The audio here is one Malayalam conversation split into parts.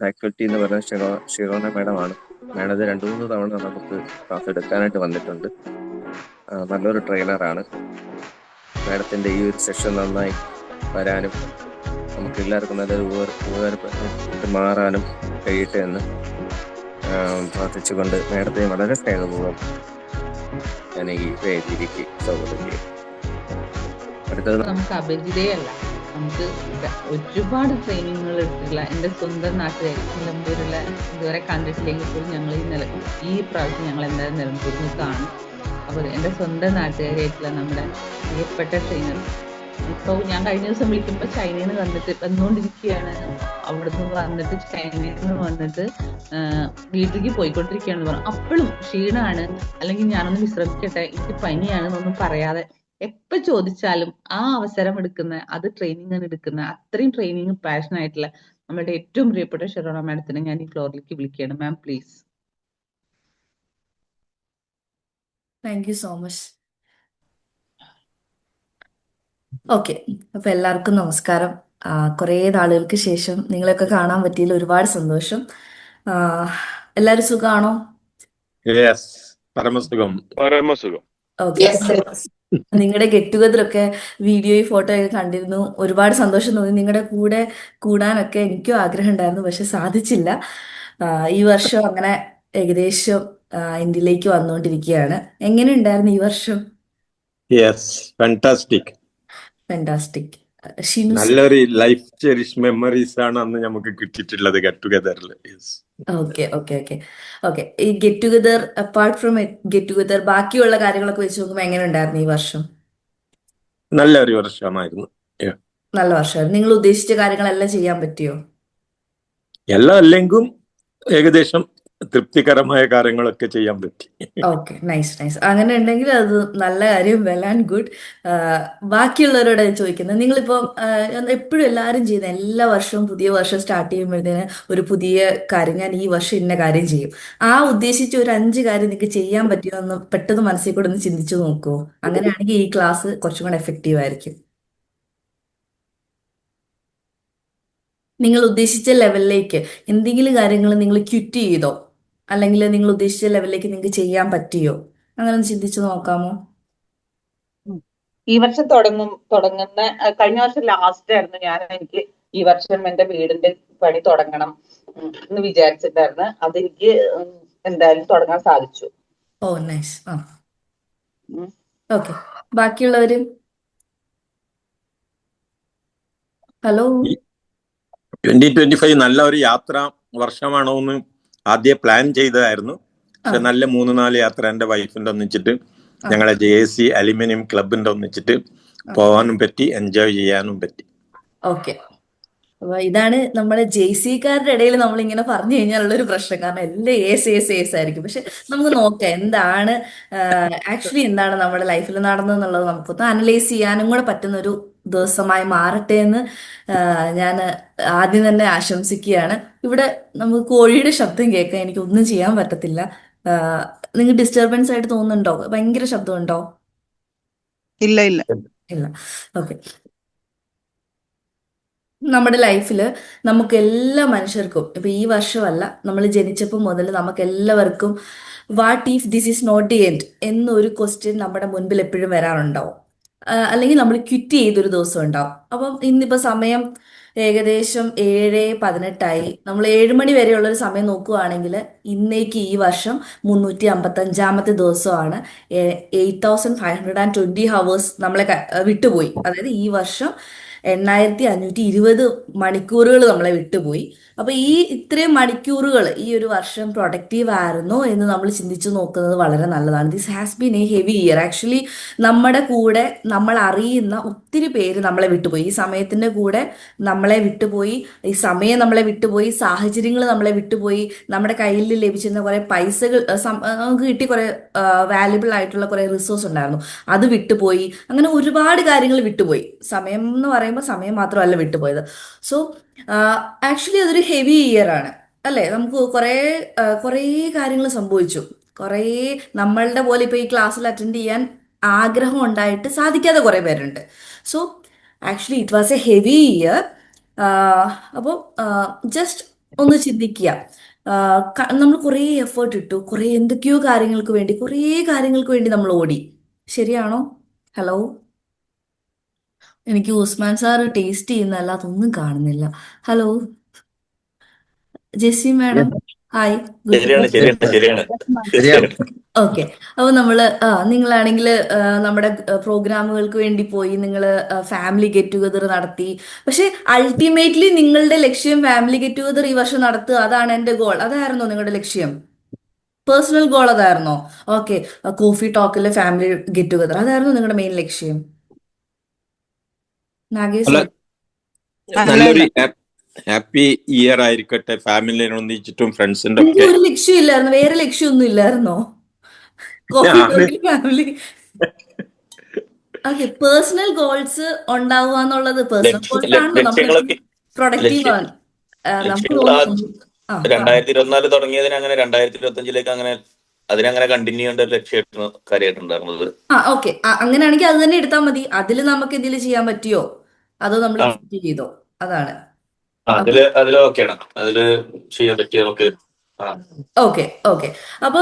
ഫാക്കൽറ്റി എന്ന് പറയുന്നത് ഷിറോന മാഡമാണ്. മാഡം ഇത് 2-3 തവണ നമുക്ക് ക്ലാസ് എടുക്കാനായിട്ട് വന്നിട്ടുണ്ട്. നല്ലൊരു ട്രെയിനറാണ്. മാഡത്തിന്റെ ഈ ഒരു സെഷൻ നന്നായി വരാനും നമുക്ക് എല്ലാവർക്കും നല്ലൊരു ഉപകാരപ്പെട്ട് മാറാനും കഴിയട്ടെ എന്ന് പ്രാർത്ഥിച്ചുകൊണ്ട് മാഡത്തെ വളരെ സ്നേഹപൂർവ്വം ഞാൻ ഈ വേദിയിലേക്ക് സ്വാഗതം ചെയ്യും. അടുത്തത് നമുക്ക് അപരിചിതയല്ല, നമുക്ക് ഒരുപാട് ട്രെയിനിങ്ങുകൾ എടുത്തിട്ടുള്ള എൻ്റെ സ്വന്തം നാട്ടുകാർ നിലമ്പൂരുള്ള ഇതുവരെ കണ്ടിട്ടില്ലെങ്കിൽ പോലും ഞങ്ങൾ ഈ പ്രാവശ്യം ഞങ്ങൾ എന്തായാലും നിലമ്പൂരിൽ കാണും. അപ്പോൾ എൻ്റെ സ്വന്തം നാട്ടുകാരായിട്ടുള്ള നമ്മുടെ പ്രിയപ്പെട്ട ട്രെയിനർ ഇപ്പോൾ ഞാൻ കഴിഞ്ഞ ദിവസം വിളിക്കുമ്പോൾ ചൈനയിൽ നിന്ന് വന്നുകൊണ്ടിരിക്കുകയാണ്. അവിടുന്ന് വന്നിട്ട് ചൈനയിൽ നിന്ന് വന്നിട്ട് വീട്ടിലേക്ക് പോയിക്കൊണ്ടിരിക്കുകയാണെന്ന് പറഞ്ഞു. അപ്പോഴും ക്ഷീണമാണ്, അല്ലെങ്കിൽ ഞാനൊന്ന് വിശ്രമിക്കട്ടെ, എനിക്ക് പനിയാണെന്നൊന്നും പറയാതെ എപ്പോ ചോദിച്ചാലും ആ അവസരം എടുക്കുന്ന, അത് ട്രെയിനിങ് എടുക്കുന്ന, അത്രയും ട്രെയിനിങ് പാഷൻ ആയിട്ടുള്ള നമ്മുടെ ഏറ്റവും പ്രിയപ്പെട്ട ഷെറോണ മാഡത്തിനെ ഞാൻ ഈ ഫ്ലോറിലേക്ക് വിളിക്കുകയാണ്. Ma'am please. Thank you so much. Okay, അപ്പൊ എല്ലാവർക്കും നമസ്കാരം. കുറേ നാളുകൾക്ക് ശേഷം നിങ്ങളെയൊക്കെ കാണാൻ പറ്റിയതിൽ ഒരുപാട് സന്തോഷം. എല്ലാവരും സുഖമാണോ? പരമസുഖം. ഓക്കെ, നിങ്ങളുടെ ഗെറ്റ് ടുഗദർ ഒക്കെ വീഡിയോയും ഫോട്ടോ ഒക്കെ കണ്ടിരുന്നു. ഒരുപാട് സന്തോഷം തോന്നി. നിങ്ങളുടെ കൂടെ കൂടാനൊക്കെ എനിക്കും ആഗ്രഹം ഉണ്ടായിരുന്നു, പക്ഷെ സാധിച്ചില്ല. ഈ വർഷം അങ്ങനെ ഏകദേശം ഇന്ത്യയിലേക്ക് വന്നുകൊണ്ടിരിക്കുകയാണ്. എങ്ങനെ ഉണ്ടായിരുന്നു ഈ വർഷം? ഫാന്റാസ്റ്റിക്. നല്ലൊരു ലൈഫ് ചെറിഷ് മെമ്മറീസ് ആണ് അന്ന് നമുക്ക് കിട്ടിയിട്ടുള്ളത് ഗെറ്റ് ടുഗദറിൽ. ഓക്കെ ഓക്കെ ഓക്കെ ഓക്കെ ഈ get together, apart from get together, ബാക്കിയുള്ള കാര്യങ്ങളൊക്കെ വെച്ച് നോക്കുമ്പോൾ എങ്ങനെ ഉണ്ടായിരുന്നു ഈ വർഷം? നല്ലൊരു വർഷമായിരുന്നു. നല്ല വർഷമായിരുന്നു. നിങ്ങൾ ഉദ്ദേശിച്ച കാര്യങ്ങളെല്ലാം ചെയ്യാൻ പറ്റിയോ? എല്ലാം അല്ലെങ്കിലും ഏകദേശം തൃപ്തികരമായ കാര്യങ്ങളൊക്കെ ചെയ്യാൻ പറ്റി. Okay, nice nice. അങ്ങനെ ഉണ്ടെങ്കിൽ അത് നല്ല കാര്യം, വെൽ ആൻഡ് ഗുഡ്. ബാക്കിയുള്ളവരോട് ചോദിക്കുന്നത്, നിങ്ങളിപ്പോൾ എപ്പോഴും എല്ലാവരും ചെയ്യുന്ന, എല്ലാ വർഷവും പുതിയ വർഷം സ്റ്റാർട്ട് ചെയ്യുമ്പോഴത്തേന് ഒരു പുതിയ കാര്യം, ഞാൻ ഈ വർഷം ഇന്ന കാര്യം ചെയ്യും, ആ ഉദ്ദേശിച്ച ഒരു 5 കാര്യം നിങ്ങൾക്ക് ചെയ്യാൻ പറ്റുമോ എന്ന് പെട്ടെന്ന് മനസ്സിൽ കൂടെ ഒന്ന് ചിന്തിച്ചു നോക്കുമോ? അങ്ങനെയാണെങ്കിൽ ഈ ക്ലാസ് കുറച്ചും കൂടെ എഫക്റ്റീവ് ആയിരിക്കും. നിങ്ങൾ ഉദ്ദേശിച്ച ലെവലിലേക്ക് എന്തെങ്കിലും കാര്യങ്ങൾ നിങ്ങൾ ക്വിറ്റ് ചെയ്തോ, അല്ലെങ്കിൽ നിങ്ങൾ ഉദ്ദേശിച്ച ലെവലിലേക്ക് നിങ്ങൾക്ക് ചെയ്യാൻ പറ്റിയോ? അങ്ങനെ ഒന്ന് ചിന്തിച്ചു നോക്കാമോ? ഈ വർഷം തുടങ്ങുന്ന കഴിഞ്ഞ വർഷം ലാസ്റ്റ് ആയിരുന്നു എനിക്ക് ഈ വർഷം എന്റെ വീടിന്റെ പണി തുടങ്ങണം എന്ന് വിചാരിച്ചിട്ടായിരുന്നു. അതെനിക്ക് എന്തായാലും തുടങ്ങാൻ സാധിച്ചു. Oh nice. ഓക്കെ, ബാക്കിയുള്ളവരും ഹലോ. 2025 നല്ല ഒരു യാത്രാ വർഷമാണോ എന്ന് ആദ്യം പ്ലാൻ ചെയ്തതായിരുന്നു. പക്ഷെ നല്ല 3-4 യാത്ര എന്റെ വൈഫിന്റെ ഒന്നിച്ചിട്ട്, ഞങ്ങളെ JSC അലുമിനിയം ക്ലബിന്റെ ഒന്നിച്ചിട്ട് പോകാനും പറ്റി, എൻജോയ് ചെയ്യാനും പറ്റി. ഓക്കെ, അപ്പൊ ഇതാണ് നമ്മുടെ JC-കാരുടെ ഇടയിൽ നമ്മൾ ഇങ്ങനെ പറഞ്ഞു കഴിഞ്ഞാലുള്ളൊരു പ്രശ്നം. കാരണം എല്ലാം ഏസ് ആയിരിക്കും. പക്ഷെ നമുക്ക് നോക്കാം എന്താണ് ആക്ച്വലി എന്താണ് നമ്മുടെ ലൈഫിൽ നടന്നതെന്നുള്ളത് നമുക്കൊന്ന് അനലൈസ് ചെയ്യാനും കൂടെ പറ്റുന്ന ഒരു ദിവസമായി മാറട്ടെ എന്ന് ഞാൻ ആദ്യം തന്നെ ആശംസിക്കുകയാണ്. ഇവിടെ നമുക്ക് കോഴിയുടെ ശബ്ദം കേൾക്കാൻ എനിക്ക് ഒന്നും ചെയ്യാൻ പറ്റത്തില്ല. നിങ്ങൾക്ക് ഡിസ്റ്റർബൻസ് ആയിട്ട് തോന്നുന്നുണ്ടോ? ഭയങ്കര ശബ്ദമുണ്ടോ? ഇല്ല ഇല്ല ഇല്ല. ഓക്കെ, നമ്മുടെ ലൈഫിൽ നമുക്ക് എല്ലാ മനുഷ്യർക്കും ഇപ്പൊ ഈ വർഷമല്ല, നമ്മൾ ജനിച്ചപ്പോൾ മുതൽ നമുക്ക് എല്ലാവർക്കും what if this is not the end എന്നൊരു ക്വസ്റ്റ്യൻ നമ്മുടെ മുൻപിൽ എപ്പോഴും വരാറുണ്ടാവും. അല്ലെങ്കിൽ നമ്മൾ ക്വിറ്റ് ചെയ്തൊരു ദിവസം ഉണ്ടാവും. അപ്പം ഇന്നിപ്പോ സമയം ഏകദേശം 7:18 നമ്മൾ 7 മണി വരെയുള്ള ഒരു സമയം നോക്കുകയാണെങ്കിൽ ഇന്നേക്ക് ഈ വർഷം 355-ാമത്തെ ദിവസമാണ്. 8520 ഹവേഴ്സ് നമ്മളെ വിട്ടുപോയി. അതായത് ഈ വർഷം 8520 മണിക്കൂറുകൾ നമ്മളെ വിട്ടുപോയി. അപ്പൊ ഈ ഇത്രയും മണിക്കൂറുകൾ ഈ ഒരു വർഷം പ്രൊഡക്റ്റീവ് ആയിരുന്നോ എന്ന് നമ്മൾ ചിന്തിച്ചു നോക്കുന്നത് വളരെ നല്ലതാണ്. This has been A heavy year. Actually നമ്മുടെ കൂടെ നമ്മൾ അറിയുന്ന ഒത്തിരി പേര് നമ്മളെ വിട്ടുപോയി. ഈ സമയത്തിന്റെ കൂടെ നമ്മളെ വിട്ടുപോയി, ഈ സമയം നമ്മളെ വിട്ടുപോയി, സാഹചര്യങ്ങൾ നമ്മളെ വിട്ടുപോയി, നമ്മുടെ കയ്യിൽ ലഭിച്ചിരുന്ന കുറെ പൈസകൾ, നമുക്ക് കിട്ടിയ കുറെ വാല്യുബിൾ ആയിട്ടുള്ള കുറെ റിസോഴ്സ് ഉണ്ടായിരുന്നു, അത് വിട്ടുപോയി. അങ്ങനെ ഒരുപാട് കാര്യങ്ങൾ വിട്ടുപോയി. സമയം എന്ന് പറയുമ്പോൾ സമയം മാത്രമല്ല വിട്ടുപോയത്. സോ ആക്ച്വലി അതൊരു ഹെവി ഇയർ ആണ് അല്ലേ? നമുക്ക് കുറേ കാര്യങ്ങൾ സംഭവിച്ചു. കുറേ നമ്മളുടെ പോലെ ഇപ്പൊ ഈ ക്ലാസ്സിൽ അറ്റൻഡ് ചെയ്യാൻ ആഗ്രഹം ഉണ്ടായിട്ട് സാധിക്കാതെ കുറെ പേരുണ്ട്. So actually it was A heavy year. അപ്പോൾ ജസ്റ്റ് ഒന്ന് ചിന്തിക്കുക. നമ്മൾ കുറേ എഫേർട്ട് ഇട്ടു, കുറേ എന്തൊക്കെയോ കാര്യങ്ങൾക്ക് വേണ്ടി നമ്മൾ ഓടി. ശരിയാണോ? ഹലോ, എനിക്ക് ഉസ്മാൻ സാറ് ടേസ്റ്റ് ചെയ്യുന്നതല്ല, അതൊന്നും കാണുന്നില്ല. Hello Jessie madam, hi, good ശരിയാണ് ഈവനിങ്. ശരിയാണ് ശരിയാണ് ശരിയാണ്. തീർച്ചയായിട്ടും. ഓക്കെ. അപ്പോൾ നിങ്ങളാണെങ്കിൽ നമ്മുടെ പ്രോഗ്രാമുകൾക്ക് വേണ്ടി പോയി, നിങ്ങൾ ഫാമിലി ഗെറ്റ് ടുഗദർ നടത്തി. പക്ഷെ അൾട്ടിമേറ്റ്ലി നിങ്ങളുടെ ലക്ഷ്യം ഫാമിലി ഗെറ്റ് ടുഗദർ ഈ വർഷം നടത്തുക, അതാണ് എൻ്റെ ഗോൾ. അതായിരുന്നോ നിങ്ങളുടെ ലക്ഷ്യം? പേഴ്സണൽ ഗോൾ അതായിരുന്നോ? ഓക്കെ. കോഫി ടോക്കിലെ ഫാമിലി ഗെറ്റ് ടുഗദർ അതായിരുന്നു നിങ്ങളുടെ മെയിൻ ലക്ഷ്യം? നാഗേഷ് അല്ല, സർ. അല്ല നല്ലൊരു അല്ല ഹാപ്പി ഇയർ ആയിരിക്കട്ടെ, ഫാമിലിനെ ഒന്നിച്ചിട്ടും ഫ്രണ്ട്സിന്റെ നിങ്ങൾക്ക് ഒക്കെ. ഒരു ലക്ഷ്യം ഇല്ലായിരുന്നു? വേറെ ലക്ഷ്യമൊന്നും ഇല്ലായിരുന്നോ? കോഫി ഞാന് ടോക്കിൽ ഫാമിലി. ഓക്കെ. പേഴ്സണൽ ഗോൾസ് ഉണ്ടാവുക എന്നുള്ളത് പേഴ്സണൽ ഗോൾസ് ആണല്ലോ നമ്മളെപ്പോഴും ലക്ഷ്യങ്ങളൊക്കെ പ്രൊഡക്റ്റീവ് ലക്ഷ്യ ആണ്. നമുക്ക് ലക്ഷ്യങ്ങൾ തോന്നുന്നു. ആ, പറഞ്ഞു. 2024 തുടങ്ങിയതിന് അങ്ങനെ 2025 അങ്ങനെ അതിനങ്ങനെ കണ്ടിന്യൂ ചെയ്യേണ്ട ഒരു ലക്ഷ്യമായിരുന്നു കാര്യമായിട്ടുണ്ടായിരുന്നത്. ഓക്കെ. അങ്ങനെയാണെങ്കിൽ അത് തന്നെ എടുത്താൽ മതി. അതിൽ നമുക്ക് എന്തെങ്കിലും ചെയ്യാൻ പറ്റിയോ, അതോ നമ്മൾ ആ ക്വിറ്റ് ചെയ്തോ? അതാണ്. അതില് അതില് ഓക്കെയാണ്, അതില് ചെയ്യാൻ പറ്റിയ നമുക്ക്. ആ ഓക്കെ. ഓക്കെ. അപ്പൊ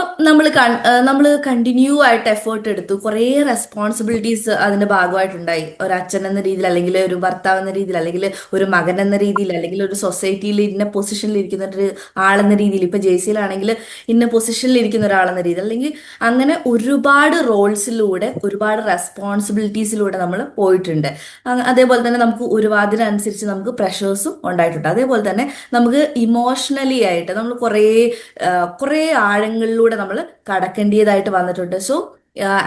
നമ്മൾ കണ്ടിന്യൂ ആയിട്ട് എഫേർട്ട് എടുത്തു, കുറേ റെസ്പോൺസിബിലിറ്റീസ് അതിന്റെ ഭാഗമായിട്ടുണ്ടായി. ഒരു അച്ഛൻ എന്ന രീതിയിൽ, അല്ലെങ്കിൽ ഒരു ഭർത്താവ് എന്ന രീതിയിൽ, അല്ലെങ്കിൽ ഒരു മകൻ എന്ന രീതിയിൽ, അല്ലെങ്കിൽ ഒരു സൊസൈറ്റിയിൽ ഇന്ന പൊസിഷനിൽ ഇരിക്കുന്ന ഒരു ആളെന്ന രീതിയിൽ, ഇപ്പൊ ജെയ്സിയിലാണെങ്കിൽ ഇന്ന പൊസിഷനിൽ ഇരിക്കുന്ന ഒരാളെന്ന രീതിയിൽ, അല്ലെങ്കിൽ അങ്ങനെ ഒരുപാട് റോൾസിലൂടെ, ഒരുപാട് റെസ്പോൺസിബിലിറ്റീസിലൂടെ നമ്മൾ പോയിട്ടുണ്ട്. അതേപോലെ തന്നെ നമുക്ക് അതിനനുസരിച്ച് നമുക്ക് പ്രഷേഴ്സും ഉണ്ടായിട്ടുണ്ട്. അതേപോലെ തന്നെ നമുക്ക് ഇമോഷണലി ആയിട്ട് നമ്മൾ കുറേ ആഴങ്ങളിലൂടെ നമ്മൾ കടക്കേണ്ടതായിട്ട് വന്നിട്ടുണ്ട്. So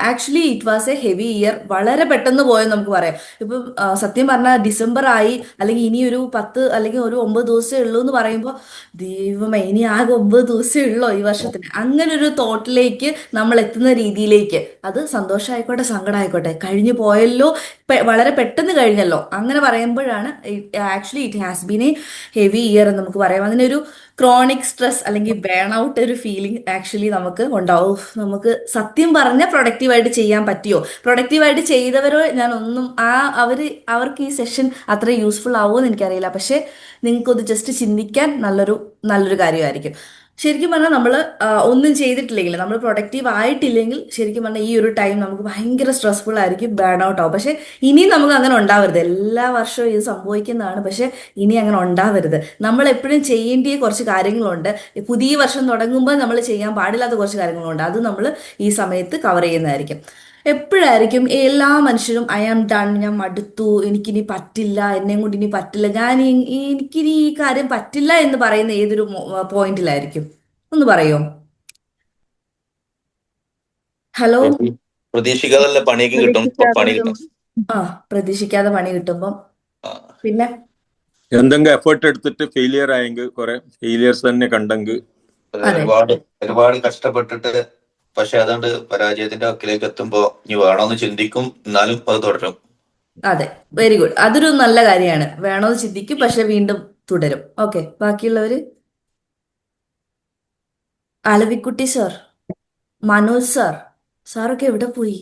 actually it was A heavy year. വളരെ പെട്ടെന്ന് പോയെന്ന് നമുക്ക് പറയാം. ഇപ്പം സത്യം പറഞ്ഞാൽ ഡിസംബർ ആയി, അല്ലെങ്കിൽ ഇനി ഒരു 10 അല്ലെങ്കിൽ ഒരു 9 ദിവസമേ ഉള്ളൂ എന്ന് പറയുമ്പോൾ, ദൈവമേ, ഇനി ആകെ 9 ദിവസമേ ഉള്ളോ ഈ വർഷത്തിന്, അങ്ങനെ ഒരു തോട്ടിലേക്ക് നമ്മൾ എത്തുന്ന രീതിയിലേക്ക്. അത് സന്തോഷമായിക്കോട്ടെ, സങ്കടമായിക്കോട്ടെ, കഴിഞ്ഞു പോയല്ലോ, വളരെ പെട്ടെന്ന് കഴിഞ്ഞല്ലോ, അങ്ങനെ പറയുമ്പോഴാണ് actually it has been A heavy year എന്ന് നമുക്ക് പറയാം. അതിനൊരു ക്രോണിക് സ്ട്രെസ് അല്ലെങ്കിൽ ബേൺ ഔട്ട് ഒരു ഫീലിംഗ് ആക്ച്വലി നമുക്ക് ഉണ്ടാവും. നമുക്ക് സത്യം പറഞ്ഞ പ്രൊഡക്റ്റീവായിട്ട് ചെയ്യാൻ പറ്റിയോ? പ്രൊഡക്റ്റീവായിട്ട് ചെയ്തവരോ ഞാൻ ഒന്നും അവർക്ക് ഈ സെഷൻ അത്ര യൂസ്ഫുൾ ആവുമെന്ന് എനിക്കറിയില്ല. പക്ഷെ നിങ്ങൾക്കൊന്ന് ജസ്റ്റ് ചിന്തിക്കാൻ നല്ലൊരു കാര്യമായിരിക്കും. ശരിക്കും പറഞ്ഞാൽ നമ്മൾ ഒന്നും ചെയ്തിട്ടില്ലെങ്കിൽ, നമ്മൾ പ്രൊഡക്റ്റീവ് ആയിട്ടില്ലെങ്കിൽ, ശരിക്കും പറഞ്ഞാൽ ഈ ഒരു ടൈം നമുക്ക് ഭയങ്കര സ്ട്രെസ്ഫുൾ ആയിരിക്കും, ബേൺ ഔട്ട് ആവും. പക്ഷെ ഇനി നമുക്ക് അങ്ങനെ ഉണ്ടാവരുത്. എല്ലാ വർഷവും ഇത് സംഭവിക്കുന്നതാണ്, പക്ഷെ ഇനി അങ്ങനെ ഉണ്ടാവരുത്. നമ്മൾ എപ്പോഴും ചെയ്യേണ്ടിയ കുറച്ച് കാര്യങ്ങളുണ്ട്. പുതിയ വർഷം തുടങ്ങുമ്പോൾ നമ്മൾ ചെയ്യാൻ പാടില്ലാത്ത കുറച്ച് കാര്യങ്ങളുണ്ട്. അത് നമ്മൾ ഈ സമയത്ത് കവർ ചെയ്യുന്നതായിരിക്കും. എപ്പോഴായിരിക്കും എല്ലാ മനുഷ്യരും ഐ ആം ഡൺ, ഞാൻ മടുത്തു, എനിക്കിനി പറ്റില്ല, എന്നെ കൊണ്ട് ഇനി പറ്റില്ല, എനിക്കിനി ഈ കാര്യം പറ്റില്ല എന്ന് പറയുന്ന ഏതൊരു പോയിന്റിലായിരിക്കും? ഒന്ന് പറയോ? ഹലോ. പ്രതീക്ഷിക്കാതെ പണിയൊക്കെ കിട്ടും, പണി കിട്ടും. പ്രതീക്ഷിക്കാതെ പണി കിട്ടുമ്പം. ആ. പിന്നെ എന്തെങ്കിലും എഫേർട്ട് എടുത്തിട്ട് ഫെയിലിയർ ആയെങ്കിൽ, കുറെ ഫെയിലിയേഴ്സ് തന്നെ കണ്ടെങ്കിൽ. അതെ. ഒരുപാട് കഷ്ടപ്പെട്ടിട്ട് പക്ഷെ അതുകൊണ്ട് പരാജയത്തിന്റെ വക്കിലേക്ക് എത്തുമ്പോ ഇനി വേണോന്ന് ചിന്തിക്കും, എന്നാലും അത് തുടരും. അതെ, വെരി ഗുഡ്. അതൊരു നല്ല കാര്യമാണ്. വേണോന്ന് ചിന്തിക്കും, പക്ഷെ വീണ്ടും തുടരും. ഓക്കെ. ബാക്കിയുള്ളവര്? ആലവിക്കുട്ടി സർ, മനോജ് സാറൊക്കെ എവിടെ പോയി?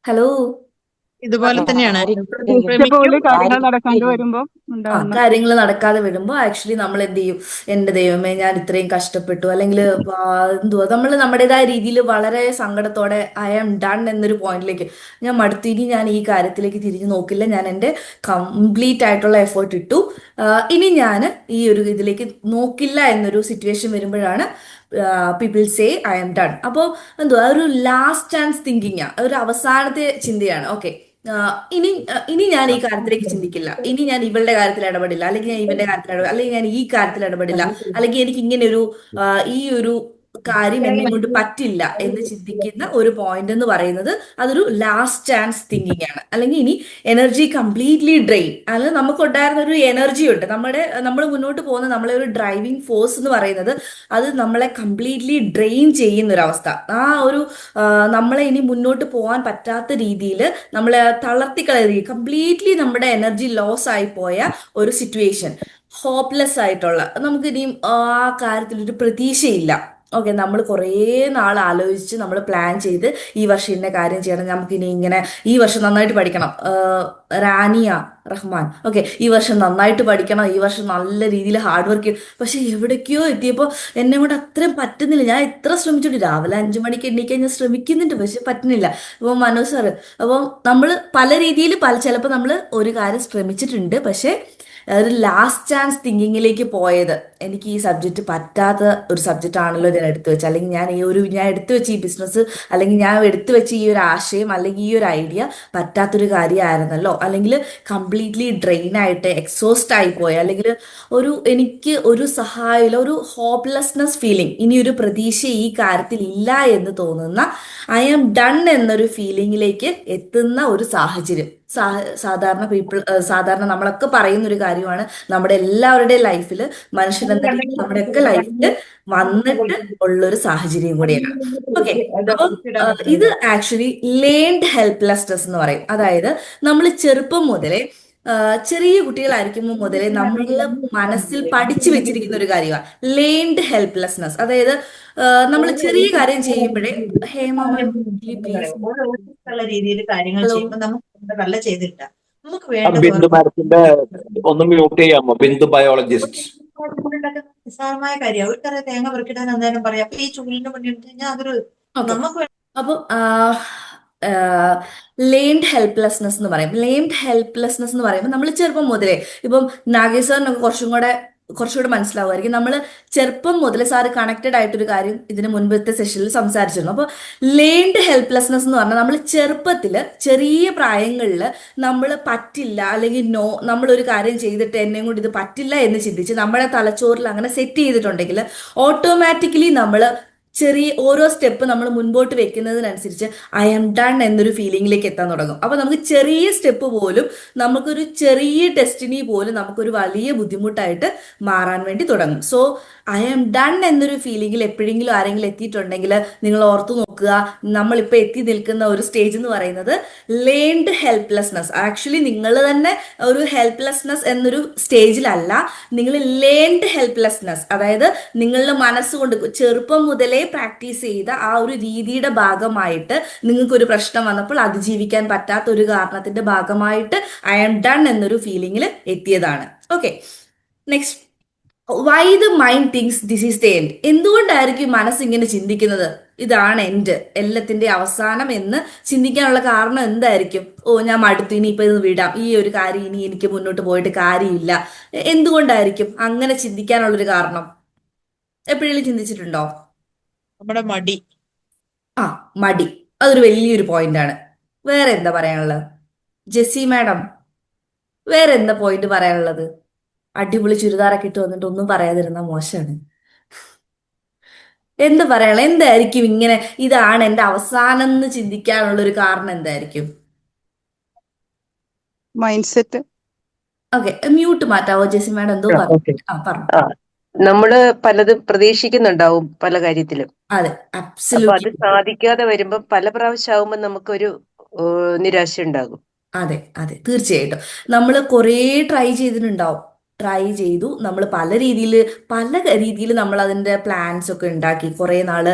ഹലോ. ഇതുപോലെ തന്നെയാണ്. പ്രതീക്ഷിച്ച പോലെ കാര്യങ്ങൾ നടക്കാണ്ട് വരുമ്പോ ഉണ്ടാവുന്ന കാര്യങ്ങൾ നടക്കാതെ വരുമ്പോൾ ആക്ച്വലി നമ്മൾ എന്ത് ചെയ്യും? എൻ്റെ ദൈവമേ, ഞാൻ ഇത്രയും കഷ്ടപ്പെട്ടു, അല്ലെങ്കിൽ എന്തുവാ, നമ്മൾ നമ്മുടേതായ രീതിയിൽ വളരെ സങ്കടത്തോടെ ഐ ആം ഡൺ എന്നൊരു പോയിന്റിലേക്ക്, ഞാൻ മടുത്തു, ഇനി ഞാൻ ഈ കാര്യത്തിലേക്ക് തിരിഞ്ഞു നോക്കില്ല, ഞാൻ എൻ്റെ കംപ്ലീറ്റ് ആയിട്ടുള്ള എഫേർട്ട് ഇട്ടു, ഇനി ഞാൻ ഈ ഒരു ഇതിലേക്ക് നോക്കില്ല എന്നൊരു സിറ്റുവേഷൻ വരുമ്പോഴാണ് people say I am done. അപ്പോൾ എന്തുവാ, ഒരു ലാസ്റ്റ് ചാൻസ് തിങ്കിങ്, ഒരു അവസാനത്തെ ചിന്തയാണ്. ഓക്കെ, ഇനി ഞാൻ ഈ കാര്യത്തിലേക്ക് ചിന്തിക്കില്ല, ഇനി ഞാൻ ഇവളുടെ കാര്യത്തിൽ ഇടപെടില്ല, അല്ലെങ്കിൽ ഞാൻ ഇവന്റെ കാര്യത്തിൽ ഇടപെടില്ല, അല്ലെങ്കിൽ ഞാൻ ഈ കാര്യത്തിൽ ഇടപെടില്ല, അല്ലെങ്കിൽ എനിക്ക് ഇങ്ങനെ ഈ ഒരു കാര്യം എന്നെ കൊണ്ട് പറ്റില്ല എന്ന് ചിന്തിക്കുന്ന ഒരു പോയിന്റ് എന്ന് പറയുന്നത് അതൊരു ലാസ്റ്റ് ചാൻസ് തിങ്കിങ് ആണ്. അല്ലെങ്കിൽ ഇനി എനർജി കംപ്ലീറ്റ്ലി ഡ്രെയിൻ, അല്ലെങ്കിൽ നമുക്കുണ്ടായിരുന്ന ഒരു എനർജി ഉണ്ട്, നമ്മൾ മുന്നോട്ട് പോകുന്ന നമ്മളെ ഒരു ഡ്രൈവിംഗ് ഫോഴ്സ് എന്ന് പറയുന്നത്, അത് നമ്മളെ കംപ്ലീറ്റ്ലി ഡ്രെയിൻ ചെയ്യുന്ന ഒരു അവസ്ഥ. നമ്മളെ ഇനി മുന്നോട്ട് പോകാൻ പറ്റാത്ത രീതിയിൽ നമ്മളെ തളർത്തിക്കളയുക, കംപ്ലീറ്റ്ലി നമ്മുടെ എനർജി ലോസ് ആയി പോയ ഒരു സിറ്റുവേഷൻ, ഹോപ്പ്ലെസ് ആയിട്ടുള്ള, നമുക്കിനിയും ആ കാര്യത്തിൽ ഒരു പ്രതീക്ഷയില്ല. ഓക്കെ, നമ്മൾ കുറേ നാൾ ആലോചിച്ച് നമ്മൾ പ്ലാൻ ചെയ്ത് ഈ വർഷം ഇന്ന കാര്യം ചെയ്യണം, നമുക്കിനി ഇങ്ങനെ ഈ വർഷം നന്നായിട്ട് പഠിക്കണം. റാനിയ റഹ്മാൻ, ഓക്കെ, ഈ വർഷം നന്നായിട്ട് പഠിക്കണം, ഈ വർഷം നല്ല രീതിയിൽ ഹാർഡ് വർക്ക് ചെയ്യണം. പക്ഷെ എവിടേക്കോ എത്തിയപ്പോൾ എന്നെ കൊണ്ട് അത്രയും പറ്റുന്നില്ല. ഞാൻ എത്ര ശ്രമിച്ചിട്ടുണ്ട്, രാവിലെ 5 മണിക്ക് എണീക്കാൻ ഞാൻ ശ്രമിക്കുന്നുണ്ട്, പക്ഷെ പറ്റുന്നില്ല. അപ്പോൾ മനോജ് സാറ്, അപ്പോൾ നമ്മൾ പല രീതിയിൽ ചിലപ്പോൾ നമ്മൾ ഒരു കാര്യം ശ്രമിച്ചിട്ടുണ്ട്, പക്ഷേ ഒരു ലാസ്റ്റ് ചാൻസ് തിങ്കിങ്ങിലേക്ക് പോയത് എനിക്ക് ഈ സബ്ജക്റ്റ് പറ്റാത്ത ഒരു സബ്ജക്റ്റ് ആണല്ലോ ഞാൻ എടുത്തു വെച്ചത്, അല്ലെങ്കിൽ ഞാൻ എടുത്തു വെച്ച ഈ ബിസിനസ്, അല്ലെങ്കിൽ ഞാൻ എടുത്തു വെച്ച ഈ ഒരു ആശയം, അല്ലെങ്കിൽ ഈ ഒരു ഐഡിയ പറ്റാത്തൊരു കാര്യമായിരുന്നല്ലോ, അല്ലെങ്കിൽ കംപ്ലീറ്റ്ലി ഡ്രെയിൻ ആയിട്ട് എക്സോസ്റ്റ് ആയി പോയ, അല്ലെങ്കിൽ എനിക്ക് ഒരു സഹായമില്ല, ഒരു ഹോപ്പ്ലെസ്നെസ് ഫീലിംഗ്, ഇനി ഒരു പ്രതീക്ഷ ഈ കാര്യത്തിൽ ഇല്ല എന്ന് തോന്നുന്ന, ഐ ആം ഡൺ എന്നൊരു ഫീലിംഗിലേക്ക് എത്തുന്ന ഒരു സാഹചര്യം സാധാരണ നമ്മളൊക്കെ പറയുന്ന ഒരു കാര്യമാണ്. നമ്മുടെ എല്ലാവരുടെയും ലൈഫിൽ, മനുഷ്യനെന്തെങ്കിലും നമ്മുടെയൊക്കെ ലൈഫിൽ വന്നിട്ട് ഉള്ളൊരു സാഹചര്യം കൂടിയാണ്. ഓക്കെ, അപ്പം ഇത് ആക്ച്വലി ലേൺഡ് ഹെൽപ്ലെസ്നെസ് എന്ന് പറയും. അതായത് നമ്മൾ ചെറുപ്പം മുതലേ ചെറിയ കുട്ടികളായിരിക്കുമ്പോൾ മുതലേ നമ്മളുടെ മനസ്സിൽ പഠിച്ചു വെച്ചിരിക്കുന്ന ഒരു കാര്യമാണ് ലേൺഡ് ഹെൽപ്ലെസ്നെസ്. അതായത് നമ്മൾ ചെറിയ കാര്യം ചെയ്യുമ്പോഴേ, ഹേമ പ്ലീസ്. ഉള്ള രീതിയിൽ കാര്യങ്ങൾ ഹലോ. ചെയ്യുമ്പോൾ നമുക്ക് നല്ല ചെയ്തില്ല. നമുക്ക് വേണ്ട ബിന്ദു മാഡത്തിന്റെ ഒന്ന് മ്യൂട്ട് ചെയ്യാമോ? ബിന്ദു ബയോളജിസ്റ്റ്. നിസ്സാരമായ കാര്യം. അവർക്കറിയാം തേങ്ങ പെറുക്കിടാൻ എന്തായാലും പറയാം. അപ്പൊ ഈ ചൂലിന്റെ പണി എടുത്തു കഴിഞ്ഞാൽ അതൊരു ഓക്കെ, നമുക്ക് അപ്പം ലേൺഡ് ഹെൽപ്ലെസ്നെസ് എന്ന് പറയും. ലേൺഡ് ഹെൽപ്ലെസ്നെസ് എന്ന് പറയുമ്പോൾ നമ്മൾ ചെറുപ്പം മുതലേ, ഇപ്പം നാഗേഷ് സാറിനൊക്കെ കുറച്ചുകൂടെ മനസ്സിലാവുമായിരിക്കും. നമ്മൾ ചെറുപ്പം മുതലേ സാറ് കണക്റ്റഡ് ആയിട്ടൊരു കാര്യം ഇതിന് മുൻപത്തെ സെഷനിൽ സംസാരിച്ചിരുന്നു. അപ്പോൾ ലേൺഡ് ഹെൽപ്ലെസ്നെസ് എന്ന് പറഞ്ഞാൽ നമ്മൾ ചെറുപ്പത്തിൽ ചെറിയ പ്രായങ്ങളിൽ നമ്മൾ പറ്റില്ല, അല്ലെങ്കിൽ നമ്മളൊരു കാര്യം ചെയ്തിട്ട് എന്നെയും കൊണ്ട് ഇത് പറ്റില്ല എന്ന് ചിന്തിച്ച് നമ്മുടെ തലച്ചോറിൽ അങ്ങനെ സെറ്റ് ചെയ്തിട്ടുണ്ടെങ്കിൽ ഓട്ടോമാറ്റിക്കലി നമ്മൾ ഓരോ സ്റ്റെപ്പ് നമ്മൾ മുൻപോട്ട് വെക്കുന്നതിനനുസരിച്ച് ഐ ആം ഡൺ എന്നൊരു ഫീലിംഗിലേക്ക് എത്താൻ തുടങ്ങും. അപ്പൊ നമുക്ക് ചെറിയ സ്റ്റെപ്പ് പോലും, നമുക്കൊരു ചെറിയ ഡെസ്റ്റിനി പോലും നമുക്കൊരു വലിയ ബുദ്ധിമുട്ടായിട്ട് മാറാൻ വേണ്ടി തുടങ്ങും. സോ ഐ ആം ഡൺ എന്നൊരു ഫീലിംഗിൽ എപ്പോഴെങ്കിലും ആരെങ്കിലും എത്തിയിട്ടുണ്ടെങ്കിൽ നിങ്ങൾ ഓർത്തു നോക്കുക, നമ്മളിപ്പോൾ എത്തി നിൽക്കുന്ന ഒരു സ്റ്റേജ് എന്ന് പറയുന്നത് ലേൺഡ് ഹെൽപ്ലെസ്നെസ്. ആക്ച്വലി നിങ്ങൾ തന്നെ ഒരു ഹെൽപ്ലെസ്നെസ് എന്നൊരു സ്റ്റേജിലല്ല, നിങ്ങൾ ലേൺഡ് ഹെൽപ്ലെസ്നെസ്, അതായത് നിങ്ങളുടെ മനസ്സുകൊണ്ട് ചെറുപ്പം മുതലേ പ്രാക്ടീസ് ചെയ്ത ആ ഒരു രീതിയുടെ ഭാഗമായിട്ട് നിങ്ങൾക്കൊരു പ്രശ്നം വന്നപ്പോൾ അതിജീവിക്കാൻ പറ്റാത്ത ഒരു കാരണത്തിന്റെ ഭാഗമായിട്ട് ഐ ആം ഡൺ എന്നൊരു ഫീലിംഗിൽ എത്തിയതാണ്. Okay, next, why the mind thinks this is the end. എന്തുകൊണ്ടായിരിക്കും മനസ്സ് ഇങ്ങനെ ചിന്തിക്കുന്നത് ഇതാണ് എൻഡ്, എല്ലാത്തിന്റെ അവസാനം എന്ന് ചിന്തിക്കാനുള്ള കാരണം എന്തായിരിക്കും? ഞാൻ മടുത്തു, ഇനിയിപ്പോ ഇത് വിടാം, ഈ ഒരു കാര്യം ഇനി എനിക്ക് മുന്നോട്ട് പോയിട്ട് കാര്യമില്ല. എന്തുകൊണ്ടായിരിക്കും അങ്ങനെ ചിന്തിക്കാനുള്ളൊരു കാരണം? എപ്പോഴെങ്കിലും ചിന്തിച്ചിട്ടുണ്ടോ? നമ്മുടെ മടി. മടി, അതൊരു വലിയൊരു പോയിന്റ് ആണ്. വേറെ എന്താ പറയാനുള്ളത്? ജെസ്സി മാഡം, വേറെ എന്താ പോയിന്റ് പറയാനുള്ളത്? അടിപൊളി ചുരിദാറൊക്കെ ഇട്ട് വന്നിട്ട് ഒന്നും പറയാതിരുന്ന മോശമാണ്. എന്താ പറയാനുള്ളത്? എന്തായിരിക്കും ഇങ്ങനെ ഇതാണ് എന്റെ അവസാനം എന്ന് ചിന്തിക്കാനുള്ള ഒരു കാരണം എന്തായിരിക്കും? Mindset. ഓക്കെ, മ്യൂട്ട് മാറ്റാവോ ജെസ്സി മാഡം? എന്തോ പറഞ്ഞു. പറഞ്ഞു. നമ്മള് പലതും പ്രതീക്ഷിക്കുന്നുണ്ടാവും പല കാര്യത്തിലും. അതെ, അപ്പൊ അത് അബ്സല്യൂട്ട്ലി. സാധിക്കാതെ വരുമ്പോ പല പ്രാവശ്യം ആവുമ്പോ നമുക്കൊരു നിരാശ ഉണ്ടാകും. അതെ, തീർച്ചയായിട്ടും. നമ്മൾ കുറേ ട്രൈ ചെയ്തു, നമ്മൾ പല രീതിയിൽ നമ്മൾ അതിൻ്റെ പ്ലാൻസ് ഒക്കെ ഉണ്ടാക്കി കുറേ നാള്.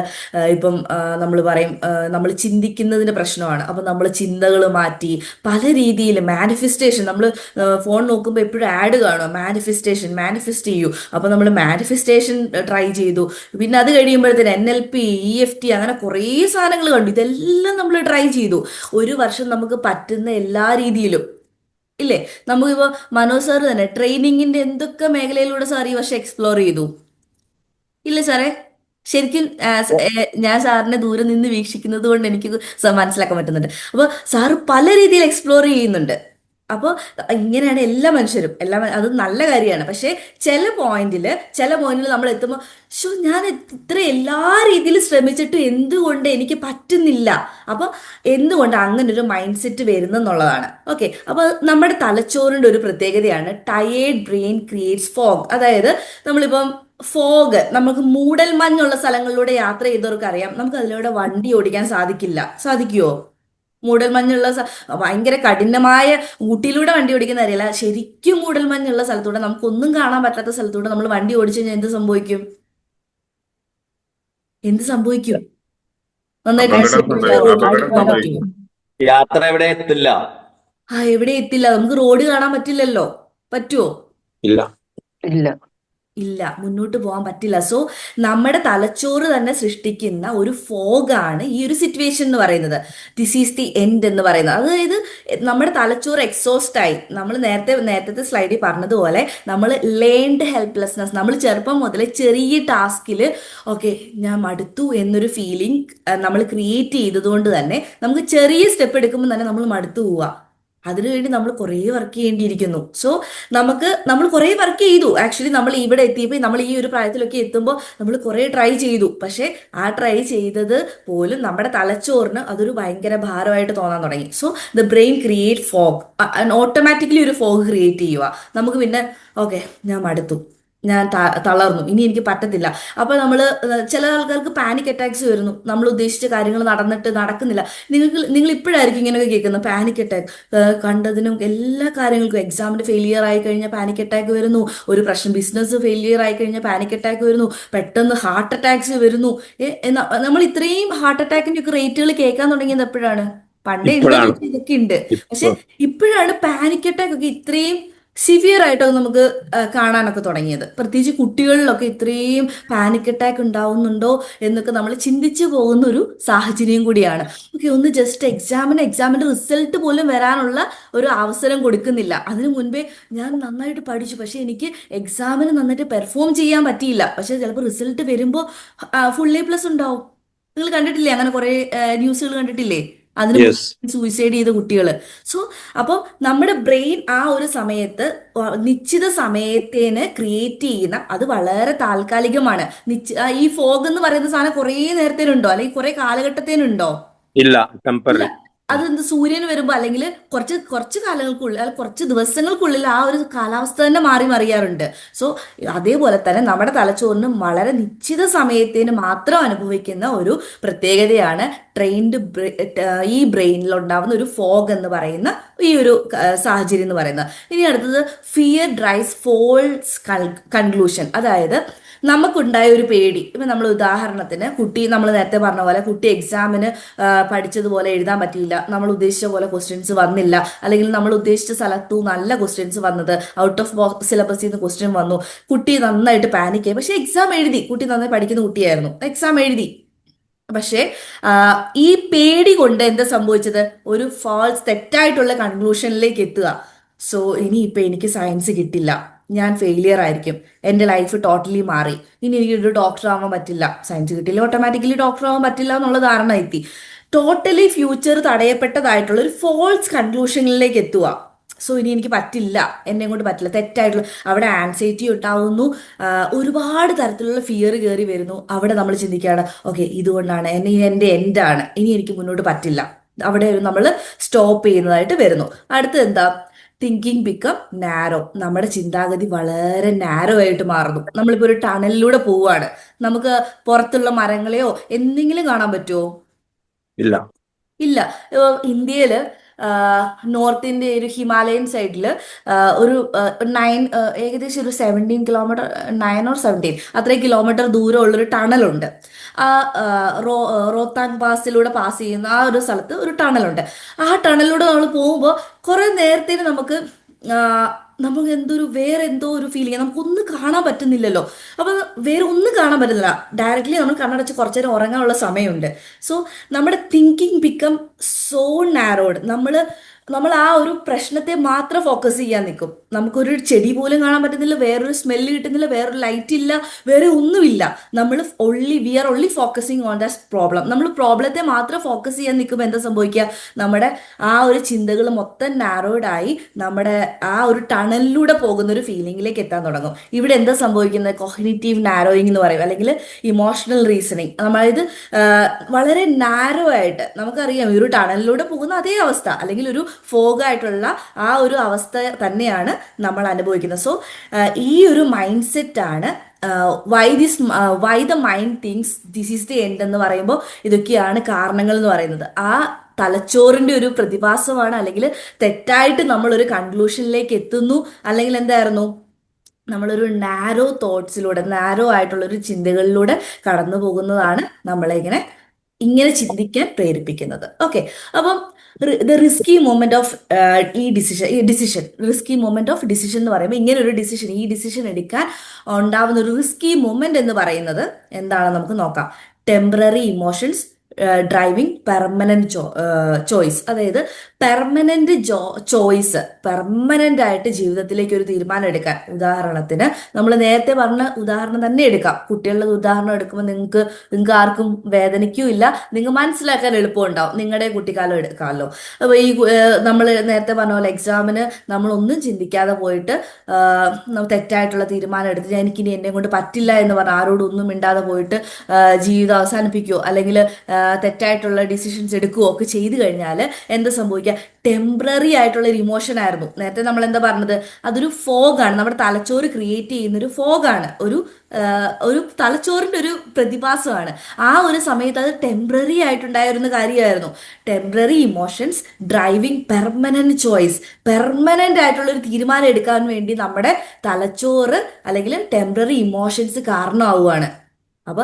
ഇപ്പം നമ്മൾ പറയും നമ്മൾ ചിന്തിക്കുന്നതിൻ്റെ പ്രശ്നമാണ്. അപ്പം നമ്മൾ ചിന്തകൾ മാറ്റി പല രീതിയിൽ മാനിഫെസ്റ്റേഷൻ, നമ്മൾ ഫോൺ നോക്കുമ്പോൾ എപ്പോഴും ആഡ് കാണും, മാനിഫെസ്റ്റ് ചെയ്യൂ. അപ്പം നമ്മൾ മാനിഫെസ്റ്റേഷൻ ട്രൈ ചെയ്തു. പിന്നെ അത് കഴിയുമ്പോഴത്തേന് NLP, EFT, അങ്ങനെ കുറേ സാധനങ്ങൾ കണ്ടു. ഇതെല്ലാം നമ്മൾ ട്രൈ ചെയ്തു. ഒരു വർഷം നമുക്ക് പറ്റുന്ന എല്ലാ രീതിയിലും, ഇല്ലേ? നമുക്കിപ്പോ മനോജ് സാർ തന്നെ ട്രെയിനിങ്ങിന്റെ എന്തൊക്കെ മേഖലയിലൂടെ സാർ ഈ വർഷം എക്സ്പ്ലോർ ചെയ്തു, ഇല്ലേ സാറേ? ശരിക്കും ഞാൻ സാറിനെ ദൂരെ നിന്ന് വീക്ഷിക്കുന്നത് കൊണ്ട് എനിക്ക് മനസ്സിലാക്കാൻ പറ്റുന്നുണ്ട്. അപ്പോൾ സാറ് പല രീതിയിൽ എക്സ്പ്ലോർ ചെയ്യുന്നുണ്ട്. അപ്പോൾ ഇങ്ങനെയാണ് എല്ലാ മനുഷ്യരും, അത് നല്ല കാര്യമാണ്. പക്ഷേ ചില പോയിന്റിൽ നമ്മൾ എത്തുമ്പോൾ ഞാൻ ഇത്ര എല്ലാ രീതിയിലും ശ്രമിച്ചിട്ടും എന്തുകൊണ്ട് എനിക്ക് പറ്റുന്നില്ല, അപ്പോൾ എന്തുകൊണ്ട് അങ്ങനെ ഒരു മൈൻഡ് സെറ്റ് വരുന്നെന്നുള്ളതാണ്. ഓക്കെ, അപ്പോൾ നമ്മുടെ തലച്ചോറിൻ്റെ ഒരു പ്രത്യേകതയാണ് ടയേർഡ് ബ്രെയിൻ ക്രിയേറ്റ്സ് ഫോഗ്. അതായത് നമ്മളിപ്പം നമുക്ക് മൂടൽമഞ്ഞുള്ള സ്ഥലങ്ങളിലൂടെ യാത്ര ചെയ്തവർക്ക് അറിയാം, നമുക്ക് അതിലൂടെ വണ്ടി ഓടിക്കാൻ സാധിക്കുമോ? മൂടൽമഞ്ഞുള്ള ഭയങ്കര കഠിനമായ ഊട്ടിയിലൂടെ വണ്ടി ഓടിക്കുന്ന അറിയില്ല, ശരിക്കും മൂടൽമഞ്ഞുള്ള സ്ഥലത്തൂടെ, നമുക്കൊന്നും കാണാൻ പറ്റാത്ത സ്ഥലത്തൂടെ നമ്മൾ വണ്ടി ഓടിച്ചു കഴിഞ്ഞാൽ എന്ത് സംഭവിക്കും? എന്ത് സംഭവിക്കും? നന്നായിട്ട് അപകടം റോഡിൽ അപകടം പോകാൻ സംഭവിക്കും. പറ്റുമോ? യാത്ര എവിടെ എത്തില്ല. എവിടെ എത്തില്ല. നമുക്ക് റോഡ് കാണാൻ പറ്റില്ലല്ലോ. പറ്റുമോ? ഇല്ല. ഇല്ല. ഇല്ല, മുന്നോട്ട് പോകാൻ പറ്റില്ല. സോ നമ്മുടെ തലച്ചോറ് തന്നെ സൃഷ്ടിക്കുന്ന ഒരു ഫോഗാണ് ഈ ഒരു സിറ്റുവേഷൻ എന്ന് പറയുന്നത്. ദിസ് ഈസ് ദി എൻഡ് എന്ന് പറയുന്നത്. അതായത് നമ്മുടെ തലച്ചോറ് എക്സോസ്റ്റ് ആയി. നമ്മൾ നേരത്തെ സ്ലൈഡിൽ പറഞ്ഞതുപോലെ നമ്മൾ ലേൺഡ് ഹെൽപ്ലെസ്നെസ്, നമ്മൾ ചെറുപ്പം മുതലേ ചെറിയ ടാസ്കിൽ ഓക്കെ ഞാൻ മടുത്തു എന്നൊരു ഫീലിംഗ് നമ്മൾ ക്രിയേറ്റ് ചെയ്തതുകൊണ്ട് തന്നെ നമുക്ക് ചെറിയ സ്റ്റെപ്പ് എടുക്കുമ്പോൾ തന്നെ നമ്മൾ മടുത്തു പോവുക. അതിനുവേണ്ടി നമ്മൾ കുറേ വർക്ക് ചെയ്യേണ്ടിയിരിക്കുന്നു. സോ നമ്മൾ കുറേ വർക്ക് ചെയ്തു. ആക്ച്വലി നമ്മൾ ഇവിടെ എത്തിയപ്പോൾ നമ്മൾ ഈ ഒരു പ്രായത്തിലൊക്കെ എത്തുമ്പോൾ നമ്മൾ കുറേ ട്രൈ ചെയ്തു. പക്ഷേ ആ ട്രൈ ചെയ്തത് പോലും നമ്മുടെ തലച്ചോറിന് അതൊരു ഭയങ്കര ഭാരമായിട്ട് തോന്നാൻ തുടങ്ങി. So the brain create fog, automatically ഒരു ഫോഗ് ക്രിയേറ്റ് ചെയ്യുക. നമുക്ക് പിന്നെ ഓക്കെ ഞാൻ മടുത്തു, ഞാൻ തളർന്നു, ഇനി എനിക്ക് പറ്റത്തില്ല. അപ്പോൾ ചില ആൾക്കാർക്ക് പാനിക് അറ്റാക്സ് വരുന്നു. നമ്മൾ ഉദ്ദേശിച്ച കാര്യങ്ങൾ നടക്കുന്നില്ല. നിങ്ങൾ ഇപ്പോഴായിരിക്കും ഇങ്ങനെയൊക്കെ കേൾക്കുന്നത്, പാനിക് അറ്റാക്ക്. കണ്ടതിനും എല്ലാ കാര്യങ്ങൾക്കും, എക്സാമിന് ഫെയിലിയർ ആയി കഴിഞ്ഞാൽ പാനിക് അറ്റാക്ക് വരുന്നു, ഒരു പ്രശ്നം ബിസിനസ് ഫെയിലിയർ ആയി കഴിഞ്ഞാൽ പാനിക് അറ്റാക്ക് വരുന്നു, പെട്ടെന്ന് ഹാർട്ട് അറ്റാക്സ് വരുന്നു. നമ്മൾ ഇത്രയും ഹാർട്ട് അറ്റാക്കിന്റെ ഒക്കെ റേറ്റുകൾ കേൾക്കാൻ തുടങ്ങിയത് എപ്പോഴാണ്? പണ്ടേ ഇപ്പോഴാണ്. ഇതൊക്കെ ഉണ്ട്. പക്ഷെ ഇപ്പോഴാണ് പാനിക് അറ്റാക്ക് ഒക്കെ ഇത്രയും സിവിയർ ആയിട്ടൊക്കെ നമുക്ക് കാണാനൊക്കെ തുടങ്ങിയത്. പ്രത്യേകിച്ച് കുട്ടികളിലൊക്കെ ഇത്രയും പാനിക് അറ്റാക്ക് ഉണ്ടാവുന്നുണ്ടോ എന്നൊക്കെ നമ്മൾ ചിന്തിച്ചു പോകുന്ന ഒരു സാഹചര്യം കൂടിയാണ്. ഓക്കെ, ഒന്ന് ജസ്റ്റ് എക്സാമിന്റെ റിസൾട്ട് പോലും വരാനുള്ള ഒരു അവസരം കൊടുക്കുന്നില്ല. അതിനു മുൻപേ ഞാൻ നന്നായിട്ട് പഠിച്ചു, പക്ഷെ എനിക്ക് എക്സാമിന് നന്നായിട്ട് പെർഫോം ചെയ്യാൻ പറ്റിയില്ല. പക്ഷെ ചിലപ്പോൾ റിസൾട്ട് വരുമ്പോൾ ഫുൾ A+ ഉണ്ടാവും. നിങ്ങൾ കണ്ടിട്ടില്ലേ അങ്ങനെ കുറെ ന്യൂസുകൾ കണ്ടിട്ടില്ലേ? അതിന് യെസ്. സൂയിസൈഡ് ചെയ്ത കുട്ടികൾ. സോ അപ്പോൾ നമ്മുടെ ബ്രെയിൻ ആ ഒരു സമയത്ത് നിശ്ചിത സമയത്തേന് ക്രിയേറ്റ് ചെയ്യുന്ന, അത് വളരെ താൽക്കാലികമാണ്. ഈ ഫോഗ് എന്ന് പറയുന്ന സാധനം കുറേ നേരത്തേനുണ്ടോ അല്ലെങ്കിൽ കുറെ കാലഘട്ടത്തേനുണ്ടോ? ഇല്ല, ഇല്ല. ടെമ്പററി. അതെന്ത് സൂര്യന് വരുമ്പോൾ അല്ലെങ്കിൽ കുറച്ച് കാലങ്ങൾക്കുള്ളിൽ അല്ലെങ്കിൽ കുറച്ച് ദിവസങ്ങൾക്കുള്ളിൽ ആ ഒരു കാലാവസ്ഥ തന്നെ മാറി മറിയാറുണ്ട്. സോ അതേപോലെ തന്നെ നമ്മുടെ തലച്ചോറിന് വളരെ നിശ്ചിത സമയത്തിന് മാത്രം അനുഭവിക്കുന്ന ഒരു പ്രത്യേകതയാണ് ഈ ബ്രെയിനിൽ ഉണ്ടാവുന്ന ഒരു ഫോഗ് എന്ന് പറയുന്ന ഈ ഒരു സാഹചര്യം എന്ന് പറയുന്നത്. ഇനി അടുത്തത് ഫിയർ ഡ്രൈവ്സ് ഫോൾസ് കൺക്ലൂഷൻ. അതായത് നമുക്കുണ്ടായ ഒരു പേടി. ഇപ്പം നമ്മൾ ഉദാഹരണത്തിന് നമ്മൾ നേരത്തെ പറഞ്ഞ പോലെ കുട്ടി എക്സാമിന് പഠിച്ചതുപോലെ എഴുതാൻ പറ്റിയില്ല, നമ്മൾ ഉദ്ദേശിച്ച പോലെ ക്വസ്റ്റ്യൻസ് വന്നില്ല, അല്ലെങ്കിൽ നമ്മൾ ഉദ്ദേശിച്ച സ്ഥലത്തു നല്ല ക്വസ്റ്റ്യൻസ് വന്നത്, ഔട്ട് ഓഫ് സിലബസിൽ നിന്ന് ക്വസ്റ്റ്യൻ വന്നു, കുട്ടി നന്നായിട്ട് പാനിക് ആയി. പക്ഷെ എക്സാം എഴുതി, കുട്ടി നന്നായി പഠിക്കുന്ന കുട്ടിയായിരുന്നു, എക്സാം എഴുതി. പക്ഷേ ഈ പേടി കൊണ്ട് എന്താ സംഭവിച്ചത്? ഒരു തെറ്റായിട്ടുള്ള കൺക്ലൂഷനിലേക്ക് എത്തുക. സോ ഇനിയിപ്പൊ എനിക്ക് സയൻസ് കിട്ടില്ല, ഞാൻ ഫെയിലിയർ ആയിരിക്കും, എൻ്റെ ലൈഫ് ടോട്ടലി മാറി, ഇനി എനിക്കൊരു ഡോക്ടർ ആവാൻ പറ്റില്ല, സയൻസ് കിട്ടില്ല ഓട്ടോമാറ്റിക്കലി ഡോക്ടർ ആവാൻ പറ്റില്ല എന്നുള്ള ധാരണ എത്തി. ടോട്ടലി ഫ്യൂച്ചർ തടയപ്പെട്ടതായിട്ടുള്ള ഒരു ഫോൾസ് കൺക്ലൂഷനിലേക്ക് എത്തുക. സോ ഇനി എനിക്ക് പറ്റില്ല, എന്നെ കൊണ്ട് പറ്റില്ല, തെറ്റായിട്ടുള്ള, അവിടെ ആൻസൈറ്റി ഉണ്ടാവുന്നു, ഒരുപാട് തരത്തിലുള്ള ഫിയർ കയറി വരുന്നു. അവിടെ നമ്മൾ ചിന്തിക്കുകയാണ് ഓക്കെ ഇതുകൊണ്ടാണ് എൻ്റെ എൻഡാണ്, ഇനി എനിക്ക് മുന്നോട്ട് പറ്റില്ല. അവിടെ നമ്മൾ സ്റ്റോപ്പ് ചെയ്യുന്നതായിട്ട് വരുന്നു. അടുത്തത് എന്താ? Thinking become narrow. നമ്മുടെ ചിന്താഗതി വളരെ നാരോ ആയിട്ട് മാറുന്നു. നമ്മളിപ്പോൾ ഒരു ടണലിലൂടെ പോവുകയാണ്, നമുക്ക് പുറത്തുള്ള മരങ്ങളെയോ എന്തെങ്കിലും കാണാൻ പറ്റുമോ? ഇല്ല. ഇല്ല. ഇന്ത്യയിൽ നോർത്ത് ഇന്ത്യ ഒരു ഹിമാലയൻ സൈഡിൽ ഒരു ഏകദേശം ഒരു 17 കിലോമീറ്റർ, 9 or 17 അത്രയും കിലോമീറ്റർ ദൂരമുള്ളൊരു ടണലുണ്ട്. ആ റോത്താങ് പാസിലൂടെ പാസ് ചെയ്യുന്ന ആ ഒരു സ്ഥലത്ത് ഒരു ടണലുണ്ട്. ആ ടണലിലൂടെ നമ്മൾ പോകുമ്പോൾ കുറെ നേരത്തേന് നമുക്ക് വേറെ എന്തോ ഒരു ഫീലിംഗ്, നമുക്കൊന്നും കാണാൻ പറ്റുന്നില്ലല്ലോ. അപ്പൊ വേറെ ഒന്നും കാണാൻ പറ്റുന്നില്ല. ഡയറക്റ്റ്ലി നമ്മൾ കണ്ണടച്ച് കുറച്ചു നേരം ഉറങ്ങാനുള്ള സമയമുണ്ട്. സോ നമ്മുടെ തിങ്കിങ് ബിക്കം സോ നാരോഡ്. നമ്മൾ ആ ഒരു പ്രശ്നത്തെ മാത്രം ഫോക്കസ് ചെയ്യാൻ നിൽക്കും. നമുക്കൊരു ചെടി പോലും കാണാൻ പറ്റുന്നില്ല, വേറൊരു സ്മെല്ല് കിട്ടുന്നില്ല, വേറൊരു ലൈറ്റ് ഇല്ല, വേറെ ഒന്നുമില്ല. We are only focusing on the problem. നമ്മൾ പ്രോബ്ലത്തെ മാത്രം ഫോക്കസ് ചെയ്യാൻ നിൽക്കുമ്പോൾ എന്താ സംഭവിക്കുക? നമ്മുടെ ആ ഒരു ചിന്തകൾ മൊത്തം നാരോഡായി നമ്മുടെ ആ ഒരു ടണലിലൂടെ പോകുന്ന ഒരു ഫീലിംഗിലേക്ക് എത്താൻ തുടങ്ങും. ഇവിടെ എന്താ സംഭവിക്കുന്നത്? കോഗ്നിറ്റീവ് നാരോയിങ് എന്ന് പറയും, അല്ലെങ്കിൽ ഇമോഷണൽ റീസണിങ്. അതായത് വളരെ നാരോ ആയിട്ട് നമുക്കറിയാം ഈ ഒരു ടണലിലൂടെ പോകുന്ന അതേ അവസ്ഥ, അല്ലെങ്കിൽ ഒരു ഫോഗായിട്ടുള്ള ആ ഒരു അവസ്ഥ തന്നെയാണ് നമ്മൾ അനുഭവിക്കുന്നത്. സോ ഈ ഒരു മൈൻഡ് സെറ്റ് ആണ് why the mind thinks this is the end എന്ന് പറയുമ്പോൾ ഇതൊക്കെയാണ് കാരണങ്ങൾ എന്ന് പറയുന്നത്. ആ തലച്ചോറിന്റെ ഒരു പ്രതിഭാസമാണ്, അല്ലെങ്കിൽ തെറ്റായിട്ട് നമ്മൾ ഒരു കൺക്ലൂഷനിലേക്ക് എത്തുന്നു, അല്ലെങ്കിൽ എന്തായിരുന്നു നമ്മളൊരു നാരോ തോട്ട്സിലൂടെ, നാരോ ആയിട്ടുള്ള ഒരു ചിന്തകളിലൂടെ കടന്നു പോകുന്നതാണ് നമ്മളെ ഇങ്ങനെ ചിന്തിക്കാൻ പ്രേരിപ്പിക്കുന്നത്. ഓക്കെ, അപ്പം ദ റിസ്കി മൂമെന്റ് ഓഫ് ഈ decision risky moment of decision എന്ന് പറയുമ്പോൾ ഇങ്ങനെ ഒരു ഡിസിഷൻ എടുക്കാൻ ഉണ്ടാവുന്ന ഒരു റിസ്കി മൂമെന്റ് എന്ന് പറയുന്നത് എന്താണെന്ന് നമുക്ക് നോക്കാം. Temporary emotions driving permanent choice. അതായത് പെർമനന്റ് പെർമനന്റ് ആയിട്ട് ജീവിതത്തിലേക്ക് ഒരു തീരുമാനം എടുക്കാൻ. ഉദാഹരണത്തിന് നമ്മൾ നേരത്തെ പറഞ്ഞ ഉദാഹരണം തന്നെ എടുക്കാം. കുട്ടികളുടെ ഉദാഹരണം എടുക്കുമ്പോൾ നിങ്ങൾക്ക് ആർക്കും വേദനിക്കൂല്ല, നിങ്ങൾ മനസ്സിലാക്കാൻ എളുപ്പമുണ്ടാവും. നിങ്ങളുടെ കുട്ടിക്കാലം എടുക്കാമല്ലോ. അപ്പോൾ നമ്മൾ നേരത്തെ പറഞ്ഞ പോലെ എക്സാമിന് നമ്മളൊന്നും ചിന്തിക്കാതെ പോയിട്ട് തെറ്റായിട്ടുള്ള തീരുമാനം എടുത്ത് എനിക്കിനി എന്നെ കൊണ്ട് പറ്റില്ല എന്ന് പറഞ്ഞ് ആരോടും ഒന്നും മിണ്ടാതെ പോയിട്ട് ജീവിതം അവസാനിപ്പിക്കുകയോ അല്ലെങ്കിൽ തെറ്റായിട്ടുള്ള ഡിസിഷൻസ് എടുക്കുകയോ ഒക്കെ ചെയ്തു കഴിഞ്ഞാൽ എന്താ സംഭവിക്കുക? ടെമ്പററി ആയിട്ടുള്ള ഒരു ഇമോഷൻ ആയിരുന്നു. നേരത്തെ നമ്മൾ എന്താ പറഞ്ഞത്? അതൊരു ഫോഗാണ്. നമ്മുടെ തലച്ചോറ് ക്രിയേറ്റ് ചെയ്യുന്ന ഒരു ഫോഗാണ്, ഒരു തലച്ചോറിന്റെ ഒരു പ്രതിഭാസമാണ്. ആ ഒരു സമയത്ത് അത് ടെമ്പററി ആയിട്ടുണ്ടായിരുന്ന കാര്യമായിരുന്നു. Temporary emotions driving permanent choice. Permanent ആയിട്ടുള്ള ഒരു തീരുമാനം എടുക്കാൻ വേണ്ടി നമ്മുടെ തലച്ചോറ് അല്ലെങ്കിൽ ടെമ്പററി ഇമോഷൻസ് കാരണമാവുകയാണ്. അപ്പൊ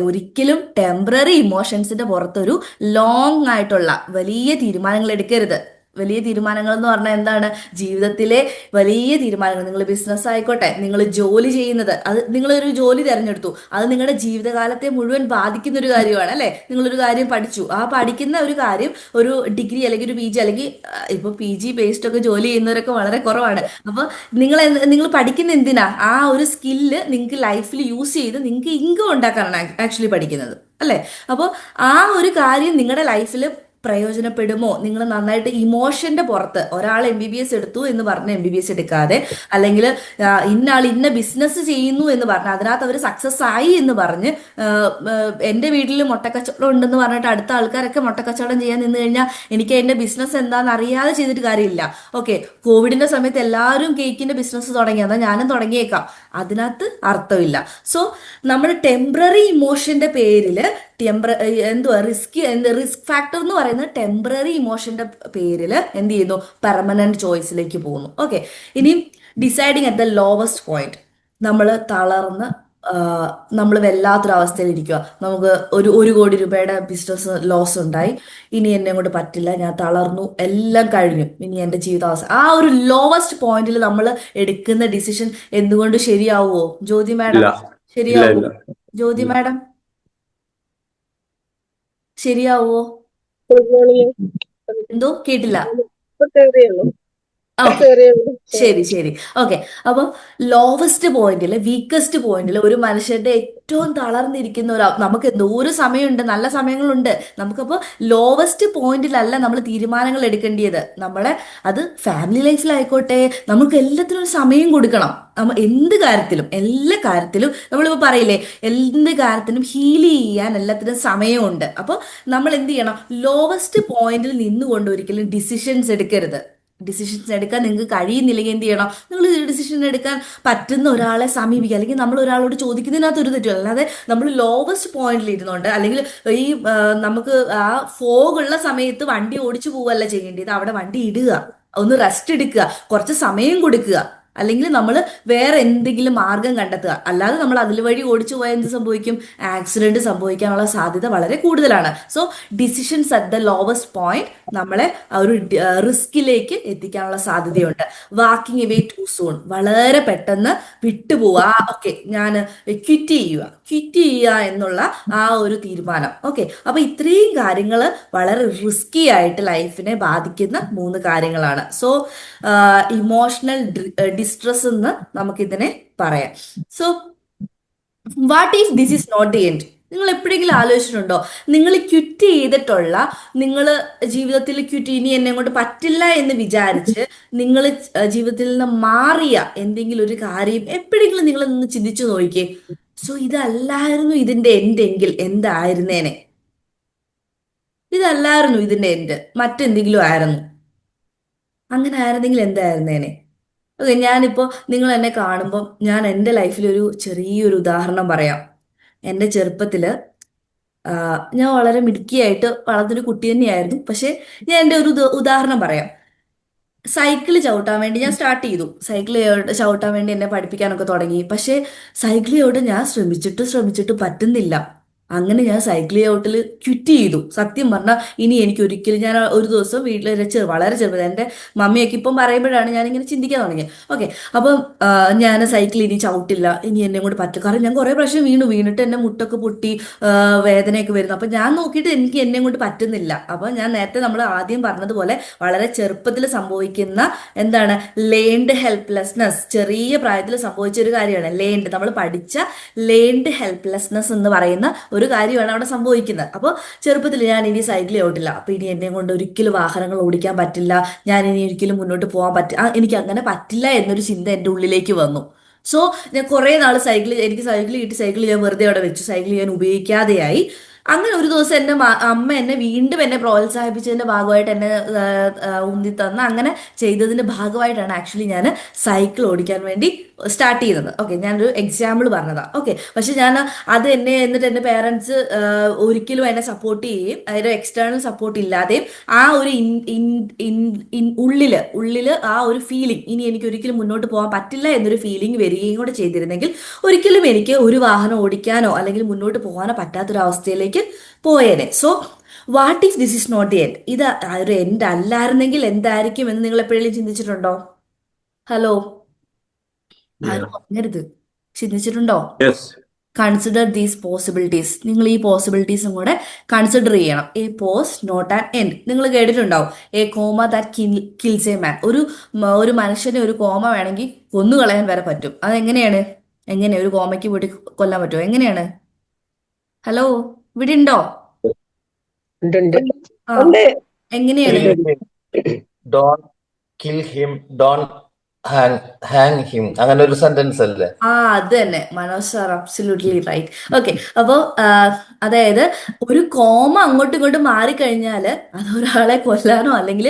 ഒരിക്കലും ടെമ്പററി ഇമോഷൻസിന്റെ പുറത്തൊരു ലോങ് ആയിട്ടുള്ള വലിയ തീരുമാനങ്ങൾ എടുക്കരുത്. വലിയ തീരുമാനങ്ങൾ എന്ന് പറഞ്ഞാൽ എന്താണ്? ജീവിതത്തിലെ വലിയ തീരുമാനങ്ങൾ. നിങ്ങൾ ബിസിനസ് ആയിക്കോട്ടെ, നിങ്ങൾ ജോലി ചെയ്യുന്നത്, അത് നിങ്ങളൊരു ജോലി തിരഞ്ഞെടുത്തു, അത് നിങ്ങളുടെ ജീവിതകാലത്തെ മുഴുവൻ ബാധിക്കുന്ന ഒരു കാര്യമാണ് അല്ലെ? നിങ്ങളൊരു കാര്യം പഠിച്ചു, ആ പഠിക്കുന്ന ഒരു കാര്യം ഒരു ഡിഗ്രി അല്ലെങ്കിൽ ഒരു PG അല്ലെങ്കിൽ ഇപ്പൊ PG ബേസ്ഡ് ഒക്കെ ജോലി ചെയ്യുന്നവരൊക്കെ വളരെ കുറവാണ്. അപ്പൊ നിങ്ങൾ പഠിക്കുന്ന എന്തിനാ? ആ ഒരു സ്കില്ല് നിങ്ങൾക്ക് ലൈഫിൽ യൂസ് ചെയ്ത് നിങ്ങൾക്ക് ഇൻകം ഉണ്ടാക്കാനാണ് ആക്ച്വലി പഠിക്കുന്നത് അല്ലെ? അപ്പോൾ ആ ഒരു കാര്യം നിങ്ങളുടെ ലൈഫിൽ പ്രയോജനപ്പെടുമോ? നിങ്ങൾ നന്നായിട്ട് ഇമോഷന്റെ പുറത്ത് ഒരാൾ MBBS എടുത്തു എന്ന് പറഞ്ഞ് MBBS എടുക്കാതെ, അല്ലെങ്കിൽ ഇന്നാൾ ഇന്ന ബിസിനസ് ചെയ്യുന്നു എന്ന് പറഞ്ഞ് അതിനകത്ത് അവർ സക്സസ് ആയി എന്ന് പറഞ്ഞ് എൻ്റെ വീട്ടിൽ മുട്ടക്കച്ചവടം ഉണ്ടെന്ന് പറഞ്ഞിട്ട് അടുത്ത ആൾക്കാരൊക്കെ മുട്ടക്കച്ചവടം ചെയ്യാൻ നിന്ന് കഴിഞ്ഞാൽ എനിക്ക് എൻ്റെ ബിസിനസ് എന്താണെന്ന് അറിയാതെ ചെയ്തിട്ട് കാര്യമില്ല. ഓക്കെ, കോവിഡിന്റെ സമയത്ത് എല്ലാവരും കേക്കിന്റെ ബിസിനസ് തുടങ്ങി, എന്നാൽ ഞാനും തുടങ്ങിയേക്കാം, അതിനകത്ത് അർത്ഥമില്ല. സോ നമ്മൾ ടെമ്പററി ഇമോഷന്റെ പേരിൽ റിസ്ക് ഫാക്ടർ എന്ന് പറയുന്നത് ടെമ്പററി ഇമോഷന്റെ പേരിൽ എന്ത് ചെയ്യുന്നു? പെർമനന്റ് ചോയ്സിലേക്ക് പോകുന്നു. ഓക്കെ, ഇനി deciding at the lowest point. നമ്മൾ തളർന്ന് നമ്മൾ വല്ലാത്തൊരവസ്ഥയിൽ ഇരിക്കുക. നമുക്ക് ഒരു 1 കോടി രൂപയുടെ ബിസിനസ് ലോസ് ഉണ്ടായി, ഇനി എന്നെ കൊണ്ട് പറ്റില്ല, ഞാൻ തളർന്നു, എല്ലാം കഴിഞ്ഞു, ഇനി എൻ്റെ ജീവിതാവസ്ഥ. ആ ഒരു ലോവസ്റ്റ് പോയിന്റിൽ നമ്മൾ എടുക്കുന്ന ഡിസിഷൻ എന്തുകൊണ്ട് ശരിയാവുമോ? ജ്യോതി മാഡം, ശരിയാവുമോ? ജ്യോതി മാഡം, ശരിയാവോ? എന്തോ കേട്ടില്ല. ഓക്കെ, ശരി. ഓക്കെ, അപ്പൊ ലോവസ്റ്റ് പോയിന്റിൽ, വീക്കസ്റ്റ് പോയിന്റിൽ ഒരു മനുഷ്യന്റെ ഏറ്റവും തളർന്നിരിക്കുന്ന നമുക്ക് എന്തോരം സമയമുണ്ട്, നല്ല സമയങ്ങളുണ്ട്. നമുക്കപ്പോൾ ലോവസ്റ്റ് പോയിന്റിലല്ല നമ്മൾ തീരുമാനങ്ങൾ എടുക്കേണ്ടത്. അത് ഫാമിലി ലൈഫിലായിക്കോട്ടെ, നമുക്ക് എല്ലാത്തിനും ഒരു സമയം കൊടുക്കണം. എല്ലാ കാര്യത്തിലും നമ്മളിപ്പോൾ പറയില്ലേ, എന്ത് കാര്യത്തിനും ഹീൽ ചെയ്യാൻ എല്ലാത്തിനും സമയമുണ്ട്. അപ്പോൾ നമ്മൾ എന്ത് ചെയ്യണം? ലോവസ്റ്റ് പോയിന്റിൽ നിന്നുകൊണ്ട് ഒരിക്കലും ഡിസിഷൻസ് എടുക്കരുത്. ഡിസിഷൻസ് എടുക്കാൻ നിങ്ങൾക്ക് കഴിയുന്നില്ലെങ്കിൽ എന്ത് ചെയ്യണം? നിങ്ങൾ ഡിസിഷൻ എടുക്കാൻ പറ്റുന്ന ഒരാളെ സമീപിക്കുക, അല്ലെങ്കിൽ നമ്മൾ ഒരാളോട് ചോദിക്കുന്നതിനകത്ത് ഒരു തെറ്റും. അല്ലാതെ നമ്മൾ ലോവസ്റ്റ് പോയിന്റിൽ ഇരുന്നുകൊണ്ട്, അല്ലെങ്കിൽ ഈ നമുക്ക് ആ ഫോഗുള്ള സമയത്ത് വണ്ടി ഓടിച്ചു പോവല്ല ചെയ്യേണ്ടത്. അവിടെ വണ്ടി ഇടുക, ഒന്ന് റെസ്റ്റ് എടുക്കുക, കുറച്ച് സമയം കൊടുക്കുക, അല്ലെങ്കിൽ നമ്മൾ വേറെ എന്തെങ്കിലും മാർഗം കണ്ടെത്തുക. അല്ലാതെ നമ്മൾ അതിൽ വഴി ഓടിച്ചു പോയാൽ എന്ത് സംഭവിക്കും? ആക്സിഡന്റ് സംഭവിക്കാനുള്ള സാധ്യത വളരെ കൂടുതലാണ്. So decisions at the lowest point നമ്മളെ ഒരു റിസ്കിലേക്ക് എത്തിക്കാനുള്ള സാധ്യതയുണ്ട്. വാക്കിംഗ് എവേ ടു സൂൺ, വളരെ പെട്ടെന്ന് വിട്ടുപോവുക. ഓക്കെ, ഞാൻ ക്വിറ്റ് ചെയ്യുക എന്നുള്ള ആ ഒരു തീരുമാനം. ഓക്കെ, അപ്പൊ ഇത്രയും കാര്യങ്ങൾ വളരെ റിസ്കി ആയിട്ട് ലൈഫിനെ ബാധിക്കുന്ന 3 കാര്യങ്ങളാണ്. സോ ഇമോഷണൽ ഡിസ്ട്രെസ് എന്ന് നമുക്കിതിനെ പറയാം. So what if this is not the end? നിങ്ങൾ എപ്പോഴെങ്കിലും ആലോചിച്ചിട്ടുണ്ടോ? നിങ്ങൾ ക്വിറ്റ് ചെയ്തിട്ടുള്ള, നിങ്ങൾ ജീവിതത്തിൽ ഇനി എന്നെ കൊണ്ട് പറ്റില്ല എന്ന് വിചാരിച്ച് നിങ്ങൾ ജീവിതത്തിൽ നിന്ന് മാറിയ എന്തെങ്കിലും ഒരു കാര്യം എപ്പോഴെങ്കിലും നിങ്ങൾ നിന്ന് ചിന്തിച്ചു നോക്കിക്കേ. സോ ഇതല്ലായിരുന്നു ഇതിന്റെ എൻഡ് എങ്കിൽ എന്തായിരുന്നേനെ? ഇതല്ലായിരുന്നു ഇതിന്റെ എൻഡ്, മറ്റെന്തെങ്കിലും ആയിരുന്നു. അങ്ങനെ ആയിരുന്നെങ്കിൽ എന്തായിരുന്നേനെ? ഓക്കെ, ഞാനിപ്പോൾ നിങ്ങൾ എന്നെ കാണുമ്പോൾ ഞാൻ എൻ്റെ ലൈഫിലൊരു ചെറിയൊരു ഉദാഹരണം പറയാം. എൻ്റെ ചെറുപ്പത്തിൽ ഞാൻ വളരെ മിടുക്കിയായിട്ട് വളർന്നൊരു കുട്ടി തന്നെയായിരുന്നു. പക്ഷെ ഞാൻ എൻ്റെ ഒരു ഉദാഹരണം പറയാം. സൈക്കിൾ ചവിട്ടാൻ വേണ്ടി ഞാൻ സ്റ്റാർട്ട് ചെയ്തു. സൈക്കിൾ ചവിട്ടാൻ വേണ്ടി എന്നെ പഠിപ്പിക്കാനൊക്കെ തുടങ്ങി. പക്ഷേ സൈക്കിൾ ചവിട്ടാൻ ഞാൻ ശ്രമിച്ചിട്ട് പറ്റുന്നില്ല. അങ്ങനെ ഞാൻ സൈക്കിൾ ചവിട്ടൽ ക്വിറ്റ് ചെയ്തു. സത്യം പറഞ്ഞാൽ ഇനി എനിക്ക് ഒരിക്കലും, ഞാൻ ഒരു ദിവസം വീട്ടിൽ വളരെ ചെറുപ്പം, എൻ്റെ മമ്മിയൊക്കെ ഇപ്പം പറയുമ്പോഴാണ് ഞാനിങ്ങനെ ചിന്തിക്കാൻ തുടങ്ങിയത്. ഓക്കെ, അപ്പം ഞാൻ സൈക്കിൾ ഇനി ചവിട്ടില്ല, ഇനി എന്നെ കൊണ്ട് പറ്റും. കാരണം ഞാൻ കുറേ പ്രാവശ്യം വീണിട്ട് എൻ്റെ മുട്ടൊക്കെ പൊട്ടി വേദനയൊക്കെ വരുന്നു. അപ്പം ഞാൻ നോക്കിയിട്ട് എനിക്ക് എന്നെ കൊണ്ട് പറ്റുന്നില്ല. അപ്പം ഞാൻ നേരത്തെ നമ്മൾ ആദ്യം പറഞ്ഞതുപോലെ വളരെ ചെറുപ്പത്തിൽ സംഭവിക്കുന്ന എന്താണ് ലേൺഡ് ഹെൽപ്ലെസ്നെസ്, ചെറിയ പ്രായത്തിൽ സംഭവിച്ച ഒരു കാര്യമാണ് ലേൺഡ്, നമ്മൾ പഠിച്ച ലേൺഡ് ഹെൽപ്ലെസ്നെസ് എന്ന് പറയുന്ന ഒരു കാര്യമാണ് അവിടെ സംഭവിക്കുന്നത്. അപ്പോൾ ചെറുപ്പത്തിൽ ഞാൻ ഇനി സൈക്കിൾ ചവിട്ടില്ല, അപ്പോൾ ഇനി എന്നെ കൊണ്ട് ഒരിക്കലും വാഹനങ്ങൾ ഓടിക്കാൻ പറ്റില്ല, ഞാൻ ഇനി ഒരിക്കലും മുന്നോട്ട് പോകാൻ എനിക്ക് അങ്ങനെ പറ്റില്ല എന്നൊരു ചിന്ത എൻ്റെ ഉള്ളിലേക്ക് വന്നു. സോ ഞാൻ കുറേ നാൾ എനിക്ക് സൈക്കിൾ കിട്ടി, സൈക്കിൾ ഞാൻ വെറുതെ അവിടെ വെച്ചു, സൈക്കിൾ ഞാൻ ഉപയോഗിക്കാതെയായി. അങ്ങനെ ഒരു ദിവസം എൻ്റെ അമ്മ എന്നെ വീണ്ടും എന്നെ പ്രോത്സാഹിപ്പിച്ചതിൻ്റെ ഭാഗമായിട്ട് എന്നെ ഉന്തി തന്ന, അങ്ങനെ ചെയ്തതിൻ്റെ ഭാഗമായിട്ടാണ് ആക്ച്വലി ഞാൻ സൈക്കിൾ ഓടിക്കാൻ വേണ്ടി സ്റ്റാർട്ട് ചെയ്യുന്നത്. ഓക്കെ, ഞാനൊരു എക്സാമ്പിൾ പറഞ്ഞതാണ്. ഓക്കെ, പക്ഷെ ഞാൻ അത് എന്നിട്ട് എൻ്റെ പേരൻസ് ഒരിക്കലും എന്നെ സപ്പോർട്ട് ചെയ്യുകയും അതിൻ്റെ എക്സ്റ്റേണൽ സപ്പോർട്ട് ഇല്ലാതെയും ആ ഒരു ഉള്ളില് ആ ഒരു ഫീലിംഗ്, ഇനി എനിക്ക് ഒരിക്കലും മുന്നോട്ട് പോകാൻ പറ്റില്ല എന്നൊരു ഫീലിംഗ് വരികയും കൂടെ ചെയ്തിരുന്നെങ്കിൽ ഒരിക്കലും എനിക്ക് ഒരു വാഹനം ഓടിക്കാനോ അല്ലെങ്കിൽ മുന്നോട്ട് പോകാനോ പറ്റാത്തൊരവസ്ഥയിലേക്ക് പോയേനെ. So what if this is not the end? ഇത് ഒരു എൻഡ് അല്ലായിരുന്നെങ്കിൽ എന്തായിരിക്കും എന്ന് നിങ്ങൾ എപ്പോഴെങ്കിലും ചിന്തിച്ചിട്ടുണ്ടോ? ഹലോ, ആരും പറഞ്ഞരുത്. ചിന്തിച്ചിട്ടുണ്ടോ? Consider these possibilities. നിങ്ങൾ ഈ പോസിബിലിറ്റീസും കൂടെ കൺസിഡർ ചെയ്യണം. A pause not an end. നിങ്ങൾ കേട്ടിട്ടുണ്ടാവും, a coma that kills a man. ഒരു മനുഷ്യനെ ഒരു കോമ വേണമെങ്കിൽ കൊന്നുകളയാൻ വരെ പറ്റും. അതെങ്ങനെയാണ്? ഒരു കോമയ്ക്ക് പോയിട്ട് കൊല്ലാൻ പറ്റുമോ? എങ്ങനെയാണ്? ഹലോ, ഇവിടെ ഉണ്ടോ? ആ, എങ്ങനെയാണ്? Don't kill him, don't hang him, അങ്ങനെ ഒരു സെന്റൻസ് അല്ലേ? അത് തന്നെ, Manoj sir absolutely right. Okay, അപ്പോൾ അതായത് ഒരു കോമ അങ്ങോട്ടും ഇങ്ങോട്ടും മാറിക്കഴിഞ്ഞാൽ അത് ഒരാളെ കൊല്ലാനോ അല്ലെങ്കിൽ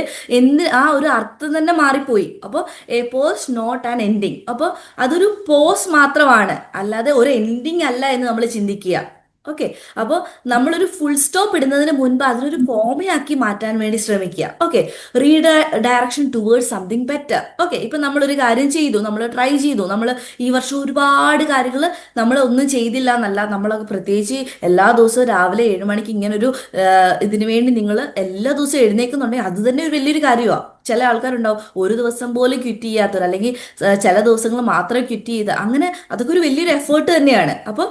ആ ഒരു അർത്ഥം തന്നെ മാറിപ്പോയി. അപ്പോൾ a pause not an ending. അപ്പോൾ അതൊരു പോസ് മാത്രമാണ്, അല്ലാതെ ഒരു എൻഡിങ് അല്ല എന്ന് നമ്മൾ ചിന്തിക്കുക. ഓക്കെ, അപ്പോൾ നമ്മളൊരു ഫുൾ സ്റ്റോപ്പ് ഇടുന്നതിന് മുൻപ് അതിനൊരു കോമയാക്കി മാറ്റാൻ വേണ്ടി ശ്രമിക്കുക. Okay, redirection towards something better. Okay, ഇപ്പം നമ്മളൊരു കാര്യം ചെയ്തു, നമ്മൾ ട്രൈ ചെയ്തു, നമ്മൾ ഈ വർഷം ഒരുപാട് കാര്യങ്ങൾ നമ്മൾ ഒന്നും ചെയ്തില്ല എന്നല്ല, നമ്മളൊക്കെ പ്രത്യേകിച്ച് എല്ലാ ദിവസവും രാവിലെ 7 മണിക്ക് ഇങ്ങനൊരു ഇതിനു വേണ്ടി നിങ്ങൾ എല്ലാ ദിവസവും എഴുന്നേൽക്കുന്നുണ്ടെങ്കിൽ അത് തന്നെ ഒരു വലിയൊരു കാര്യമാണ്. ചില ആൾക്കാരുണ്ടാവും ഒരു ദിവസം പോലും ക്വിറ്റ് ചെയ്യാത്തവർ, അല്ലെങ്കിൽ ചില ദിവസങ്ങൾ മാത്രമേ ക്വിറ്റ് ചെയ്ത്, അങ്ങനെ അതൊക്കെ ഒരു വലിയൊരു എഫേർട്ട് തന്നെയാണ്. അപ്പോൾ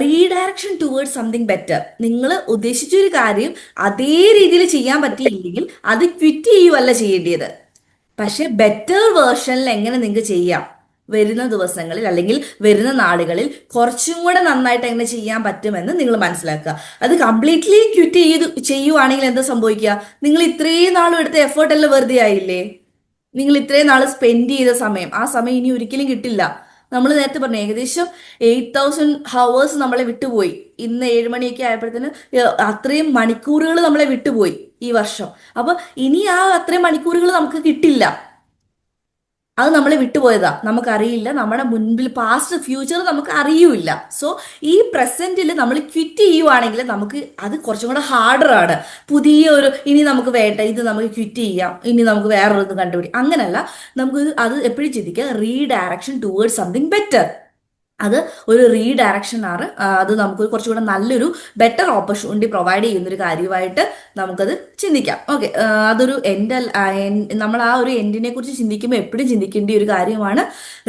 റീഡയറക്ഷൻ ടുവേർഡ്സ് സംതിങ് ബെറ്റർ. നിങ്ങൾ ഉദ്ദേശിച്ചൊരു കാര്യം അതേ രീതിയിൽ ചെയ്യാൻ പറ്റിയില്ലെങ്കിൽ അത് ക്വിറ്റ് ചെയ്യുവല്ല ചെയ്യേണ്ടത്, പക്ഷെ ബെറ്റർ വേർഷനിൽ എങ്ങനെ നിങ്ങൾക്ക് ചെയ്യാം, വരുന്ന ദിവസങ്ങളിൽ അല്ലെങ്കിൽ വരുന്ന നാളുകളിൽ കുറച്ചും കൂടെ നന്നായിട്ട് എങ്ങനെ ചെയ്യാൻ പറ്റുമെന്ന് നിങ്ങൾ മനസ്സിലാക്കുക. അത് കംപ്ലീറ്റ്ലി ക്വിറ്റ് ചെയ്യുവാണെങ്കിൽ എന്താ സംഭവിക്കുക? നിങ്ങൾ ഇത്രയും നാളും എടുത്ത എഫേർട്ട് എല്ലാം വെറുതെ ആയില്ലേ? നിങ്ങൾ ഇത്രയും നാൾ സ്പെൻഡ് ചെയ്ത സമയം, ആ സമയം ഇനി ഒരിക്കലും കിട്ടില്ല. നമ്മൾ നേരത്തെ പറഞ്ഞു ഏകദേശം 8000 ഹവേഴ്സ് നമ്മളെ വിട്ടുപോയി. ഇന്ന് 7 മണിയൊക്കെ ആയപ്പോഴത്തേന് അത്രയും മണിക്കൂറുകൾ നമ്മളെ വിട്ടുപോയി ഈ വർഷം. അപ്പൊ ഇനി ആ അത്രയും മണിക്കൂറുകൾ നമുക്ക് കിട്ടില്ല. അത് നമ്മളെ വിട്ടുപോയതാ, നമുക്കറിയില്ല. നമ്മുടെ മുൻപിൽ പാസ്റ്റ് ഫ്യൂച്ചർ നമുക്ക് അറിയൂല. സോ ഈ പ്രസന്റിൽ നമ്മൾ ക്വിറ്റ് ചെയ്യുവാണെങ്കിൽ നമുക്ക് അത് കുറച്ചും കൂടെ ഹാർഡറാണ്. ഇനി നമുക്ക് വേണ്ട, ഇത് നമുക്ക് ക്വിറ്റ് ചെയ്യാം, ഇനി നമുക്ക് വേറൊരു കണ്ടുപിടിക്കാം. അങ്ങനല്ല, നമുക്ക് അത് എപ്പോഴും ചിന്തിക്കുക, റീഡയറക്ഷൻ ടുവേർഡ്സ് സംതിങ് ബെറ്റർ. അത് ഒരു റീഡയറക്ഷൻ ആണ്. അത് നമുക്ക് കുറച്ചുകൂടെ നല്ലൊരു ബെറ്റർ ഓപ്പർച്യൂണിറ്റി പ്രൊവൈഡ് ചെയ്യുന്നൊരു കാര്യമായിട്ട് നമുക്കത് ചിന്തിക്കാം. ഓക്കെ, അതൊരു നമ്മൾ ആ ഒരു എൻഡിനെ കുറിച്ച് ചിന്തിക്കുമ്പോൾ എപ്പോഴും ചിന്തിക്കേണ്ട ഒരു കാര്യമാണ്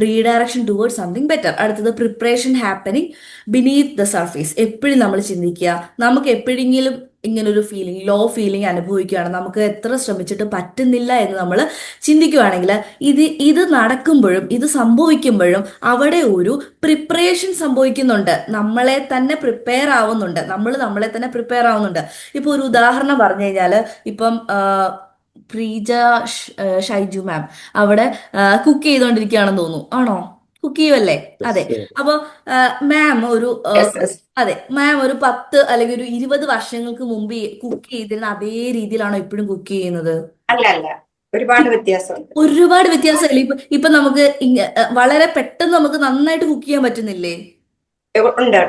റീഡയറക്ഷൻ ടുവേർഡ്സ് സംതിങ് ബെറ്റർ. അടുത്തത് preparation happening beneath the surface. എപ്പോഴും നമ്മൾ ചിന്തിക്കുക, നമുക്ക് എപ്പോഴെങ്കിലും ഇങ്ങനൊരു ഫീലിംഗ്, ലോ ഫീലിംഗ് അനുഭവിക്കുകയാണ്, നമുക്ക് എത്ര ശ്രമിച്ചിട്ട് പറ്റുന്നില്ല എന്ന് നമ്മൾ ചിന്തിക്കുകയാണെങ്കിൽ ഇത് നടക്കുമ്പോഴും ഇത് സംഭവിക്കുമ്പോഴും അവിടെ ഒരു പ്രിപ്പറേഷൻ സംഭവിക്കുന്നുണ്ട്. നമ്മളെ തന്നെ പ്രിപ്പയർ ആവുന്നുണ്ട്. ഇപ്പൊ ഒരു ഉദാഹരണം പറഞ്ഞു കഴിഞ്ഞാൽ, ഇപ്പം പ്രീജ ഷൈജു മാം അവിടെ കുക്ക് ചെയ്തുകൊണ്ടിരിക്കുകയാണെന്ന് തോന്നുന്നു. ആണോ? കുക്ക് ചെയ്യുമല്ലേ? അതെ. അപ്പൊ മാം ഒരു 10 അല്ലെങ്കിൽ ഒരു 20 വർഷങ്ങൾക്ക് മുമ്പ് കുക്ക് ചെയ്തിരുന്ന അതേ രീതിയിലാണോ ഇപ്പോഴും കുക്ക് ചെയ്യുന്നത്? അല്ല, ഒരുപാട് വ്യത്യാസമുണ്ട്. ഒരുപാട് വ്യത്യാസമല്ലേ? ഇപ്പൊ നമുക്ക് വളരെ പെട്ടെന്ന് നമുക്ക് നന്നായിട്ട് കുക്ക് ചെയ്യാൻ പറ്റുന്നില്ലേ? ഉണ്ട്.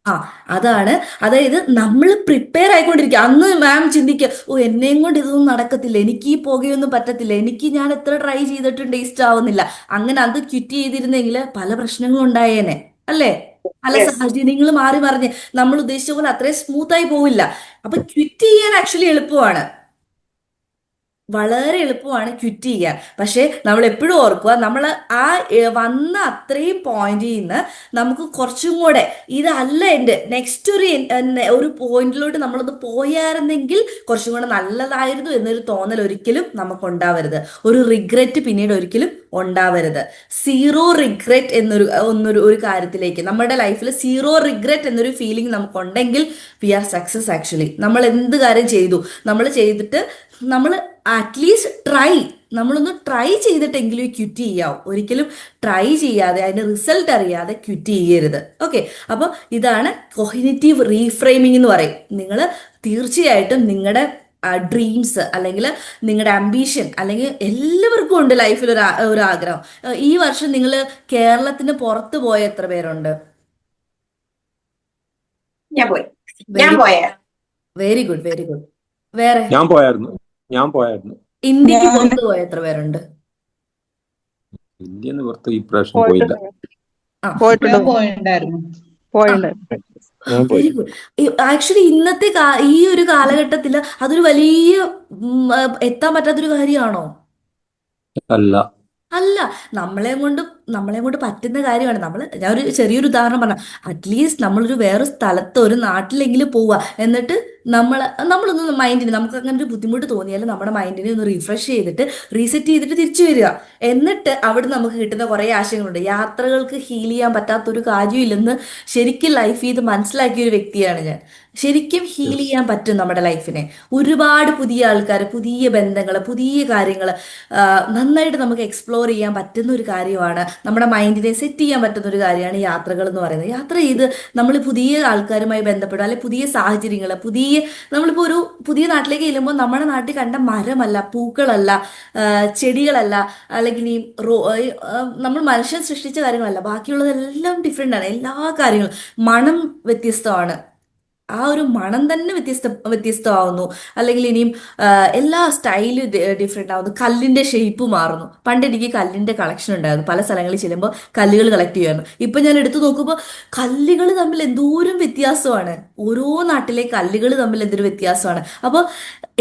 ആ അതാണ്. അതായത് നമ്മൾ പ്രിപ്പയർ ആയിക്കൊണ്ടിരിക്കുക. അന്ന് മാം ചിന്തിക്കുക, ഓ എന്നെയും കൊണ്ട് ഇതൊന്നും നടക്കത്തില്ല, എനിക്ക് ഈ പുകയൊന്നും പറ്റത്തില്ല, എനിക്ക് ഞാൻ എത്ര ട്രൈ ചെയ്തിട്ടും ടേസ്റ്റ് ആവുന്നില്ല. അങ്ങനെ അത് ക്വിറ്റ് ചെയ്തിരുന്നെങ്കിൽ പല പ്രശ്നങ്ങളും ഉണ്ടായേനെ അല്ലേ? പല സാഹചര്യങ്ങൾ മാറി മറിഞ്ഞ് നമ്മൾ ഉദ്ദേശിച്ച പോലെ അത്രയും സ്മൂത്ത് ആയി പോവില്ല. അപ്പൊ ക്വിറ്റ് ചെയ്യാൻ ആക്ച്വലി എളുപ്പമാണ്, വളരെ എളുപ്പമാണ് ക്വിറ്റ് ചെയ്യാൻ. പക്ഷെ നമ്മൾ എപ്പോഴും ഓർക്കുക, നമ്മൾ ആ വന്ന അത്രയും പോയിന്റിൽ നിന്ന് നമുക്ക് കുറച്ചും കൂടെ ഇതല്ല എൻ്റെ നെക്സ്റ്റ് ഒരു പോയിന്റിലോട്ട് നമ്മളൊന്ന് പോയായിരുന്നെങ്കിൽ കുറച്ചും കൂടെ നല്ലതായിരുന്നു എന്നൊരു തോന്നൽ ഒരിക്കലും നമുക്ക് ഉണ്ടാവരുത്. ഒരു റിഗ്രറ്റ് പിന്നീട് ഒരിക്കലും ഉണ്ടാവരുത്. സീറോ റിഗ്രറ്റ് ഒരു കാര്യത്തിലേക്ക് നമ്മുടെ ലൈഫിൽ സീറോ റിഗ്രറ്റ് എന്നൊരു ഫീലിംഗ് നമുക്കുണ്ടെങ്കിൽ വി ആർ സക്സസ്. ആക്ച്വലി നമ്മൾ എന്ത് കാര്യം ചെയ്തു, നമ്മൾ ചെയ്തിട്ട് നമ്മൾ അറ്റ്ലീസ്റ്റ് നമ്മളൊന്ന് ട്രൈ ചെയ്തിട്ടെങ്കിലും ക്വിറ്റ് ചെയ്യാവും. ഒരിക്കലും ട്രൈ ചെയ്യാതെ അതിന്റെ റിസൾട്ട് അറിയാതെ ക്വിറ്റ് ചെയ്യരുത്. ഓക്കെ, അപ്പോൾ ഇതാണ് കോഗ്നിറ്റീവ് റീഫ്രെയിമിംഗ് എന്ന് പറയും. നിങ്ങൾ തീർച്ചയായിട്ടും നിങ്ങളുടെ ഡ്രീംസ് അല്ലെങ്കിൽ നിങ്ങളുടെ അംബീഷൻ, അല്ലെങ്കിൽ എല്ലാവർക്കും ഉണ്ട് ലൈഫിൽ ഒരു ആഗ്രഹം. ഈ വർഷം നിങ്ങൾ കേരളത്തിന് പുറത്ത് പോയ എത്ര പേരുണ്ട്? Very good, very good. വേറെ ഞാൻ പോയായിരുന്നു. ഇന്ത്യക്ക് പുറത്ത് പോയ എത്ര പേരുണ്ട്? ഇന്ത്യന്ന് പുറത്ത് ഈ പ്രാവശ്യം പോയില്ല. Very good. ആക്ച്വലി ഇന്നത്തെ ഈ ഒരു കാലഘട്ടത്തിൽ അതൊരു വലിയ എത്താൻ പറ്റാത്തൊരു കാര്യമാണോ? അല്ല, നമ്മളെ കൊണ്ട് പറ്റുന്ന കാര്യമാണ്. ഞാൻ ഒരു ചെറിയൊരു ഉദാഹരണം പറഞ്ഞ, അറ്റ്ലീസ്റ്റ് നമ്മളൊരു വേറെ സ്ഥലത്ത് ഒരു നാട്ടിലെങ്കിലും പോവുക, എന്നിട്ട് നമ്മളൊന്ന് മൈൻഡിന് നമുക്ക് അങ്ങനെ ഒരു ബുദ്ധിമുട്ട് തോന്നിയാലും നമ്മുടെ മൈൻഡിനെ ഒന്ന് റീഫ്രഷ് ചെയ്തിട്ട് റീസെറ്റ് ചെയ്തിട്ട് തിരിച്ചു വരിക. എന്നിട്ട് അവിടെ നമുക്ക് കിട്ടുന്ന കുറേ ആശയങ്ങളുണ്ട്. യാത്രകൾക്ക് ഹീൽ ചെയ്യാൻ പറ്റാത്തൊരു കാര്യമില്ലെന്ന് ശരിക്കും ലൈഫ് ചെയ്ത് മനസ്സിലാക്കിയ ഒരു വ്യക്തിയാണ് ഞാൻ. ശരിക്കും ഹീൽ ചെയ്യാൻ പറ്റും നമ്മുടെ ലൈഫിനെ. ഒരുപാട് പുതിയ ആൾക്കാർ, പുതിയ ബന്ധങ്ങൾ, പുതിയ കാര്യങ്ങൾ നന്നായിട്ട് നമുക്ക് എക്സ്പ്ലോർ ചെയ്യാൻ പറ്റുന്ന ഒരു കാര്യമാണ്. നമ്മുടെ മൈൻഡിനെ സെറ്റ് ചെയ്യാൻ പറ്റുന്ന ഒരു കാര്യമാണ് യാത്രകൾ എന്ന് പറയുന്നത്. യാത്ര ചെയ്ത് നമ്മൾ പുതിയ ആൾക്കാരുമായി ബന്ധപ്പെടുക, അല്ലെങ്കിൽ പുതിയ സാഹചര്യങ്ങൾ, നമ്മളിപ്പോൾ ഒരു പുതിയ നാട്ടിലേക്ക് ചെല്ലുമ്പോൾ നമ്മുടെ നാട്ടിൽ കണ്ട മരമല്ല, പൂക്കളല്ല, ചെടികളല്ല, അല്ലെങ്കിൽ ഈ നമ്മൾ മനുഷ്യൻ സൃഷ്ടിച്ച കാര്യങ്ങളല്ല, ബാക്കിയുള്ളതെല്ലാം ഡിഫറെൻ്റ് ആണ്. എല്ലാ കാര്യങ്ങളും മണം വ്യത്യസ്തമാണ്. ആ ഒരു മണം തന്നെ വ്യത്യസ്തമാവുന്നു. അല്ലെങ്കിൽ ഇനിയും എല്ലാ സ്റ്റൈലും ഡിഫറെൻ്റ് ആവുന്നു. കല്ലിൻ്റെ ഷേപ്പ് മാറുന്നു. പണ്ട് എനിക്ക് കല്ലിൻ്റെ കളക്ഷൻ ഉണ്ടായിരുന്നു. പല സ്ഥലങ്ങളിൽ ചെല്ലുമ്പോൾ കല്ലുകൾ കളക്ട് ചെയ്യുമായിരുന്നു. ഇപ്പം ഞാൻ എടുത്തു നോക്കുമ്പോൾ കല്ലുകൾ തമ്മിൽ എന്തോരം വ്യത്യാസമാണ്. ഓരോ നാട്ടിലെ കല്ലുകൾ തമ്മിൽ എന്തൊരു വ്യത്യാസമാണ്. അപ്പോൾ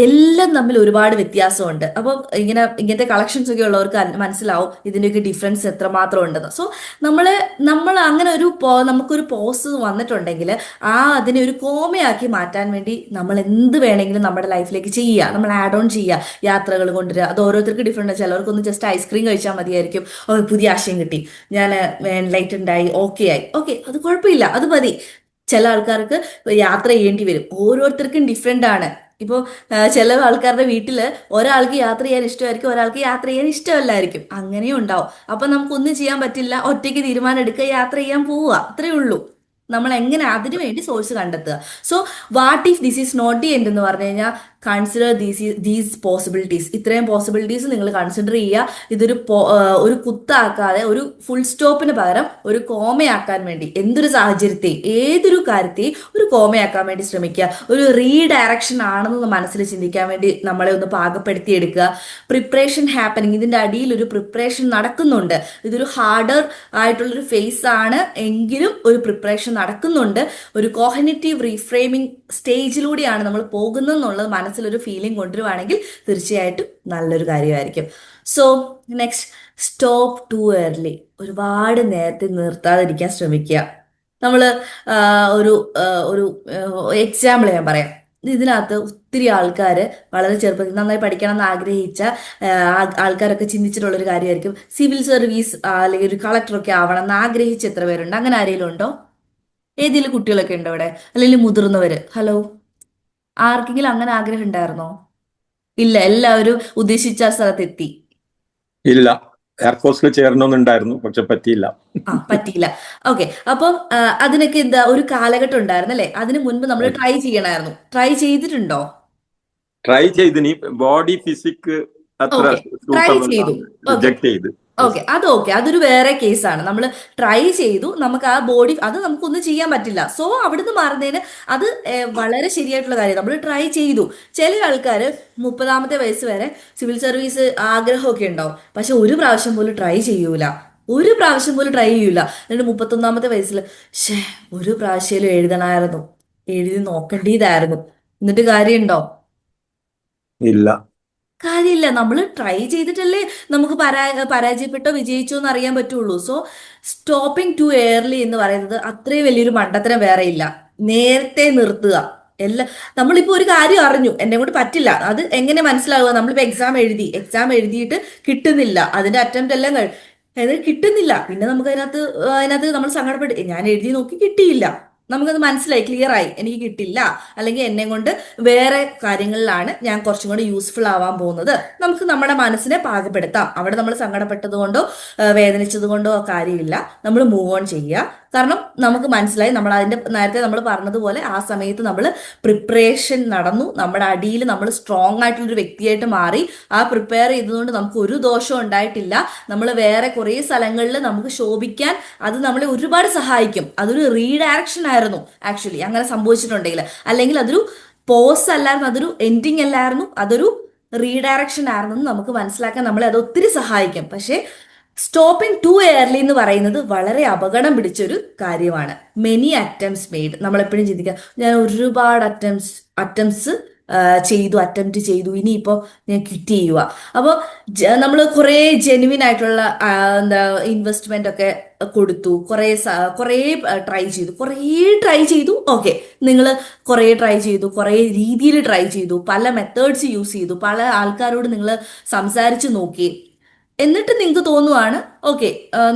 എല്ലാം തമ്മിൽ ഒരുപാട് വ്യത്യാസമുണ്ട്. അപ്പോൾ ഇങ്ങനത്തെ കളക്ഷൻസ് ഒക്കെ ഉള്ളവർക്ക് മനസ്സിലാവും ഇതിൻ്റെയൊക്കെ ഡിഫറൻസ് എത്രമാത്രം ഉണ്ടെന്ന്. സോ നമ്മൾ അങ്ങനെ നമുക്കൊരു പോസ് വന്നിട്ടുണ്ടെങ്കിൽ അതിനെ ഒരു കോമയാക്കി മാറ്റാൻ വേണ്ടി നമ്മൾ എന്ത് വേണമെങ്കിലും നമ്മുടെ ലൈഫിലേക്ക് ചെയ്യുക, നമ്മൾ ആഡ് ഓൺ ചെയ്യുക, യാത്രകൾ കൊണ്ടുവരിക. അത് ഓരോരുത്തർക്ക് ഡിഫറെൻ്റ്. ചിലവർക്കൊന്ന് ജസ്റ്റ് ഐസ്ക്രീം കഴിച്ചാൽ മതിയായിരിക്കും, പുതിയ ആശയം കിട്ടി, ഞാൻ എൻലൈറ്റൻഡ് ആയി, ഓക്കെ, അത് കുഴപ്പമില്ല, അത് മതി. ചില ആൾക്കാർക്ക് യാത്ര ചെയ്യേണ്ടി വരും. ഓരോരുത്തർക്കും ഡിഫറെൻ്റ് ആണ്. ഇപ്പോൾ ചില ആൾക്കാരുടെ വീട്ടിൽ ഒരാൾക്ക് യാത്ര ചെയ്യാൻ ഇഷ്ടമായിരിക്കും, ഒരാൾക്ക് യാത്ര ചെയ്യാൻ ഇഷ്ടമല്ലായിരിക്കും. അങ്ങനെയും ഉണ്ടാവും. അപ്പം നമുക്കൊന്നും ചെയ്യാൻ പറ്റില്ല, ഒറ്റയ്ക്ക് തീരുമാനം എടുക്കുക, യാത്ര ചെയ്യാൻ പോവുക, അത്രയേ ഉള്ളൂ. നമ്മൾ എങ്ങനെ അതിനു വേണ്ടി സോഴ്സ് കണ്ടെത്തുക. So what if this is not the end എന്ന് പറഞ്ഞു കഴിഞ്ഞാൽ കൺസിഡർ ദീസ് പോസിബിലിറ്റീസ്. ഇത്രയും പോസിബിലിറ്റീസ് നിങ്ങൾ കൺസിഡർ ചെയ്യുക. ഇതൊരു ഒരു കുത്താക്കാതെ, ഒരു ഫുൾ സ്റ്റോപ്പിന് പകരം ഒരു കോമയാക്കാൻ വേണ്ടി എന്തൊരു സാഹചര്യത്തെയും ഏതൊരു കാര്യത്തെയും ഒരു കോമയാക്കാൻ വേണ്ടി ശ്രമിക്കുക. ഒരു റീഡയറക്ഷൻ ആണെന്ന് മനസ്സിൽ ചിന്തിക്കാൻ വേണ്ടി നമ്മളെ ഒന്ന് പാകപ്പെടുത്തിയെടുക്കുക. പ്രിപ്പറേഷൻ ഹാപ്പനിങ്, ഇതിൻ്റെ അടിയിൽ ഒരു പ്രിപ്പറേഷൻ നടക്കുന്നുണ്ട്. ഇതൊരു ഹാർഡർ ആയിട്ടുള്ളൊരു ഫേസ് ആണ് എങ്കിലും ഒരു പ്രിപ്പറേഷൻ നടക്കുന്നുണ്ട്. ഒരു കോഗ്നിറ്റീവ് റീഫ്രെയിമിംഗ് സ്റ്റേജിലൂടെയാണ് നമ്മൾ പോകുന്നതെന്നുള്ളത് മനസ്സിലൊരു ഫീലിംഗ് കൊണ്ടുവരുവാണെങ്കിൽ തീർച്ചയായിട്ടും നല്ലൊരു കാര്യമായിരിക്കും. So next, stop too early. ഒരുപാട് നേരത്തെ നിർത്താതിരിക്കാൻ ശ്രമിക്കുക. നമ്മൾ ഒരു എക്സാമ്പിൾ ഞാൻ പറയാം. ഇതിനകത്ത് ഒത്തിരി ആൾക്കാർ വളരെ ചെറുപ്പത്തിൽ നന്നായി പഠിക്കണം എന്ന് ആഗ്രഹിച്ച ആൾക്കാരൊക്കെ ചിന്തിച്ചിട്ടുള്ളൊരു കാര്യമായിരിക്കും സിവിൽ സർവീസ് അല്ലെങ്കിൽ ഒരു കളക്ടറൊക്കെ ആവണം എന്ന് ആഗ്രഹിച്ച എത്ര പേരുണ്ട്? അങ്ങനെ ആരെങ്കിലും ഉണ്ടോ? ഏതെങ്കിലും കുട്ടികളൊക്കെ ഉണ്ടോ ഇവിടെ? അല്ലെങ്കിൽ മുതിർന്നവര്? ഹലോ, ആർക്കെങ്കിലും അങ്ങനെ ആഗ്രഹം ഉണ്ടായിരുന്നോ? ഇല്ല, എല്ലാവരും ഉദ്ദേശിച്ച സ്ഥലത്തെത്തി. ഇല്ല, എയർഫോഴ്സിൽ ചേരണമെന്നുണ്ടായിരുന്നു, പക്ഷെ പറ്റിയില്ല. പറ്റിയില്ല. ഓക്കെ, അപ്പം അതിനൊക്കെ എന്താ ഒരു കാലഘട്ടം ഉണ്ടായിരുന്നു അല്ലേ? അതിനു മുൻപ് നമ്മൾ ട്രൈ ചെയ്യണമായിരുന്നു. ട്രൈ ചെയ്തിട്ടുണ്ടോ? ട്രൈ ചെയ്തിനി, ബോഡി ഫിസിക് അത്ര ട്രൈ ചെയ്തു. റിജക്ട് ചെയ്ത്. ഓക്കെ, അതൊരു വേറെ കേസാണ്. നമ്മൾ ട്രൈ ചെയ്തു, നമുക്ക് ആ ബോഡി അത് നമുക്കൊന്നും ചെയ്യാൻ പറ്റില്ല. സോ അവിടുന്ന് മാറുന്നതിന് അത് വളരെ ശരിയായിട്ടുള്ള കാര്യം. നമ്മൾ ട്രൈ ചെയ്തു. ചില ആൾക്കാർ 30-ാമത്തെ വയസ്സ് വരെ സിവിൽ സർവീസ് ആഗ്രഹമൊക്കെ ഉണ്ടാവും, പക്ഷെ ഒരു പ്രാവശ്യം പോലും ട്രൈ ചെയ്യൂല. എന്നിട്ട് 31-ാമത്തെ വയസ്സിൽ ഒരു പ്രാവശ്യം എഴുതണമായിരുന്നു, എഴുതി നോക്കേണ്ടതായിരുന്നു. എന്നിട്ട് കാര്യമുണ്ടോ? ഇല്ല. കാര്യമില്ല. നമ്മൾ ട്രൈ ചെയ്തിട്ടല്ലേ നമുക്ക് പരാജയപ്പെട്ടോ വിജയിച്ചോ എന്ന് അറിയാൻ പറ്റുള്ളൂ. സോ സ്റ്റോപ്പിംഗ് ടു എയർലി എന്ന് പറയുന്നത് അത്രയും വലിയൊരു മണ്ടത്തരം വേറെ ഇല്ല. നേരത്തെ നിർത്തുക. നമ്മളിപ്പോ ഒരു കാര്യം അറിഞ്ഞു, എന്നെ കൊണ്ട് പറ്റില്ല, അത് എങ്ങനെ മനസ്സിലാവുക? നമ്മളിപ്പോ എക്സാം എഴുതിയിട്ട് കിട്ടുന്നില്ല, അതിന്റെ അറ്റംപ്റ്റ് എല്ലാം കിട്ടുന്നില്ല. പിന്നെ നമുക്ക് അതിനകത്ത് നമ്മൾ സങ്കടപ്പെട്ട് ഞാൻ എഴുതി നോക്കി കിട്ടിയില്ല, നമുക്കത് മനസ്സിലായി, ക്ലിയർ ആയി, എനിക്ക് കിട്ടില്ല, അല്ലെങ്കിൽ എന്നെ കൊണ്ട് വേറെ കാര്യങ്ങളിലാണ് ഞാൻ കുറച്ചും കൂടി യൂസ്ഫുൾ ആവാൻ പോകുന്നത്. നമുക്ക് നമ്മുടെ മനസ്സിനെ പാകപ്പെടുത്താം. അവിടെ നമ്മൾ സങ്കടപ്പെട്ടത് കൊണ്ടോ വേദനിച്ചത് കൊണ്ടോ കാര്യമില്ല, നമ്മൾ മൂവ് ഓൺ ചെയ്യുക. കാരണം നമുക്ക് മനസ്സിലായി, നമ്മൾ നേരത്തെ നമ്മൾ പറഞ്ഞതുപോലെ ആ സമയത്ത് നമ്മൾ പ്രിപ്പറേഷൻ നടന്നു, നമ്മുടെ അടിയിൽ നമ്മൾ സ്ട്രോങ് ആയിട്ടുള്ളൊരു വ്യക്തിയായിട്ട് മാറി. ആ പ്രിപ്പയർ ചെയ്തതുകൊണ്ട് നമുക്ക് ഒരു ദോഷവും ഉണ്ടായിട്ടില്ല. നമ്മൾ വേറെ കുറേ സ്ഥലങ്ങളിൽ നമുക്ക് ശോഭിക്കാൻ അത് നമ്മളെ ഒരുപാട് സഹായിക്കും. അതൊരു റീഡയറക്ഷൻ ആയിരുന്നു ആക്ച്വലി, അങ്ങനെ സംഭവിച്ചിട്ടുണ്ടെങ്കിൽ. അല്ലെങ്കിൽ അതൊരു പോസ് അല്ലായിരുന്നു, അതൊരു എൻഡിങ് അല്ലായിരുന്നു, അതൊരു റീഡയറക്ഷൻ ആയിരുന്നു നമുക്ക് മനസ്സിലാക്കാൻ നമ്മളെ അത് ഒത്തിരി സഹായിക്കും. പക്ഷേ സ്റ്റോപ്പിംഗ് ടു എയർലി എന്ന് പറയുന്നത് വളരെ അപകടം പിടിച്ചൊരു കാര്യമാണ്. Many attempts made. നമ്മളെപ്പോഴും ചിന്തിക്കുക, ഞാൻ ഒരുപാട് അറ്റംപ്റ്റ് ചെയ്തു, ഇനിയിപ്പോൾ ഞാൻ ക്വിറ്റ് ചെയ്യുക. അപ്പോൾ നമ്മൾ കുറേ ജെനുവിൻ ആയിട്ടുള്ള ഇൻവെസ്റ്റ്മെന്റ് ഒക്കെ കൊടുത്തു, കുറേ ട്രൈ ചെയ്തു. ഓക്കെ, നിങ്ങൾ കുറേ ട്രൈ ചെയ്തു, കുറേ രീതിയിൽ ട്രൈ ചെയ്തു, പല മെത്തേഡ്സ് യൂസ് ചെയ്തു, പല ആൾക്കാരോട് നിങ്ങൾ സംസാരിച്ച് നോക്കി. എന്നിട്ട് നിങ്ങൾക്ക് തോന്നുവാണ്, ഓക്കെ,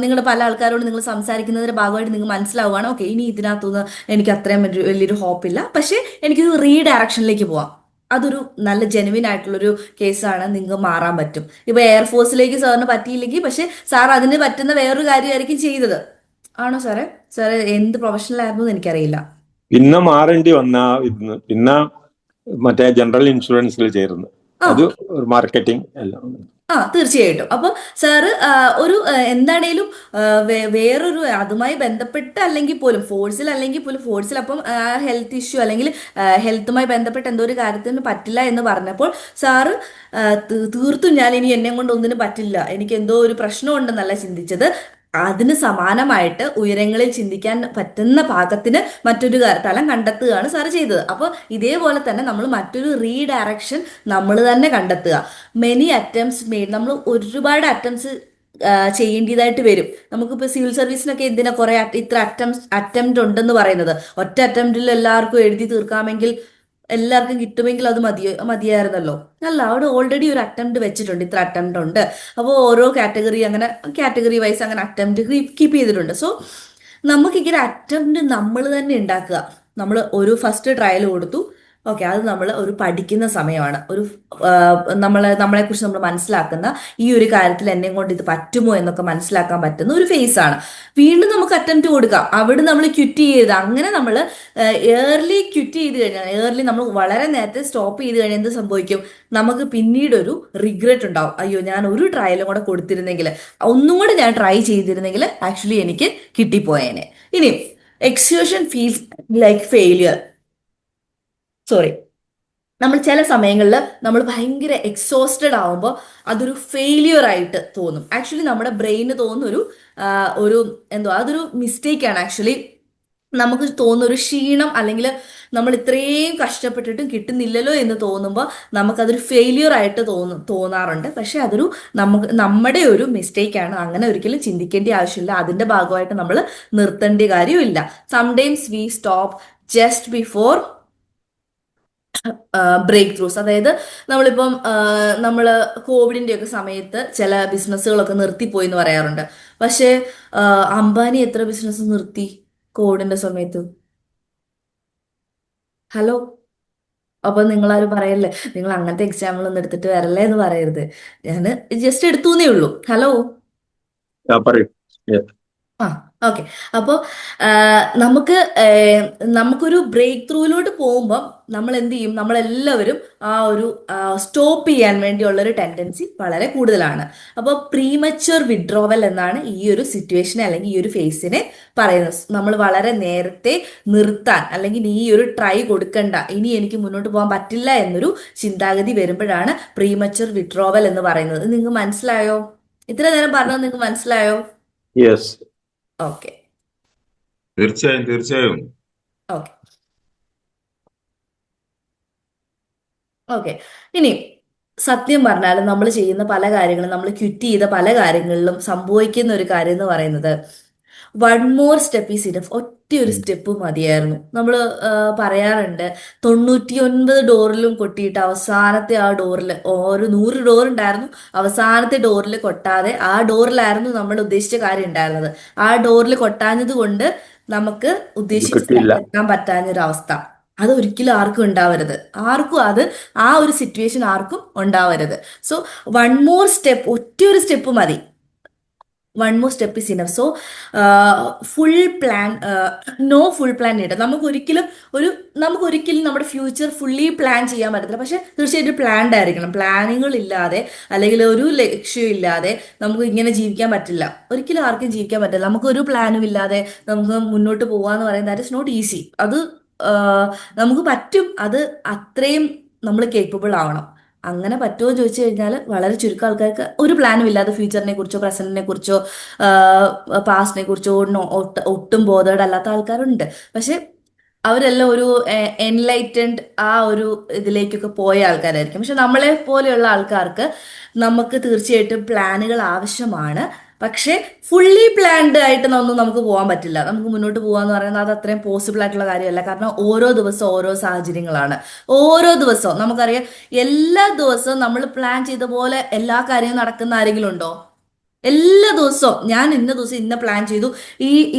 നിങ്ങൾ പല ആൾക്കാരോട് നിങ്ങൾ സംസാരിക്കുന്നതിന്റെ ഭാഗമായിട്ട് നിങ്ങൾ മനസ്സിലാവുകയാണ്, ഓക്കെ, ഇനി ഇതിനകത്തുനിന്ന് എനിക്ക് അത്രയും വലിയൊരു ഹോപ്പില്ല, പക്ഷെ എനിക്കൊരു റീഡയറക്ഷനിലേക്ക് പോവാം. അതൊരു നല്ല ജെനുവിൻ ആയിട്ടുള്ളൊരു കേസാണ്, നിങ്ങൾക്ക് മാറാൻ പറ്റും. ഇപ്പൊ എയർഫോഴ്സിലേക്ക് സാറിന് പറ്റിയില്ലെങ്കിൽ, പക്ഷെ സാർ അതിന് പറ്റുന്ന വേറൊരു കാര്യമായിരിക്കും ചെയ്തത്. ആണോ സാറേ? സാറ് എന്ത് പ്രൊഫഷണൽ ആയിരുന്നു എന്ന് എനിക്കറിയില്ല. പിന്നെ മാറേണ്ടി വന്ന പിന്നെ മറ്റേ ജനറൽ ഇൻഷുറൻസിൽ ചേർന്ന്, അത് മാർക്കറ്റിംഗ് എല്ലാം. തീർച്ചയായിട്ടും. അപ്പൊ സാറ് ഒരു എന്താണേലും വേറൊരു അതുമായി ബന്ധപ്പെട്ട് അല്ലെങ്കിൽ പോലും ഫോഴ്സിൽ അപ്പം ഹെൽത്ത് ഇഷ്യൂ അല്ലെങ്കിൽ ഹെൽത്തുമായി ബന്ധപ്പെട്ട് എന്തോ ഒരു കാര്യത്തിന് പറ്റില്ല എന്ന് പറഞ്ഞപ്പോൾ സാറ് തീർത്തും ഞാൻ ഇനി എന്നെ കൊണ്ട് ഒന്നിനും പറ്റില്ല, എനിക്ക് എന്തോ ഒരു പ്രശ്നമുണ്ടെന്നല്ല ചിന്തിച്ചത്. അതിന് സമാനമായിട്ട് ഉയരങ്ങളിൽ ചിന്തിക്കാൻ പറ്റുന്ന പാകത്തിന് മറ്റൊരു തലം കണ്ടെത്തുകയാണ് സാറ് ചെയ്തത്. അപ്പോൾ ഇതേപോലെ തന്നെ നമ്മൾ മറ്റൊരു റീഡയറക്ഷൻ നമ്മൾ തന്നെ കണ്ടെത്തുക. Many attempts made. നമ്മൾ ഒരുപാട് അറ്റംപ്റ്റ്സ് ചെയ്യേണ്ടതായിട്ട് വരും. നമുക്കിപ്പോൾ സിവിൽ സർവീസിനൊക്കെ എന്തിനാ കുറെ ഇത്ര അറ്റംപ്റ്റ് ഉണ്ടെന്ന് പറയുന്നത്? ഒറ്റ അറ്റംപ്റ്റിൽ എല്ലാവർക്കും എഴുതി തീർക്കാമെങ്കിൽ, എല്ലാവർക്കും കിട്ടുമെങ്കിൽ അത് മതിയായിരുന്നല്ലോ. അല്ല, അവിടെ ഓൾറെഡി ഒരു അറ്റംപ്റ്റ് വെച്ചിട്ടുണ്ട്, ഇത്ര അറ്റംപ്റ്റ് ഉണ്ട്. അപ്പോൾ ഓരോ കാറ്റഗറി വൈസ് അങ്ങനെ അറ്റംപ്റ്റ് കീപ്പ് ചെയ്തിട്ടുണ്ട്. സോ നമുക്കിങ്ങനെ അറ്റംപ്റ്റ് നമ്മൾ തന്നെ ഉണ്ടാക്കുക. നമ്മൾ ഒരു ഫസ്റ്റ് ട്രയൽ കൊടുത്തു, ഓക്കെ, അത് നമ്മൾ ഒരു പഠിക്കുന്ന സമയമാണ്. നമ്മളെക്കുറിച്ച് നമ്മൾ മനസ്സിലാക്കുന്ന, ഈ ഒരു കാര്യത്തിൽ എന്നെ കൊണ്ട് ഇത് പറ്റുമോ എന്നൊക്കെ മനസ്സിലാക്കാൻ പറ്റുന്ന ഒരു ഫേസ് ആണ്. വീണ്ടും നമുക്ക് അറ്റംപ്റ്റ് കൊടുക്കാം. അവിടെ നമ്മൾ ക്വിറ്റ് ചെയ്ത്, അങ്ങനെ നമ്മൾ ഏർലി ക്വിറ്റ് ചെയ്ത് കഴിഞ്ഞാൽ, ഏർലി നമ്മൾ വളരെ നേരത്തെ സ്റ്റോപ്പ് ചെയ്ത് കഴിഞ്ഞാൽ എന്ത് സംഭവിക്കും? നമുക്ക് പിന്നീട് ഒരു റിഗ്രറ്റ് ഉണ്ടാവും. അയ്യോ, ഞാൻ ഒരു ട്രയലും കൂടെ കൊടുത്തിരുന്നെങ്കിൽ, ഒന്നും കൂടെ ഞാൻ ട്രൈ ചെയ്തിരുന്നെങ്കിൽ ആക്ച്വലി എനിക്ക് കിട്ടിപ്പോയേനെ. ഇനി എക്സ്ക്യൂഷൻ ഫീൽസ് ലൈക്ക് ഫെയിലിയർ. നമ്മൾ ചില സമയങ്ങളിൽ നമ്മൾ ഭയങ്കര എക്സോസ്റ്റഡ് ആവുമ്പോൾ അതൊരു ഫെയിലിയർ ആയിട്ട് തോന്നും. ആക്ച്വലി നമ്മുടെ ബ്രെയിന് തോന്നുന്ന അതൊരു മിസ്റ്റേക്കാണ്. ആക്ച്വലി നമുക്ക് തോന്നുന്ന ഒരു ക്ഷീണം, അല്ലെങ്കിൽ നമ്മൾ ഇത്രയും കഷ്ടപ്പെട്ടിട്ടും കിട്ടുന്നില്ലല്ലോ എന്ന് തോന്നുമ്പോൾ നമുക്കതൊരു ഫെയിലിയർ ആയിട്ട് തോന്നാറുണ്ട്. പക്ഷെ അതൊരു നമ്മുടെ ഒരു മിസ്റ്റേക്കാണ്. അങ്ങനെ ഒരിക്കലും ചിന്തിക്കേണ്ട ആവശ്യമില്ല. അതിന്റെ ഭാഗമായിട്ട് നമ്മൾ നിർത്തേണ്ട കാര്യമില്ല. Sometimes we stop just before breakthroughs. അതായത് നമ്മളിപ്പം നമ്മൾ കോവിഡിന്റെ ഒക്കെ സമയത്ത് ചില ബിസിനസ്സുകളൊക്കെ നിർത്തിപ്പോയി എന്ന് പറയാറുണ്ട്. പക്ഷേ അംബാനി എത്ര ബിസിനസ് നിർത്തി കോവിഡിന്റെ സമയത്ത്? ഹലോ. അപ്പൊ നിങ്ങളാരും പറയല്ലേ, നിങ്ങൾ അങ്ങനത്തെ എക്സാമ്പിൾ ഒന്നും എടുത്തിട്ട് വരല്ലേ എന്ന് പറയരുത്. ഞാൻ ജസ്റ്റ് എടുത്തുന്നേ ഉള്ളൂ. ഹലോ. ആ ഓക്കെ. അപ്പോൾ നമുക്ക് നമുക്കൊരു ബ്രേക്ക് ത്രൂവിലോട്ട് പോകുമ്പം നമ്മൾ എന്ത് ചെയ്യും, നമ്മളെല്ലാവരും ആ ഒരു സ്റ്റോപ്പ് ചെയ്യാൻ വേണ്ടിയുള്ള ഒരു ടെൻഡൻസി വളരെ കൂടുതലാണ്. അപ്പോൾ പ്രീമച്വർ വിഡ്രോവൽ എന്നാണ് ഈ ഒരു സിറ്റുവേഷനെ അല്ലെങ്കിൽ ഈ ഒരു ഫേസിനെ പറയുന്നത്. നമ്മൾ വളരെ നേരത്തെ നിർത്താൻ അല്ലെങ്കിൽ ഈ ഒരു ട്രൈ കൊടുക്കണ്ട, ഇനി എനിക്ക് മുന്നോട്ട് പോകാൻ പറ്റില്ല എന്നൊരു ചിന്താഗതി വരുമ്പോഴാണ് പ്രീമച്വർ വിഡ്രോവൽ എന്ന് പറയുന്നത്. നിങ്ങൾക്ക് മനസ്സിലായോ? ഇത്ര നേരം പറഞ്ഞത് നിങ്ങൾക്ക് മനസ്സിലായോ? യെസ്. ഓക്കെ തീർച്ചയായും തീർച്ചയായും. Okay okay. ഇനി സത്യം പറഞ്ഞാൽ നമ്മൾ ചെയ്യുന്ന പല കാര്യങ്ങളും, നമ്മൾ ക്വിറ്റ് ചെയ്ത പല കാര്യങ്ങളിലും സംഭവിക്കുന്ന ഒരു കാര്യം എന്ന് പറയുന്നത് one more step is enough. ഒറ്റ ഒരു സ്റ്റെപ്പ് മതിയായിരുന്നു. നമ്മൾ പറയാറുണ്ട് 99 ഡോറിലും കൊട്ടിയിട്ട് അവസാനത്തെ ആ ഡോറിൽ, ഒരു 100 ഡോർ ഉണ്ടായിരുന്നു, അവസാനത്തെ ഡോറിൽ കൊട്ടാതെ ആ ഡോറിലായിരുന്നു നമ്മൾ ഉദ്ദേശിച്ച കാര്യം ഉണ്ടായിരുന്നത്. ആ ഡോറിൽ കൊട്ടാഞ്ഞത് കൊണ്ട് നമുക്ക് ഉദ്ദേശിച്ച കിട്ടിയില്ല. സ്ഥലത്ത് എത്താൻ പറ്റാഞ്ഞൊരവസ്ഥ. അത് ഒരിക്കലും ആർക്കും ഉണ്ടാവരുത്. ആർക്കും അത് ആ ഒരു സിറ്റുവേഷൻ ആർക്കും ഉണ്ടാവരുത്. സോ വൺ മോർ സ്റ്റെപ്പ്, ഒറ്റ ഒരു സ്റ്റെപ്പ് മതി. One more step is enough. So full plan, no full plan need. നമുക്കൊരിക്കലും നമ്മുടെ ഫ്യൂച്ചർ ഫുള്ളി പ്ലാൻ ചെയ്യാൻ പറ്റത്തില്ല. പക്ഷെ തീർച്ചയായിട്ടും പ്ലാൻഡ് ആയിരിക്കണം. പ്ലാനിങ്ങൾ ഇല്ലാതെ അല്ലെങ്കിൽ ഒരു ലക്ഷ്യം ഇല്ലാതെ നമുക്ക് ഇങ്ങനെ ജീവിക്കാൻ പറ്റില്ല. ഒരിക്കലും ആർക്കും ജീവിക്കാൻ പറ്റില്ല. നമുക്കൊരു പ്ലാനും ഇല്ലാതെ നമുക്ക് മുന്നോട്ട് പോകാന്ന് പറയുന്നത് ദാറ്റ് ഇസ് നോട്ട് ഈസി. അത് നമുക്ക് പറ്റും. അത് അത്രയും നമ്മൾ കേപ്പബിൾ ആവണം. അങ്ങനെ പറ്റുമോ എന്ന് ചോദിച്ചു കഴിഞ്ഞാൽ വളരെ ചുരുക്കം ആൾക്കാർക്ക് ഒരു പ്ലാനും ഇല്ലാതെ ഫ്യൂച്ചറിനെ കുറിച്ചോ പ്രസന്റിനെ കുറിച്ചോ പാസ്റ്റിനെ കുറിച്ചോ ഒട്ടും ബോധേഡ് അല്ലാത്ത ആൾക്കാരുണ്ട്. പക്ഷെ അവരെല്ലാം ഒരു എൻലൈറ്റൻഡ് ആ ഒരു ഇതിലേക്കൊക്കെ പോയ ആൾക്കാരായിരിക്കും. പക്ഷെ നമ്മളെ പോലെയുള്ള ആൾക്കാർക്ക് നമുക്ക് തീർച്ചയായിട്ടും പ്ലാനുകൾ ആവശ്യമാണ്. പക്ഷെ ഫുള്ളി പ്ലാൻഡ് ആയിട്ട് ഒന്നും നമുക്ക് പോകാൻ പറ്റില്ല. നമുക്ക് മുന്നോട്ട് പോകാന്ന് പറയുന്നത് അത് അത്രയും പോസിബിൾ ആയിട്ടുള്ള കാര്യമല്ല. കാരണം ഓരോ ദിവസവും ഓരോ സാഹചര്യങ്ങളാണ്. ഓരോ ദിവസവും നമുക്കറിയാം, എല്ലാ ദിവസവും നമ്മൾ പ്ലാൻ ചെയ്ത പോലെ എല്ലാ കാര്യവും നടക്കുന്ന ആരെങ്കിലും ഉണ്ടോ? എല്ലാ ദിവസവും ഞാൻ ഇന്ന ദിവസം ഇന്ന പ്ലാൻ ചെയ്തു,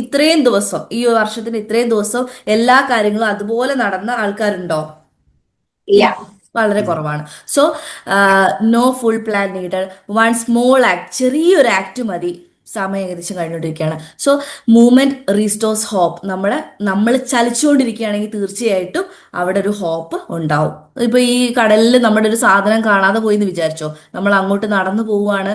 ഇത്രയും ദിവസം, ഈ വർഷത്തിന് ഇത്രയും ദിവസം എല്ലാ കാര്യങ്ങളും അതുപോലെ നടന്ന ആൾക്കാരുണ്ടോ? ഇല്ല. വളരെ കുറവാണ്. So no full plan needed. One small act, ചെറിയൊരു ആക്ട് മതി. സമയം ഏകദേശം കഴിഞ്ഞുകൊണ്ടിരിക്കുകയാണ്. So movement restores hope. നമ്മൾ ചലിച്ചുകൊണ്ടിരിക്കുകയാണെങ്കിൽ തീർച്ചയായിട്ടും അവിടെ ഒരു ഹോപ്പ് ഉണ്ടാവും. ഇപ്പൊ ഈ കടലിൽ നമ്മുടെ ഒരു സാധനം കാണാതെ പോയി എന്ന് വിചാരിച്ചോ, നമ്മൾ അങ്ങോട്ട് നടന്നു പോവുകയാണ്,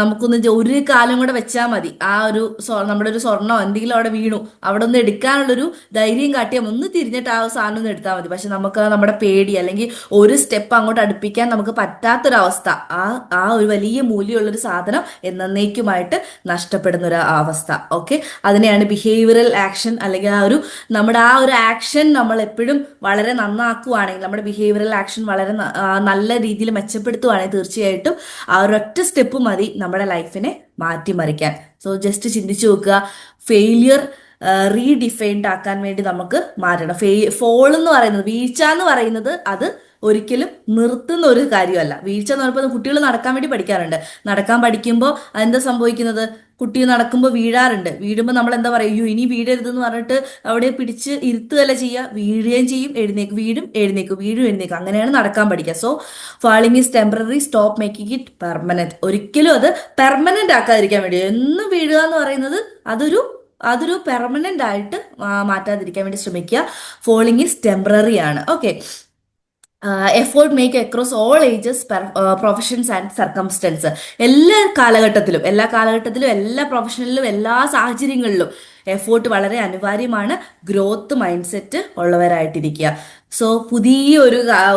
നമുക്കൊന്ന് ഒരു കാലം കൂടെ വെച്ചാൽ മതി, ആ ഒരു നമ്മുടെ ഒരു സ്വർണ്ണോ എന്തെങ്കിലും അവിടെ വീണു, അവിടെ ഒന്ന് എടുക്കാനുള്ളൊരു ധൈര്യം കാട്ടിയാൽ ഒന്ന് തിരിഞ്ഞിട്ട് ആ സാധനം ഒന്ന് എടുത്താൽ മതി. പക്ഷെ നമുക്ക് നമ്മുടെ പേടി അല്ലെങ്കിൽ ഒരു സ്റ്റെപ്പ് അങ്ങോട്ട് അടുപ്പിക്കാൻ നമുക്ക് പറ്റാത്തൊരവസ്ഥ, ആ ഒരു വലിയ മൂല്യമുള്ളൊരു സാധനം എന്നേക്കുമായിട്ട് നഷ്ടപ്പെടുന്ന ഒരു അവസ്ഥ. ഓക്കെ, അതിനെയാണ് ബിഹേവിയറൽ ആക്ഷൻ. അല്ലെങ്കിൽ നമ്മുടെ ആ ഒരു ആക്ഷൻ നമ്മൾ എപ്പോഴും വളരെ നന്നാക്കുവാണെങ്കിൽ, നമ്മുടെ ബിഹേവിയറൽ ആക്ഷൻ വളരെ നല്ല രീതിയിൽ മെച്ചപ്പെടുത്തുവാണെങ്കിൽ തീർച്ചയായിട്ടും ആ ഒരൊറ്റ സ്റ്റെപ്പ് മതി നമ്മുടെ ലൈഫിനെ മാറ്റിമറിക്കാൻ. സോ ജസ്റ്റ് ചിന്തിച്ചു നോക്കുക, ഫെയിലിയർ റീഡിഫൈൻഡ് ആക്കാൻ വേണ്ടി നമുക്ക് മാറ്റണം. ഫോൾ എന്ന് പറയുന്നത്, വീഴ്ച എന്ന് പറയുന്നത് അത് ഒരിക്കലും നിർത്തുന്ന ഒരു കാര്യമല്ല. വീഴ്ച എന്ന് പറയുമ്പോൾ കുട്ടികൾ നടക്കാൻ വേണ്ടി പഠിക്കാറുണ്ട്. നടക്കാൻ പഠിക്കുമ്പോൾ അതെന്താ സംഭവിക്കുന്നത്? കുട്ടി നടക്കുമ്പോൾ വീഴാറുണ്ട്. വീഴുമ്പോൾ നമ്മൾ എന്താ പറയുക, അയ്യോ ഇനി വീഴരുതെന്ന് പറഞ്ഞിട്ട് അവിടെ പിടിച്ച് ഇരുത്തുകയല്ല ചെയ്യുക, വീഴുകയും ചെയ്യും, എഴുന്നേക്കും, വീഴും എഴുന്നേക്കും, വീഴും എഴുന്നേക്കും, അങ്ങനെയാണ് നടക്കാൻ പഠിക്കുക. So falling is temporary, stop making it permanent. ഒരിക്കലും അത് പെർമനന്റ് ആക്കാതിരിക്കാൻ വേണ്ടി, എന്നും വീഴുക എന്ന് പറയുന്നത് അതൊരു പെർമനന്റ് ആയിട്ട് മാറ്റാതിരിക്കാൻ വേണ്ടി ശ്രമിക്കുക. ഫോളിങ് ഈസ് ടെമ്പററി ആണ്. Okay. Effort make across all ages, professions and circumstances. എല്ലാ കാലഘട്ടത്തിലും എല്ലാ പ്രൊഫഷനിലും എല്ലാ സാഹചര്യങ്ങളിലും എഫേർട്ട് വളരെ അനിവാര്യമാണ്. ഗ്രോത്ത് മൈൻഡ് സെറ്റ് ഉള്ളവരായിട്ടിരിക്കുക. സോ പുതിയ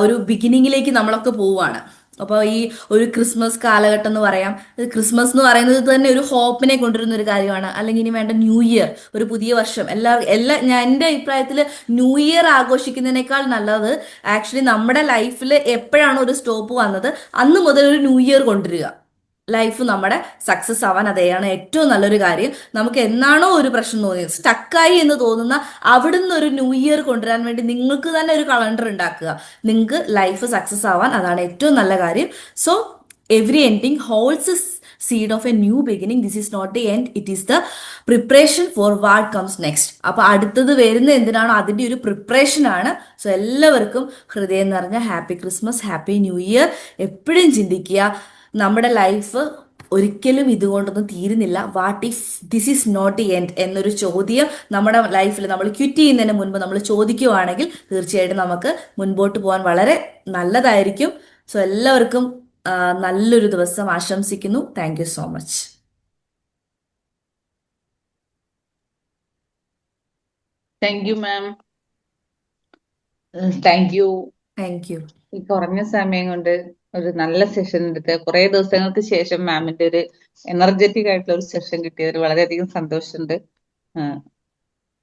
ഒരു ബിഗിനിങ്ങിലേക്ക് നമ്മളൊക്കെ പോവുകയാണ്. അപ്പോൾ ഈ ഒരു ക്രിസ്മസ് കാലഘട്ടം എന്ന് പറയാം. ക്രിസ്മസ് എന്ന് പറയുന്നത് തന്നെ ഒരു ഹോപ്പിനെ കൊണ്ടുവരുന്ന ഒരു കാര്യമാണ്. അല്ലെങ്കിൽ ഇനി വേണ്ട ന്യൂ ഇയർ, ഒരു പുതിയ വർഷം. ഞാൻ എൻ്റെ അഭിപ്രായത്തിൽ ന്യൂ ഇയർ ആഘോഷിക്കുന്നതിനേക്കാൾ നല്ലത് ആക്ച്വലി നമ്മുടെ ലൈഫിൽ എപ്പോഴാണ് ഒരു സ്റ്റോപ്പ് വന്നത് അന്ന് മുതൽ ഒരു ന്യൂ ഇയർ കൊണ്ടുവരിക. ലൈഫ് നമ്മുടെ സക്സസ് ആവാൻ അതെയാണ് ഏറ്റവും നല്ലൊരു കാര്യം. നമുക്ക് എന്നാണോ ഒരു പ്രശ്നം തോന്നിയത്, സ്റ്റക്കായി എന്ന് തോന്നുന്ന അവിടുന്ന് ഒരു ന്യൂ ഇയർ കൊണ്ടുവരാൻ വേണ്ടി നിങ്ങൾക്ക് തന്നെ ഒരു കലണ്ടർ ഉണ്ടാക്കുക. നിങ്ങൾക്ക് ലൈഫ് സക്സസ് ആവാൻ അതാണ് ഏറ്റവും നല്ല കാര്യം. So every ending holds seed of a new beginning. This is not the end, it is the preparation for what comes next. അപ്പൊ അടുത്തത് വരുന്ന എന്തിനാണോ അതിന്റെ ഒരു പ്രിപ്പറേഷൻ ആണ്. സോ എല്ലാവർക്കും ഹൃദയം നിറഞ്ഞ happy Christmas, happy new year. എപ്പോഴും ചിന്തിക്കുക, നമ്മുടെ ലൈഫ് ഒരിക്കലും ഇതുകൊണ്ടൊന്നും തീരുന്നില്ല. What if this is not the end എന്നൊരു ചോദ്യം നമ്മുടെ ലൈഫിൽ നമ്മൾ ക്വിറ്റ് ചെയ്യുന്നതിന് മുൻപ് നമ്മൾ ചോദിക്കുവാണെങ്കിൽ തീർച്ചയായിട്ടും നമുക്ക് മുൻപോട്ട് പോകാൻ വളരെ നല്ലതായിരിക്കും. സോ എല്ലാവർക്കും നല്ലൊരു ദിവസം ആശംസിക്കുന്നു. Thank you so much. Thank you ma'am. Thank you. Thank U. ഈ കുറഞ്ഞ സമയം കൊണ്ട് ഒരു നല്ല സെഷൻ എടുത്ത് കുറെ ദിവസങ്ങൾക്ക് ശേഷം മാമിന്റെ ഒരു എനർജറ്റിക് ആയിട്ടുള്ള ഒരു സെഷൻ കിട്ടിയതിൽ വളരെയധികം സന്തോഷമുണ്ട്.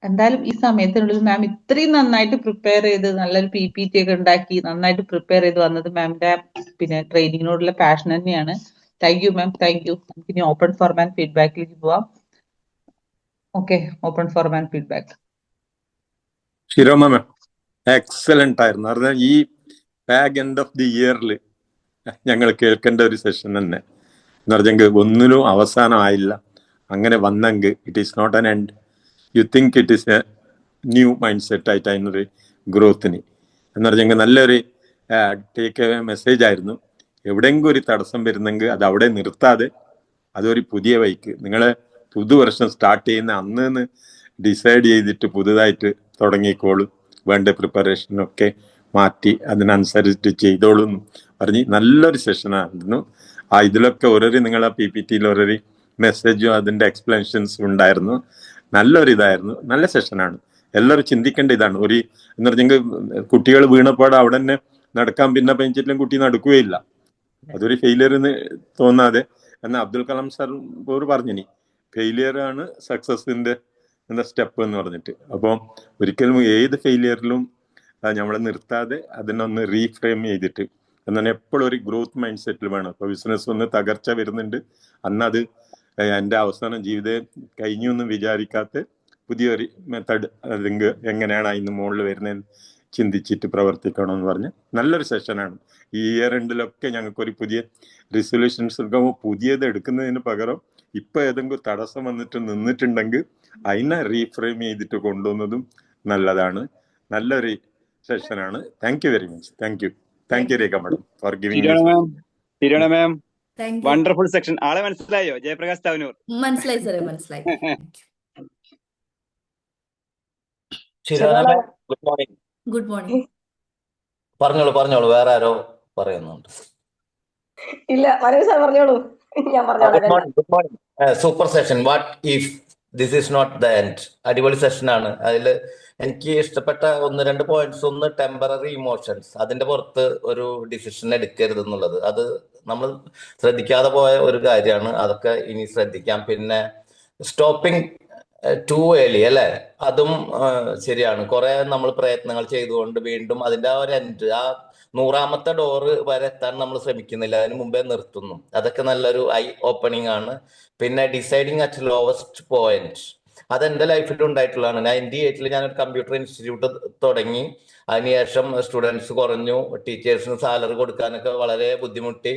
എന്തായാലും ഈ സമയത്തിനുള്ളിൽ മാം ഇത്രയും നന്നായിട്ട് പ്രിപ്പയർ ചെയ്ത് നല്ലൊരു PPT ഒക്കെ ഉണ്ടാക്കി നന്നായിട്ട് പ്രിപ്പയർ ചെയ്ത് വന്നത് മാമിന്റെ പിന്നെ ട്രെയിനിങ്ങിനോടുള്ള പാഷൻ തന്നെയാണ്. Thank you ma'am, thank you. ഇനി ഓപ്പൺ ഫോർമാറ്റ് ഫീഡ്ബാക്കിലേക്ക് പോവാം. Okay, open format feedback. Shiroma ma'am excellent ആയിരുന്നു. പറഞ്ഞാൽ ഈ ബാഗ് എൻഡ് ഓഫ് ദി ഇയറിൽ ഞങ്ങൾ കേൾക്കേണ്ട ഒരു സെഷൻ തന്നെ എന്ന് പറഞ്ഞെങ്കിൽ ഒന്നിനും അവസാനമായില്ല. അങ്ങനെ വന്നെങ്കിൽ it is not an end. You think it is a new mind set ആയിട്ട് അതിനൊരു ഗ്രോത്തിന് എന്ന് പറഞ്ഞെങ്കിൽ നല്ലൊരു ടേക്ക് എ മെസ്സേജ് ആയിരുന്നു. എവിടെയെങ്കിലും ഒരു തടസ്സം വരുന്നെങ്കിൽ അത് അവിടെ നിർത്താതെ അതൊരു പുതിയ വഴിക്ക് നിങ്ങൾ പുതുവർഷം സ്റ്റാർട്ട് ചെയ്യുന്ന അന്ന് ഡിസൈഡ് ചെയ്തിട്ട് പുതുതായിട്ട് തുടങ്ങിക്കോളും. വേണ്ട പ്രിപ്പറേഷനൊക്കെ മാറ്റി അതിനനുസരിച്ച് ചെയ്തോളും പറഞ്ഞ് നല്ലൊരു സെഷനായിരുന്നു. ഇതിലൊക്കെ ഓരോരു നിങ്ങളെ PPTയിൽ ഓരോരു മെസ്സേജും അതിൻ്റെ എക്സ്പ്ലനേഷൻസും ഉണ്ടായിരുന്നു. നല്ലൊരു ഇതായിരുന്നു. നല്ല സെഷനാണ്. എല്ലാവരും ചിന്തിക്കേണ്ട ഇതാണ്. ഒരു എന്ന് പറഞ്ഞെങ്കിൽ കുട്ടികൾ വീണപ്പാട് അവിടെ തന്നെ നടക്കാൻ പിന്നെ പെഞ്ചിട്ടും കുട്ടി നടക്കുകയില്ല. അതൊരു ഫെയിലിയർ എന്ന് തോന്നാതെ എന്നാൽ അബ്ദുൽ കലാം സാർ പോർ പറഞ്ഞിനി ഫെയിലിയർ ആണ് സക്സസിന്റെ എന്താ സ്റ്റെപ്പ് എന്ന് പറഞ്ഞിട്ട്. അപ്പോൾ ഒരിക്കലും ഏത് ഫെയിലിയറിലും നമ്മൾ നിർത്താതെ അതിനൊന്ന് റീഫ്രെയിം ചെയ്തിട്ട് എന്നാൽ എപ്പോഴും ഒരു ഗ്രോത്ത് മൈൻഡ് സെറ്റിൽ വേണം. അപ്പോൾ ബിസിനസ് ഒന്ന് തകർച്ച വരുന്നുണ്ട്, അന്നത് എൻ്റെ അവസാനം ജീവിതം കഴിഞ്ഞു എന്നും വിചാരിക്കാത്ത പുതിയൊരു മെത്തഡ് അല്ലെങ്കിൽ എങ്ങനെയാണ് അതിന് മുകളിൽ വരുന്നതെന്ന് ചിന്തിച്ചിട്ട് പ്രവർത്തിക്കണമെന്ന് പറഞ്ഞ് നല്ലൊരു സെഷനാണ്. ഈ ഇയർ എൻഡിലൊക്കെ ഞങ്ങൾക്കൊരു പുതിയ റിസൊല്യൂഷൻസ് എടുക്കുമ്പോൾ പുതിയത് എടുക്കുന്നതിന് പകരം ഇപ്പൊ ഏതെങ്കിലും തടസ്സം വന്നിട്ട് നിന്നിട്ടുണ്ടെങ്കിൽ അതിനെ റീഫ്രെയിം ചെയ്തിട്ട് കൊണ്ടുവന്നതും നല്ലതാണ്. നല്ലൊരു സെഷനാണ്. Thank you very much. Thank you Rekha madam for giving ma'am. Thank you. Wonderful section. ആളെ മനസ്സിലായോ? ജയപ്രകാശ് തവനൂർ. മനസ്സിലായി സാറേ, മനസ്സിലായി. Good morning. Good morning. പറഞ്ഞോളൂ. വേറെ ആരോ പറയുന്നുണ്ട്. ഇല്ല, മനോജ് സാർ പറഞ്ഞോളൂ. ഞാൻ good morning. Super session. What if this is not the end. അടിപൊളി സെഷനാണ്. അതിൽ എനിക്ക് ഇഷ്ടപ്പെട്ട 1-2 പോയിന്റ്സ്. ഒന്ന്, ടെമ്പററി ഇമോഷൻസ്, അതിന്റെ പുറത്ത് ഒരു ഡിസിഷൻ എടുക്കരുത് എന്നുള്ളത്. അത് നമ്മൾ ശ്രദ്ധിക്കാതെ പോയ ഒരു കാര്യമാണ്. അതൊക്കെ ഇനി ശ്രദ്ധിക്കാം. പിന്നെ സ്റ്റോപ്പിംഗ് ടു ഏർലി അല്ലേ, അതും ശരിയാണ്. കുറെ നമ്മൾ പ്രയത്നങ്ങൾ ചെയ്തുകൊണ്ട് വീണ്ടും അതിന്റെ ആ ഒരു എൻഡ്, ആ 100ാമത്തെ ഡോറ് വരെ എത്താൻ നമ്മൾ ശ്രമിക്കുന്നില്ല, അതിന് മുമ്പേ നിർത്തുന്നു. അതൊക്കെ നല്ലൊരു ഐ ഓപ്പണിംഗ് ആണ്. പിന്നെ ഡിസൈഡിങ് അറ്റ് ലോവസ്റ്റ് പോയിന്റ്, അതെന്റെ ലൈഫിൽ ഉണ്ടായിട്ടുള്ളതാണ്. 98-ൽ ഞാനൊരു കമ്പ്യൂട്ടർ ഇൻസ്റ്റിറ്റ്യൂട്ട് തുടങ്ങി. അതിനുശേഷം സ്റ്റുഡൻസ് കുറഞ്ഞു, ടീച്ചേഴ്സിന് സാലറി കൊടുക്കാനൊക്കെ വളരെ ബുദ്ധിമുട്ടി,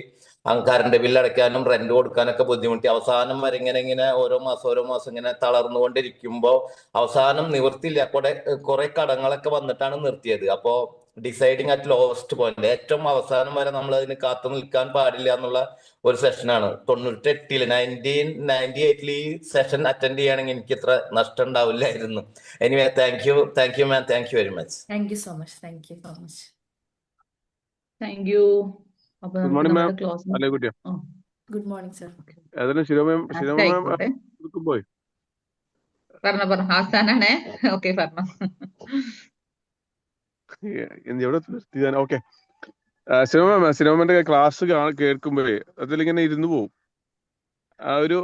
കറണ്ട് ബില്ല് അടയ്ക്കാനും റെന്റ് കൊടുക്കാനൊക്കെ ബുദ്ധിമുട്ടി. അവസാനം വരെ ഇങ്ങനെ ഓരോ മാസം ഇങ്ങനെ തളർന്നുകൊണ്ടിരിക്കുമ്പോൾ അവസാനം നിവൃത്തിയില്ല, കുറെ കടങ്ങളൊക്കെ വന്നിട്ടാണ് നിർത്തിയത്. അപ്പോ ഡിസൈഡിങ് അറ്റ് ലോവസ്റ്റ് പോയിന്റ്, ഏറ്റവും അവസാനം വരെ നമ്മൾ അതിന് കാത്തു നിൽക്കാൻ പാടില്ല എന്നുള്ള ഒരു സെഷനാണ്. 1998-ൽ ഈ സെഷൻ അറ്റൻഡ് ചെയ്യുകയാണെങ്കിൽ എനിക്ക് ഇത്ര നഷ്ടം ഉണ്ടാവില്ലായിരുന്നു. Anyway, thank you ma'am. Thank you very much. Thank you so much. Thank you so much. Thank you. അപ്പൊ ഗുഡ് മോർണിംഗ് മാം. ക്ലോസ്. അല്ലേ കുട്ടിയോ? Good morning sir. ഏതായാലും ശിരോമ പോയി പറഞ്ഞോ. ആസാനാണേ. ഓക്കെ, പറഞ്ഞോ. എവിടെ നിർത്തിയതാണ്? ഓക്കെ. സിനിമന്റെ ക്ലാസ് കേൾക്കുമ്പോഴേ അതിലിങ്ങനെ ഇരുന്നു പോവും. ആ ഒരു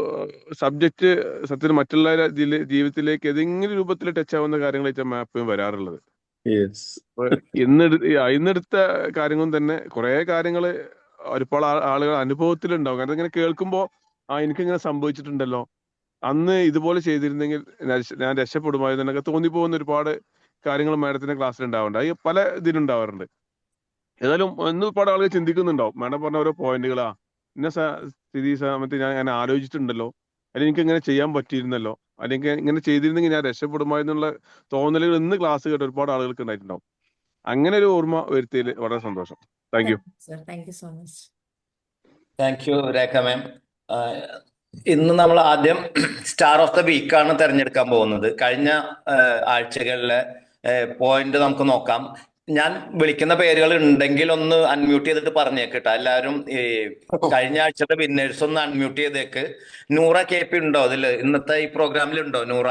സബ്ജക്റ്റ് സത്യത്തിൽ മറ്റുള്ള ജീവിതത്തിലേക്ക് ഏതെങ്കിലും രൂപത്തിൽ ടച്ച് ആവുന്ന കാര്യങ്ങളായിട്ട് മാപ്പ് വരാറുള്ളത്. ഇന്നെടുത്ത കാര്യങ്ങളും തന്നെ കുറെ കാര്യങ്ങള് ഒരുപാട് ആളുകൾ അനുഭവത്തിലുണ്ടാവും. കാരണം ഇങ്ങനെ കേൾക്കുമ്പോ എനിക്കിങ്ങനെ സംഭവിച്ചിട്ടുണ്ടല്ലോ, അന്ന് ഇതുപോലെ ചെയ്തിരുന്നെങ്കിൽ ഞാൻ രക്ഷപ്പെടുമായിരുന്നൊക്കെ തോന്നിപ്പോകുന്ന ഒരുപാട് കാര്യങ്ങൾ മാഡത്തിന്റെ ക്ലാസ്സിൽ ഉണ്ടാവുന്നുണ്ട്. അത് പല ഇതിലുണ്ടാവാറുണ്ട്. ഏതായാലും ഒരുപാട് ആളുകൾ ചിന്തിക്കുന്നുണ്ടാവും. മാഡം പറഞ്ഞ ഓരോ പോയിന്റുകളാ ഇന്ന സ്ഥിതി സമയത്ത് ഞാൻ ആലോചിച്ചിട്ടുണ്ടല്ലോ, അല്ലെങ്കിൽ എനിക്ക് ഇങ്ങനെ ചെയ്യാൻ പറ്റിയിരുന്നല്ലോ, അല്ലെങ്കിൽ ഇങ്ങനെ ചെയ്തിരുന്നെങ്കിൽ ഞാൻ രക്ഷപ്പെടുമായിരുന്നുള്ള തോന്നലുകൾ ഇന്ന് ക്ലാസ് കേട്ട് ഒരുപാട് ആളുകൾക്ക് ഉണ്ടായിട്ടുണ്ടാവും. അങ്ങനെ ഒരു ഓർമ്മ വരുത്തിയതിൽ വളരെ സന്തോഷം. Thank you. Thank you so much. Thank you Rekha ma'am. ഇന്ന് നമ്മൾ ആദ്യം സ്റ്റാർ ഓഫ് ദ വീക്ക് ആണ് തിരഞ്ഞെടുക്കാൻ പോകുന്നത്. കഴിഞ്ഞ ആഴ്ചകളിലെ പോയിന്റ് നമുക്ക് നോക്കാം. ഞാൻ വിളിക്കുന്ന പേരുകൾ ഉണ്ടെങ്കിൽ ഒന്ന് അൺമ്യൂട്ട് ചെയ്തിട്ട് പറഞ്ഞേക്കട്ടോ എല്ലാവരും. ഈ കഴിഞ്ഞ ആഴ്ചത്തെ വിന്നേഴ്സ് ഒന്ന് അൺമ്യൂട്ട് ചെയ്തേക്ക്. നൂറ KP ഉണ്ടോ അതില്? ഇന്നത്തെ ഈ പ്രോഗ്രാമിൽ ഉണ്ടോ Noora?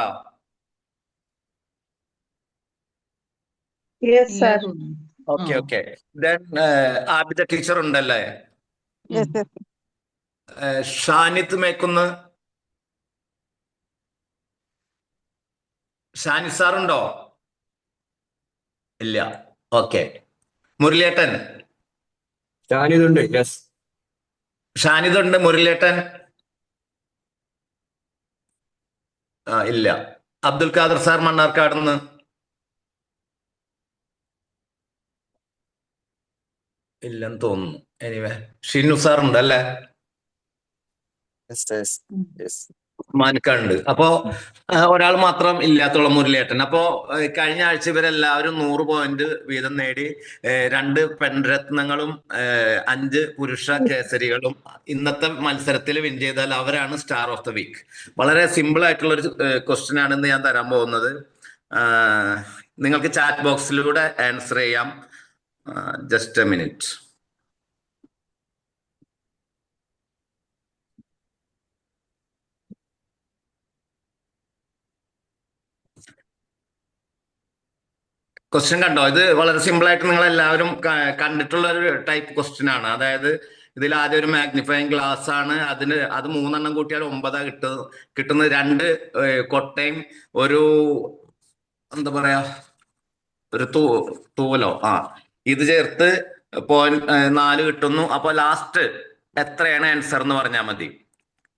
Yes sir. Okay okay. Then Abida teacher ഉണ്ടല്ലേ? ഷാനിത്ത് മേക്കുന്ന്, ഷാനിത് സാർ ഉണ്ടോ? ഇല്ല. ഓക്കെ. മുരളിയേട്ടൻ? ഷാനിദുണ്ട്. യെസ്. ഷാനിദുണ്ട്. മുരളിയേട്ടൻ? ഇല്ല. അബ്ദുൽ ഖാദർ സാർ മണ്ണാർക്കാട് നിന്ന്? ഇല്ലെന്ന് തോന്നുന്നു. എനിവേ ഷിനു സാർ ഉണ്ടല്ലേ? മാനക്കാടുണ്ട്. അപ്പോ ഒരാൾ മാത്രം ഇല്ലാത്തുള്ള മുരളിയേട്ടൻ. അപ്പോ കഴിഞ്ഞ ആഴ്ച ഇവരെല്ലാവരും 100 പോയിന്റ് വീതം നേടി 2 പെൺരത്നങ്ങളും 5 പുരുഷ കേസരികളും ഇന്നത്തെ മത്സരത്തിൽ വിൻ ചെയ്താൽ അവരാണ് സ്റ്റാർ ഓഫ് ദ വീക്ക്. വളരെ സിമ്പിൾ ആയിട്ടുള്ള ഒരു ക്വസ്റ്റ്യൻ ആണ് ഇന്ന് ഞാൻ തരാൻ പോകുന്നത്. നിങ്ങൾക്ക് ചാറ്റ് ബോക്സിലൂടെ ആൻസർ ചെയ്യാം. Just a minute. ക്വസ്റ്റ്യൻ കണ്ടോ? ഇത് വളരെ സിമ്പിൾ ആയിട്ട് നിങ്ങൾ എല്ലാവരും കണ്ടിട്ടുള്ള ഒരു ടൈപ്പ് ക്വസ്റ്റ്യൻ ആണ്. അതായത് ഇതിൽ ആദ്യം ഒരു മാഗ്നിഫൈങ് ഗ്ലാസ് ആണ്. അത് 3 എണ്ണം കൂട്ടിയാൽ 9 കിട്ടുന്നത്. 2 കൊട്ടയും ഒരു എന്താ പറയാ ഒരു തൂവലോ ഇത് ചേർത്ത് 0.4 കിട്ടുന്നു. അപ്പൊ ലാസ്റ്റ് എത്രയാണ് ആൻസർ എന്ന് പറഞ്ഞാൽ മതി.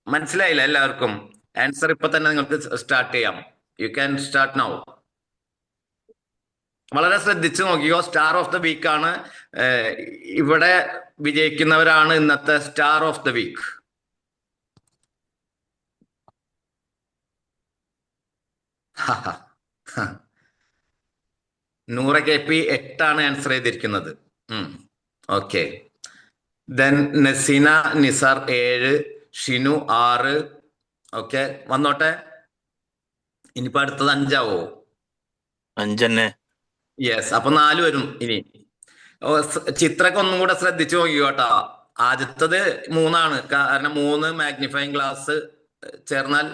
മനസ്സിലായില്ല എല്ലാവർക്കും? ആൻസർ ഇപ്പൊ തന്നെ നിങ്ങൾക്ക് സ്റ്റാർട്ട് ചെയ്യാം. You can start now. വളരെ ശ്രദ്ധിച്ചു നോക്കിയോ. സ്റ്റാർ ഓഫ് ദ വീക്ക് ആണ്. ഇവിടെ വിജയിക്കുന്നവരാണ് ഇന്നത്തെ star of the week. Noora KP 8 answer ചെയ്തിരിക്കുന്നത്. ഓക്കെ. ദെൻ നസീന നിസാർ 7, ഷിനു 6. ഓക്കെ, വന്നോട്ടെ. ഇനിയിപ്പോ അടുത്തത് 5 ആവോ? 5 തന്നെ. യെസ്. അപ്പൊ 4 വരും. ഇനി ചിത്രക്ക് ഒന്നും കൂടെ ശ്രദ്ധിച്ചു നോക്കിയോട്ടാ. ആദ്യത്തത് 3 ആണ്. കാരണം 3 മാഗ്നിഫൈങ് ഗ്ലാസ് ചേർന്നാൽ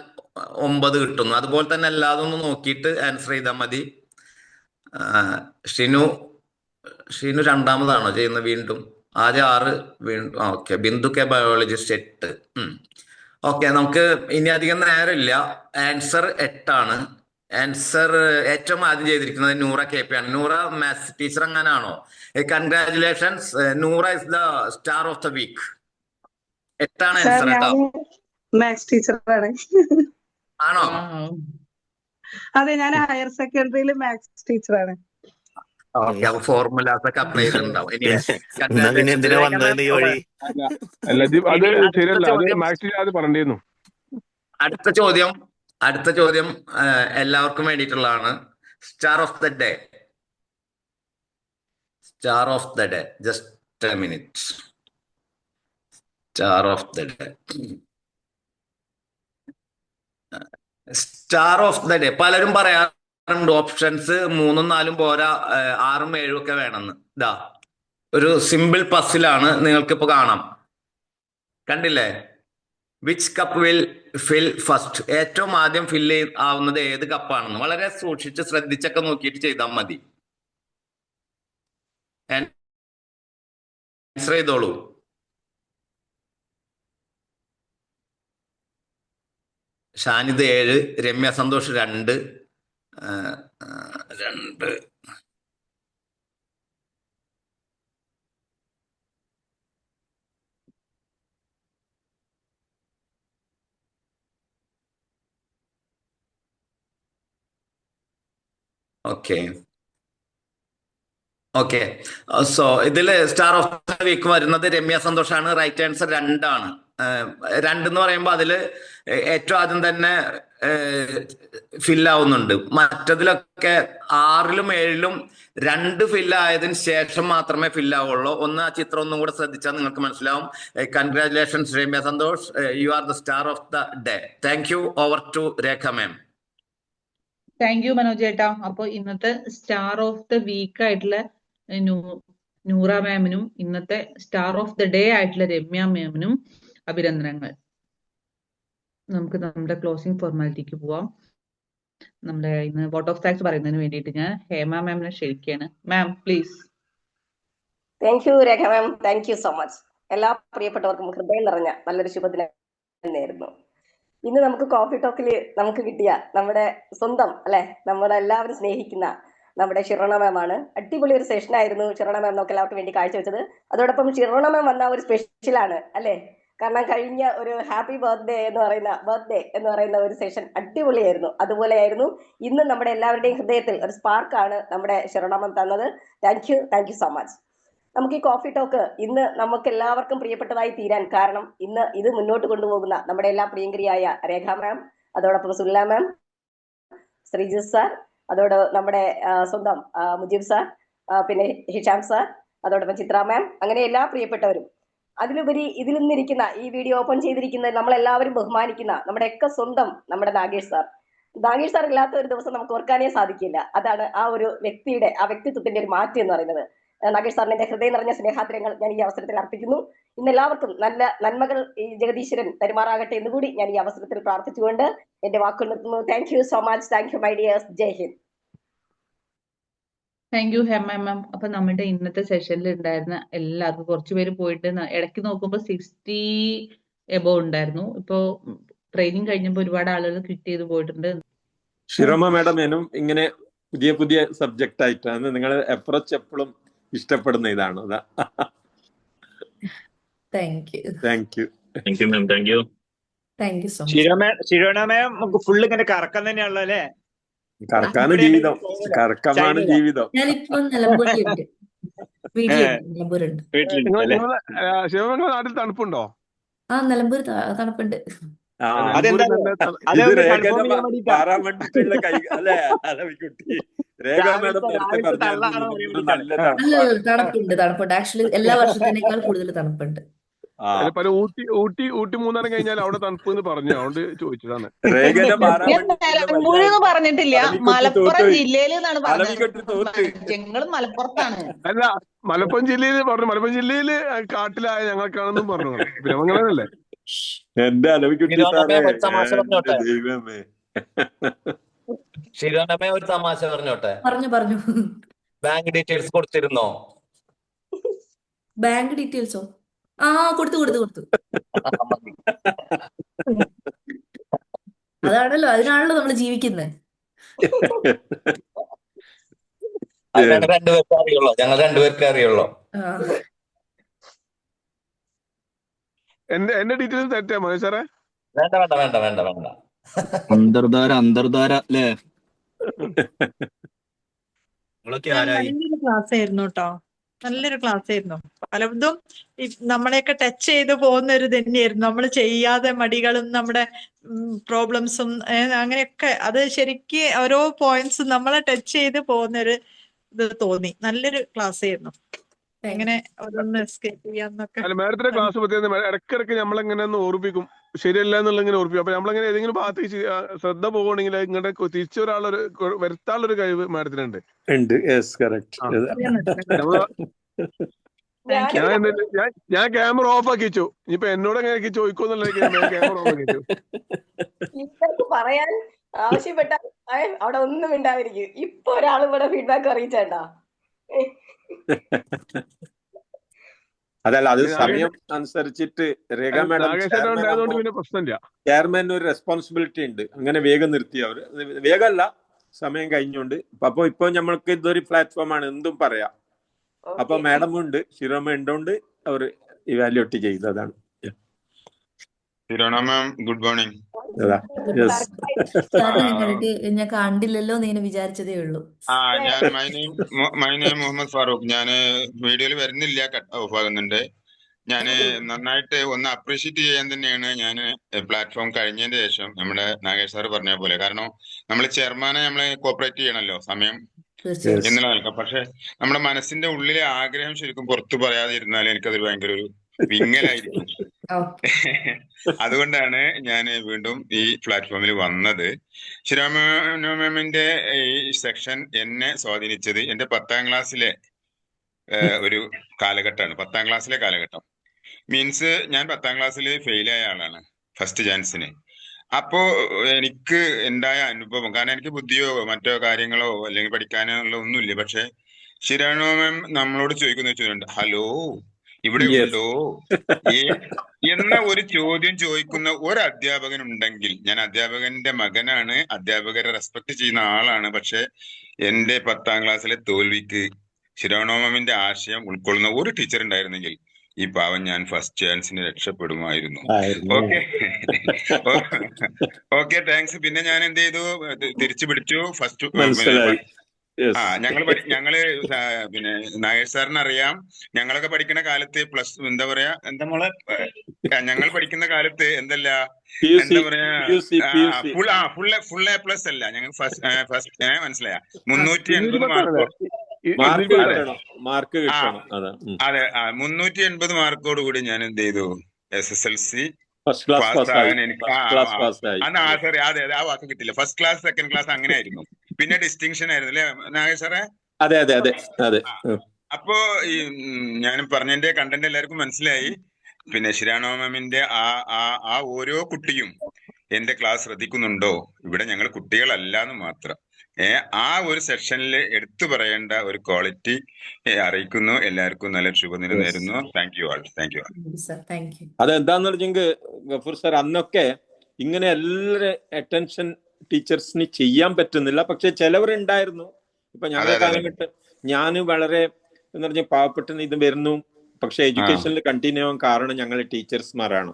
9 കിട്ടുന്നു. അതുപോലെ തന്നെ എല്ലാതും ഒന്ന് നോക്കിയിട്ട് ആൻസർ ചെയ്താൽ മതി. ഷിനു രണ്ടാമതാണോ ചെയ്യുന്നത്? വീണ്ടും ആദ്യം 6 വീണ്ടും. Okay. Bindu K biologist 8. Okay, നമുക്ക് ഇനി അധികം നേരമില്ല. ആൻസർ 8 ആണ്. ആൻസർ ഏറ്റവും ആദ്യം ചെയ്തിരിക്കുന്നത് നൂറ KP ആണ്. നൂറ മാത്സ് ടീച്ചർ എങ്ങനെയാണോ? Congratulations. Noora is the star of the week. 8 ആണ് ആൻസർ കേട്ടോ. മാത്സ് ടീച്ചറാണ്. ആണോ? അതെ, ഞാൻ ഹയർ സെക്കൻഡറിയിൽ മാത്സ് ടീച്ചറാണ്. ഫോർമുലാസ് ഒക്കെ അപ്ലൈ ചെയ്തിട്ടുണ്ടാവും. അടുത്ത ചോദ്യം എല്ലാവർക്കും വേണ്ടിയിട്ടുള്ളതാണ്. Star of the day. Star of the day. Just a minute. Star of the day. Star of the day. പലരും പറയാറുണ്ട് ഓപ്ഷൻസ് 3ഉം 4ഉം പോരാ, 6ഉം 7ഉം ഒക്കെ വേണമെന്ന്. ഇതാ ഒരു സിമ്പിൾ പസിലാണ്. നിങ്ങൾക്കിപ്പോ കാണാം. കണ്ടില്ലേ? Which cup will fill first? ഏറ്റവും ആദ്യം ഫില്ല് ആവുന്നത് ഏത് കപ്പാണെന്ന് വളരെ സൂക്ഷിച്ച് ശ്രദ്ധിച്ചൊക്കെ നോക്കിയിട്ട് ചെയ്താൽ മതി. ആൻസർ ചെയ്തോളൂ. ഷാനിദ് 7, രമ്യ സന്തോഷ് 2. ഓക്കെ സോ ഇതില് സ്റ്റാർ ഓഫ് ദ വീക്ക് വരുന്നത് രമ്യ സന്തോഷാണ്. റൈറ്റ് ആൻസർ 2 ആണ്. രണ്ടെന്ന് പറയുമ്പോൾ അതിൽ ഏറ്റവും ആദ്യം തന്നെ ഫില്ലാവുന്നുണ്ട്. മറ്റതിലൊക്കെ 6ലും 7ലും 2 ഫില്ലായതിനു ശേഷം മാത്രമേ ഫില്ലാവുള്ളൂ. ഒന്ന് ആ ചിത്രം ഒന്നും കൂടെ ശ്രദ്ധിച്ചാൽ നിങ്ങൾക്ക് മനസ്സിലാവും. Congratulations Ramya Santhosh, you are the star of the day. Thank you. Over to Rekha ma'am. Thank you Manoj ചേട്ടാ. അപ്പൊ ഇന്നത്തെ സ്റ്റാർ ഓഫ് ദ വീക്ക് ആയിട്ടുള്ള നൂറ മാമിനും ഇന്നത്തെ സ്റ്റാർ ഓഫ് ദ ഡേ ആയിട്ടുള്ള രമ്യ മാമിനും അഭിനന്ദനങ്ങൾ. നമുക്ക് നമ്മുടെ ക്ലോസിംഗ് ഫോർമാലിറ്റിക്ക് പോവാം. നമ്മുടെ ഇന്ന് വോട്ട് ഓഫ് താങ്ക്സ് പറയുന്നതിന് വേണ്ടിയിട്ട് ഞാൻ ഹേമ മാമിനെ ക്ഷണിക്കുകയാണ്. Ma'am please. Thank you Rekha ma'am, thank you so much. എല്ലാ പ്രിയപ്പെട്ടവർക്കും ഹൃദയം നിറഞ്ഞ നല്ലൊരു ശുഭദിനം നേരുന്നു. ഇന്ന് നമുക്ക് കോഫി ടോക്കിൽ നമുക്ക് കിട്ടിയ നമ്മുടെ സ്വന്തം അല്ലെ, നമ്മുടെ എല്ലാവരും സ്നേഹിക്കുന്ന നമ്മുടെ ഷിറോണ മാം ആണ്. അടിപൊളി ഒരു സെഷൻ ആയിരുന്നു ഷിറോണ മാം നമുക്ക് എല്ലാവർക്കും വേണ്ടി കാഴ്ചവെച്ചത്. അതോടൊപ്പം ഷിറോണ മാം വന്ന ഒരു സ്പെഷ്യലാണ് അല്ലെ, കാരണം കഴിഞ്ഞ ഒരു ഹാപ്പി ബർത്ത്ഡേ എന്ന് പറയുന്ന ഒരു സെഷൻ അടിപൊളിയായിരുന്നു. അതുപോലെയായിരുന്നു ഇന്ന് നമ്മുടെ എല്ലാവരുടെയും ഹൃദയത്തിൽ ഒരു സ്പാർക്കാണ് നമ്മുടെ ഷിറോണ മാം തന്നത്. Thank you so much. നമുക്ക് ഈ കോഫി ടോക്ക് ഇന്ന് നമുക്ക് എല്ലാവർക്കും പ്രിയപ്പെട്ടതായി തീരാൻ കാരണം ഇന്ന് ഇത് മുന്നോട്ട് കൊണ്ടുപോകുന്ന നമ്മുടെ എല്ലാ പ്രിയങ്കരിയായ രേഖ മാം, അതോടൊപ്പം സുല്ല മാം, ശ്രീജിത്ത് സാർ, അതോട് നമ്മുടെ സ്വന്തം മുജീബ് സാർ, പിന്നെ ഹിഷാം സാർ, അതോടൊപ്പം ചിത്ര മാം, അങ്ങനെ എല്ലാ പ്രിയപ്പെട്ടവരും. അതിലുപരി ഇതിൽ നിന്നിരിക്കുന്ന ഈ വീഡിയോ ഓപ്പൺ ചെയ്തിരിക്കുന്ന നമ്മളെല്ലാവരും ബഹുമാനിക്കുന്ന നമ്മുടെയൊക്കെ സ്വന്തം നമ്മുടെ നാഗേഷ് സാർ ഇല്ലാത്ത ഒരു ദിവസം നമുക്ക് ഓർക്കാനേ സാധിക്കില്ല. അതാണ് ആ ഒരു വ്യക്തിയുടെ ആ വ്യക്തിത്വത്തിന്റെ ഒരു മാറ്റം എന്ന് പറയുന്നത്. നാഗേഷ് സാറിന്റെ ഹൃദയം നിറഞ്ഞ സ്നേഹാദരങ്ങൾ ഞാൻ ഈ അവസരത്തിൽ അർപ്പിക്കുന്നു. ഇന്ന് എല്ലാവർക്കും നല്ല നന്മകൾ ഈ ജഗദീശ്വരൻ പെരുമാറാകട്ടെ എന്ന് കൂടി ഞാൻ ഈ അവസരത്തിൽ പ്രാർത്ഥിച്ചുകൊണ്ട് എന്റെ വാക്കുകൾ നിർത്തുന്നു. Thank you so much. Thank you my dears. Jai Hind. Thank you Hema ma'am. അപ്പൊ നമ്മുടെ ഇന്നത്തെ സെഷനിൽ ഉണ്ടായിരുന്ന എല്ലാവർക്കും, കുറച്ചുപേര് പോയിട്ട് ഇടയ്ക്ക് നോക്കുമ്പോൾ 60 എബോവ് ഉണ്ടായിരുന്നു. ഇപ്പോ ട്രെയിനിങ് കഴിഞ്ഞപ്പോൾ ഒരുപാട് ആളുകൾ ക്വിറ്റ് ചെയ്ത് പോയിട്ടുണ്ട്. ഷിറോമ മാഡം ഇങ്ങനെ പുതിയ പുതിയ സബ്ജക്റ്റ് ആയിട്ടാണ് നിങ്ങൾ അപ്രോച്ച് എപ്പോഴും ഇഷ്ടപ്പെടുന്ന ഇതാണ്. Thank you ma'am. Thank you so much. Shirona ma'am full ഇങ്ങനെ കറക്കം തന്നെയാണല്ലോ അല്ലേ? കറക്കാണ് ജീവിതം, കറക്കമാണ് ജീവിതം. ഞാനിപ്പോ നിലമ്പൂരിലുണ്ട്, നിലമ്പൂരുണ്ട്. ശിവമംഗല നാട്ടിൽ തണുപ്പുണ്ടോ? ആ നിലമ്പൂർ തണുപ്പുണ്ട്. ഇത് രേഖനെ മാറാൻ വേണ്ടിട്ടുള്ള കൈ അല്ലെ അലവിക്കുട്ടി. രേഖ മാഡം നേരത്തെ പറഞ്ഞു നല്ല തണുപ്പുണ്ട്. ആക്ച്വലി എല്ലാ വർഷത്തിനേക്കാൾ കൂടുതൽ തണുപ്പുണ്ട്. ഊട്ടി മൂന്നാരം കഴിഞ്ഞാൽ അവിടെ തണുപ്പ് എന്ന് പറഞ്ഞു, അതുകൊണ്ട് ചോദിച്ചതാണ്. നിലമ്പൂരെന്ന് പറഞ്ഞിട്ടില്ല, മലപ്പുറം ജില്ലയിൽ ഞങ്ങൾ മലപ്പുറത്താണ്. അല്ല, മലപ്പുറം ജില്ലയിൽ പറഞ്ഞു. മലപ്പുറം ജില്ലയിൽ കാട്ടിലായ ഞങ്ങൾക്കാണെന്നും പറഞ്ഞു. ബ്രഹ്മങ്ങളല്ലേ എന്റെ അലവിക്കുട്ടി ശിരോണമേ ഒരു തമാശ പറഞ്ഞോട്ടെ? പറഞ്ഞു. ബാങ്ക് ഡീറ്റെയിൽസ് കൊടുത്തിരുന്നോ? ബാങ്ക് ഡീറ്റെയിൽസോ? ആ കൊടുത്തു. അതിനാണല്ലോ നമ്മൾ ജീവിക്കുന്നത്. ഞങ്ങൾ രണ്ടുപേർക്ക് അറിയുള്ളൂ. എന്റെ ഡീറ്റെയിൽസ് തെറ്റാ മനോജ് സാറേ? വേണ്ട. അന്തർധാര അല്ലേ? നല്ലൊരു ക്ലാസ് ആയിരുന്നു കേട്ടോ, നല്ലൊരു ക്ലാസ് ആയിരുന്നു. പലതും നമ്മളെയൊക്കെ ടച്ച് ചെയ്ത് പോകുന്ന ഒരു തന്നെയായിരുന്നു. നമ്മൾ ചെയ്യാതെ മടികളും നമ്മുടെ പ്രോബ്ലംസും അങ്ങനെയൊക്കെ അത് ശരിക്ക് ഓരോ പോയിന്റ്സും നമ്മളെ ടച്ച് ചെയ്ത് പോകുന്നൊരു ഇത് തോന്നി. നല്ലൊരു ക്ലാസ് ആയിരുന്നു. എങ്ങനെ അതൊന്ന് എസ്കേപ്പ് ചെയ്യാന്നൊക്കെ. അല്ല, മാഡത്തിന്റെ ക്ലാസ് ഇടയ്ക്കിടയ്ക്ക് നമ്മളെങ്ങനെ ഒന്ന് ഓർപ്പിക്കും, ശരിയല്ല എന്നുള്ള ഇങ്ങനെ ഓർപ്പിക്കും. അപ്പൊ നമ്മളെങ്ങനെ ഏതെങ്കിലും ഭാഗത്തേക്ക് ശ്രദ്ധ പോകുകയാണെങ്കിൽ ഇങ്ങനെ തിരിച്ചൊരാളൊരു വരുത്താനുള്ളൊരു കഴിവ് മാഡത്തിനുണ്ട്. ഞാൻ ക്യാമറ ഓഫ് ആക്കി വെച്ചു. ഇനിയിപ്പോ എന്നോട് എങ്ങനെ ചോദിക്കുന്നുള്ള ക്യാമറ ഓഫ് ആക്കി വെച്ചു. പറയാൻ ആവശ്യപ്പെട്ട അവിടെ ഒന്നും ഉണ്ടായിരിക്കും. ഇപ്പൊ ഒരാൾ ഇവിടെ ഫീഡ്ബാക്ക് അറിയിച്ചേട്ടാ. അതല്ല, അത് സമയം അനുസരിച്ചിട്ട് രേഖ മാഡം ചെയർമാൻ ഒരു റെസ്പോൺസിബിലിറ്റി ഉണ്ട്. അങ്ങനെ വേഗം നിർത്തിയ അവര് വേഗമല്ല, സമയം കഴിഞ്ഞുകൊണ്ട്. അപ്പൊ ഇപ്പൊ നമ്മൾക്ക് ഇതൊരു പ്ലാറ്റ്ഫോം ആണ്, എന്തും പറയാം. അപ്പൊ മാഡം ഉണ്ട്, ശിരോമ ഉണ്ടോണ്ട് അവർ ഇവാലുവേറ്റ് ചെയ്തതാണ്. ശിരോണ മാം, ഗുഡ് മോർണിംഗ്. ഞാൻ കണ്ടില്ലല്ലോ എന്ന് വിചാരിച്ചതേ ഉള്ളൂ. ഞാൻ മൈ നെയിം മുഹമ്മദ് ഫാറൂഖ്. ഞാൻ വീഡിയോയിൽ വരുന്നില്ല, കട്ട് ഓഫ് ആകുന്നുണ്ട്. ഞാൻ നന്നായിട്ട് ഒന്ന് അപ്രീഷിയേറ്റ് ചെയ്യാൻ തന്നെയാണ് ഞാൻ പ്ലാറ്റ്ഫോം കഴിഞ്ഞതിന് ശേഷം നമ്മുടെ നാഗേഷ് സാർ പറഞ്ഞ പോലെ. കാരണം നമ്മൾ ചെയർമാനെ നമ്മൾ കോപ്പറേറ്റ് ചെയ്യണമല്ലോ സമയം എന്നുള്ള നിൽക്കാം. പക്ഷെ നമ്മുടെ മനസ്സിന്റെ ഉള്ളിലെ ആഗ്രഹം ശരിക്കും പുറത്തു പറയാതെ ഇരുന്നാൽ എനിക്കതൊരു ഭയങ്കര ഒരു വിങ്ങലായിരിക്കും. അതുകൊണ്ടാണ് ഞാൻ വീണ്ടും ഈ പ്ലാറ്റ്ഫോമിൽ വന്നത്. ശിരോമണിന്റെ ഈ സെക്ഷൻ എന്നെ സ്വാധീനിച്ചത് എന്റെ 10ാം ക്ലാസ്സിലെ ഒരു കാലഘട്ടമാണ്. 10ാം ക്ലാസ്സിലെ കാലഘട്ടം മീൻസ് ഞാൻ 10ാം ക്ലാസ്സിൽ ഫെയിലായ ആളാണ് ഫസ്റ്റ് ചാൻസിന്. അപ്പോ എനിക്ക് ഉണ്ടായ അനുഭവം, കാരണം എനിക്ക് ബുദ്ധിയോ മറ്റോ കാര്യങ്ങളോ അല്ലെങ്കിൽ പഠിക്കാനോ ഉള്ള ഒന്നുമില്ല. പക്ഷെ ശിരാണോ മാം നമ്മളോട് ചോദിക്കുന്ന ചോദ്യമുണ്ട്, ഹലോ ഇവിടെ ഉണ്ടോ എന്ന ഒരു ചോദ്യം ചോദിക്കുന്ന ഒരു അധ്യാപകൻ ഉണ്ടെങ്കിൽ, ഞാൻ അധ്യാപകന്റെ മകനാണ്, അധ്യാപകരെ റെസ്പെക്ട് ചെയ്യുന്ന ആളാണ്. പക്ഷെ എന്റെ 10ാം ക്ലാസ്സിലെ തോൽവിക്ക് ശിരാണോ മാമിന്റെ ആശയം ഉൾക്കൊള്ളുന്ന ഒരു ടീച്ചർ ഉണ്ടായിരുന്നെങ്കിൽ ഈ പാവം ഞാൻ ഫസ്റ്റ് ചാൻസിന് രക്ഷപ്പെടുമായിരുന്നു. Okay thanks. പിന്നെ ഞാൻ എന്ത് ചെയ്തു, തിരിച്ചു പിടിച്ചു. ഞങ്ങള് പിന്നെ നാഗേഷ് സാറിന് അറിയാം, ഞങ്ങളൊക്കെ പഠിക്കുന്ന കാലത്ത് എന്താ പറയാ, ഞങ്ങൾ പഠിക്കുന്ന കാലത്ത് എന്താ പറയാ, ഫുൾ A+ അല്ല, ഞങ്ങൾ ഫസ്റ്റ് മനസ്സിലായ 380 അതെ 380 മാർക്കോട് കൂടി ഞാൻ എന്ത് ചെയ്തു, SSLC പാസ്സാകാൻ എനിക്ക് സോറി അതെ ആ വാക്ക് കിട്ടില്ല. ഫസ്റ്റ് ക്ലാസ്, സെക്കൻഡ് ക്ലാസ് അങ്ങനെ ആയിരുന്നു. പിന്നെ ഡിസ്റ്റിങ്ഷൻ ആയിരുന്നു അല്ലെ നാഗേഷ് സാറേ? അതെ. അപ്പോ ഈ ഞാൻ പറഞ്ഞതിന്റെ കണ്ടന്റ് എല്ലാവർക്കും മനസ്സിലായി. പിന്നെ ശിരാണോ മാമിന്റെ ആ ഓരോ കുട്ടിയും എന്റെ ക്ലാസ് ശ്രദ്ധിക്കുന്നുണ്ടോ, ഇവിടെ ഞങ്ങൾ കുട്ടികളല്ല എന്ന് മാത്രം ആ ഒരു സെക്ഷനിൽ എടുത്തു പറയേണ്ട ഒരു ക്വാളിറ്റി അറിയിക്കുന്നു. എല്ലാവർക്കും നല്ലൊരു ശുഭദിനം നേരുന്നു. Thank you all. അതെന്താന്ന് പറഞ്ഞെങ്കിൽ ഗഫൂർ സാർ, അന്നൊക്കെ ഇങ്ങനെ എല്ലാവരും അറ്റൻഷൻ ടീച്ചേഴ്സിന് ചെയ്യാൻ പറ്റുന്നില്ല. പക്ഷെ ചിലവരുണ്ടായിരുന്നു. ഇപ്പൊ ഞങ്ങളുടെ കാലഘട്ടം ഞാൻ വളരെ എന്ന് പറഞ്ഞ പാവപ്പെട്ട ഇത് വരുന്നു. പക്ഷെ എഡ്യൂക്കേഷനിൽ കണ്ടിന്യൂ ആവാൻ കാരണം ഞങ്ങൾ ടീച്ചേഴ്സ്മാരാണ്.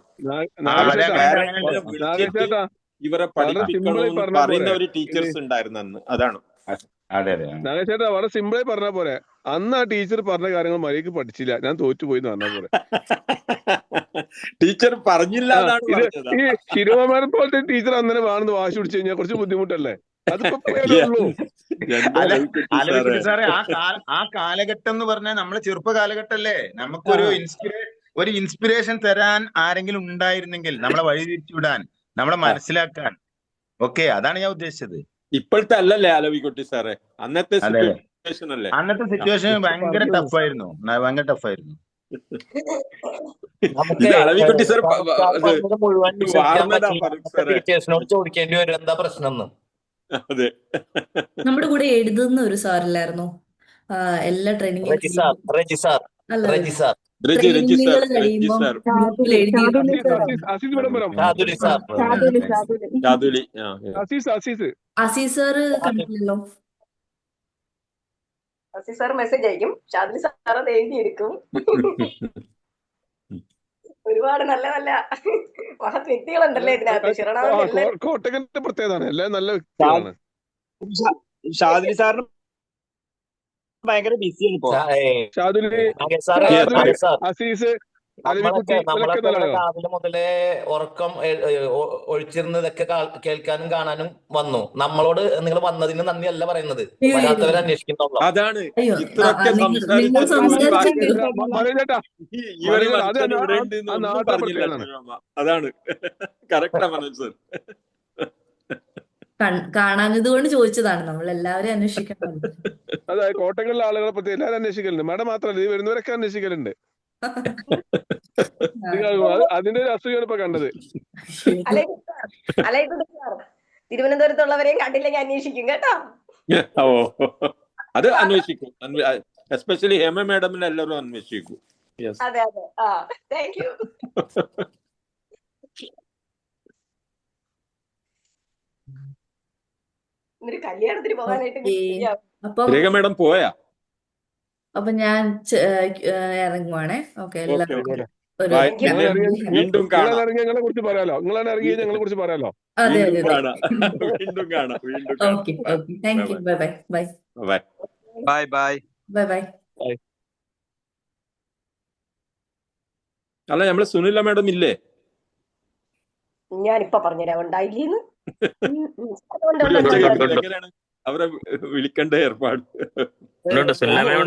ഇവരെ പഠിപ്പിക്കണമെന്ന് പറയുന്ന ഒരു ടീച്ചേഴ്സ് ഉണ്ടായിരുന്നു അന്ന്. അതാണ് നാഗേഷേട്ടാ, വളരെ സിമ്പിളായി പറഞ്ഞ പോലെ അന്ന് ആ ടീച്ചർ പറഞ്ഞ കാര്യങ്ങൾ മര്യാദക്ക് പഠിച്ചില്ല, ഞാൻ തോറ്റുപോയി എന്ന് പറഞ്ഞ പോലെ. ടീച്ചർ പറഞ്ഞില്ല. ഈ ശിരോമാനെ പോലത്തെ ടീച്ചർ അന്നേരം വേണമെന്ന് വാശി പിടിച്ചു കഴിഞ്ഞാൽ കുറച്ച് ബുദ്ധിമുട്ടല്ലേ? അതിപ്പോ ഉള്ളൂ. സാറേ ആ കാലഘട്ടം എന്ന് പറഞ്ഞാൽ നമ്മളെ ചെറുപ്പ കാലഘട്ടല്ലേ. നമുക്കൊരു ഇൻസ്പിറേഷൻ തരാൻ ആരെങ്കിലും ഉണ്ടായിരുന്നെങ്കിൽ, നമ്മളെ വഴി തിരിച്ചുവിടാൻ, നമ്മളെ മനസ്സിലാക്കാൻ. ഓക്കെ, അതാണ് ഞാൻ ഉദ്ദേശിച്ചത്. ഇപ്പോഴത്തെ അല്ലല്ലേ ആലവിക്കുട്ടി സാറേ, അന്നത്തെ സിറ്റുവേഷൻ അല്ലേ? അന്നത്തെ സിറ്റുവേഷൻ ഭയങ്കര ടഫായിരുന്നു. ആലവിക്കുട്ടി സാർ ടീച്ചേഴ്സിനോട് ചോദിക്കേണ്ടി വരും എന്താ പ്രശ്നം. അതെ, നമ്മുടെ കൂടെ എഴുതുന്ന ഒരു സാറില്ലായിരുന്നോ എല്ലാ ട്രെയിനിങ്ങുകൾ കഴിയുമ്പോൾ ഗ്രൂപ്പിൽ എഴുതി? അസീസ് സാറ് കണ്ടില്ലല്ലോ. അസീസ് സാർ മെസ്സേജ് അയക്കും, ഷാദിലി സാർ അത് എഴുതിയെടുക്കും. ഒരുപാട് നല്ല നല്ല മഹത് വ്യക്തികളുണ്ടല്ലേ ഇതിനകത്ത്. കോട്ടകന്റെ പ്രത്യേകതയാണ്, എല്ലാം നല്ല വ്യക്തികളാണ്. ഷാദിലി സാറിന് ഭയങ്കര ബിസിയാണ് ഇപ്പൊ. അസീസ് നമ്മളൊക്കെ രാവിലെ മുതലേ ഉറക്കം ഒഴിച്ചിരുന്നതൊക്കെ കേൾക്കാനും കാണാനും വന്നു. നമ്മളോട് നിങ്ങൾ വന്നതിന് നന്ദി അല്ല പറയുന്നത്, വരാത്തവരെ അന്വേഷിക്കുന്നുള്ളൂ. അതാണ് അതാണ് കറക്റ്റാ മനോജ് സർ. കാണാഞ്ഞത് കൊണ്ട് ചോദിച്ചതാണ്. നമ്മൾ എല്ലാവരും അന്വേഷിക്കണം. അതെ, കോട്ടങ്ങളിലെ ആളുകളെ പറ്റി എല്ലാവരും അന്വേഷിക്കലുണ്ട്. മേഡം മാത്രമല്ല, ഈ വരുന്നവരൊക്കെ അന്വേഷിക്കലുണ്ട്. അതിന്റെ ഒരു അസുഖമാണ് ഇപ്പൊ കണ്ടത്. തിരുവനന്തപുരത്തുള്ളവരെയും കണ്ടില്ലെങ്കിൽ അന്വേഷിക്കും കേട്ടോ. അത് അന്വേഷിക്കും, എസ്പെഷ്യലി ഹേമ മാഡമിനെ എല്ലാവരും അന്വേഷിക്കും. അതെ അതെ, താങ്ക് യു. കല്യാണത്തിന് പോകാനായിട്ട് മേഡം പോയാ? അപ്പൊ ഞാൻ ഇറങ്ങുവാണേ. ഓക്കെ, എല്ലാവർക്കും വീണ്ടും കാണാം. ഞങ്ങളെ കുറിച്ച് പറയാലോ, നിങ്ങളാണ് ഇറങ്ങിയത്, ഞങ്ങളെ കുറിച്ച് പറയാലോ. അതെ അതെ, വീണ്ടും കാണാം. Okay okay, thank you. Bye bye bye bye bye bye bye. അല്ല നമ്മളെ സുനില മാഡം ഇല്ലേ? ഞാനിപ്പോ പറഞ്ഞുതരാം ഉണ്ടായില്ലേന്ന്. ഒരു ഒച്ച കേൾക്കുന്നുണ്ട്. എങ്ങനെയാണ് അവരെ വിളിക്കേണ്ട ഏർപ്പാട്? ഞാൻ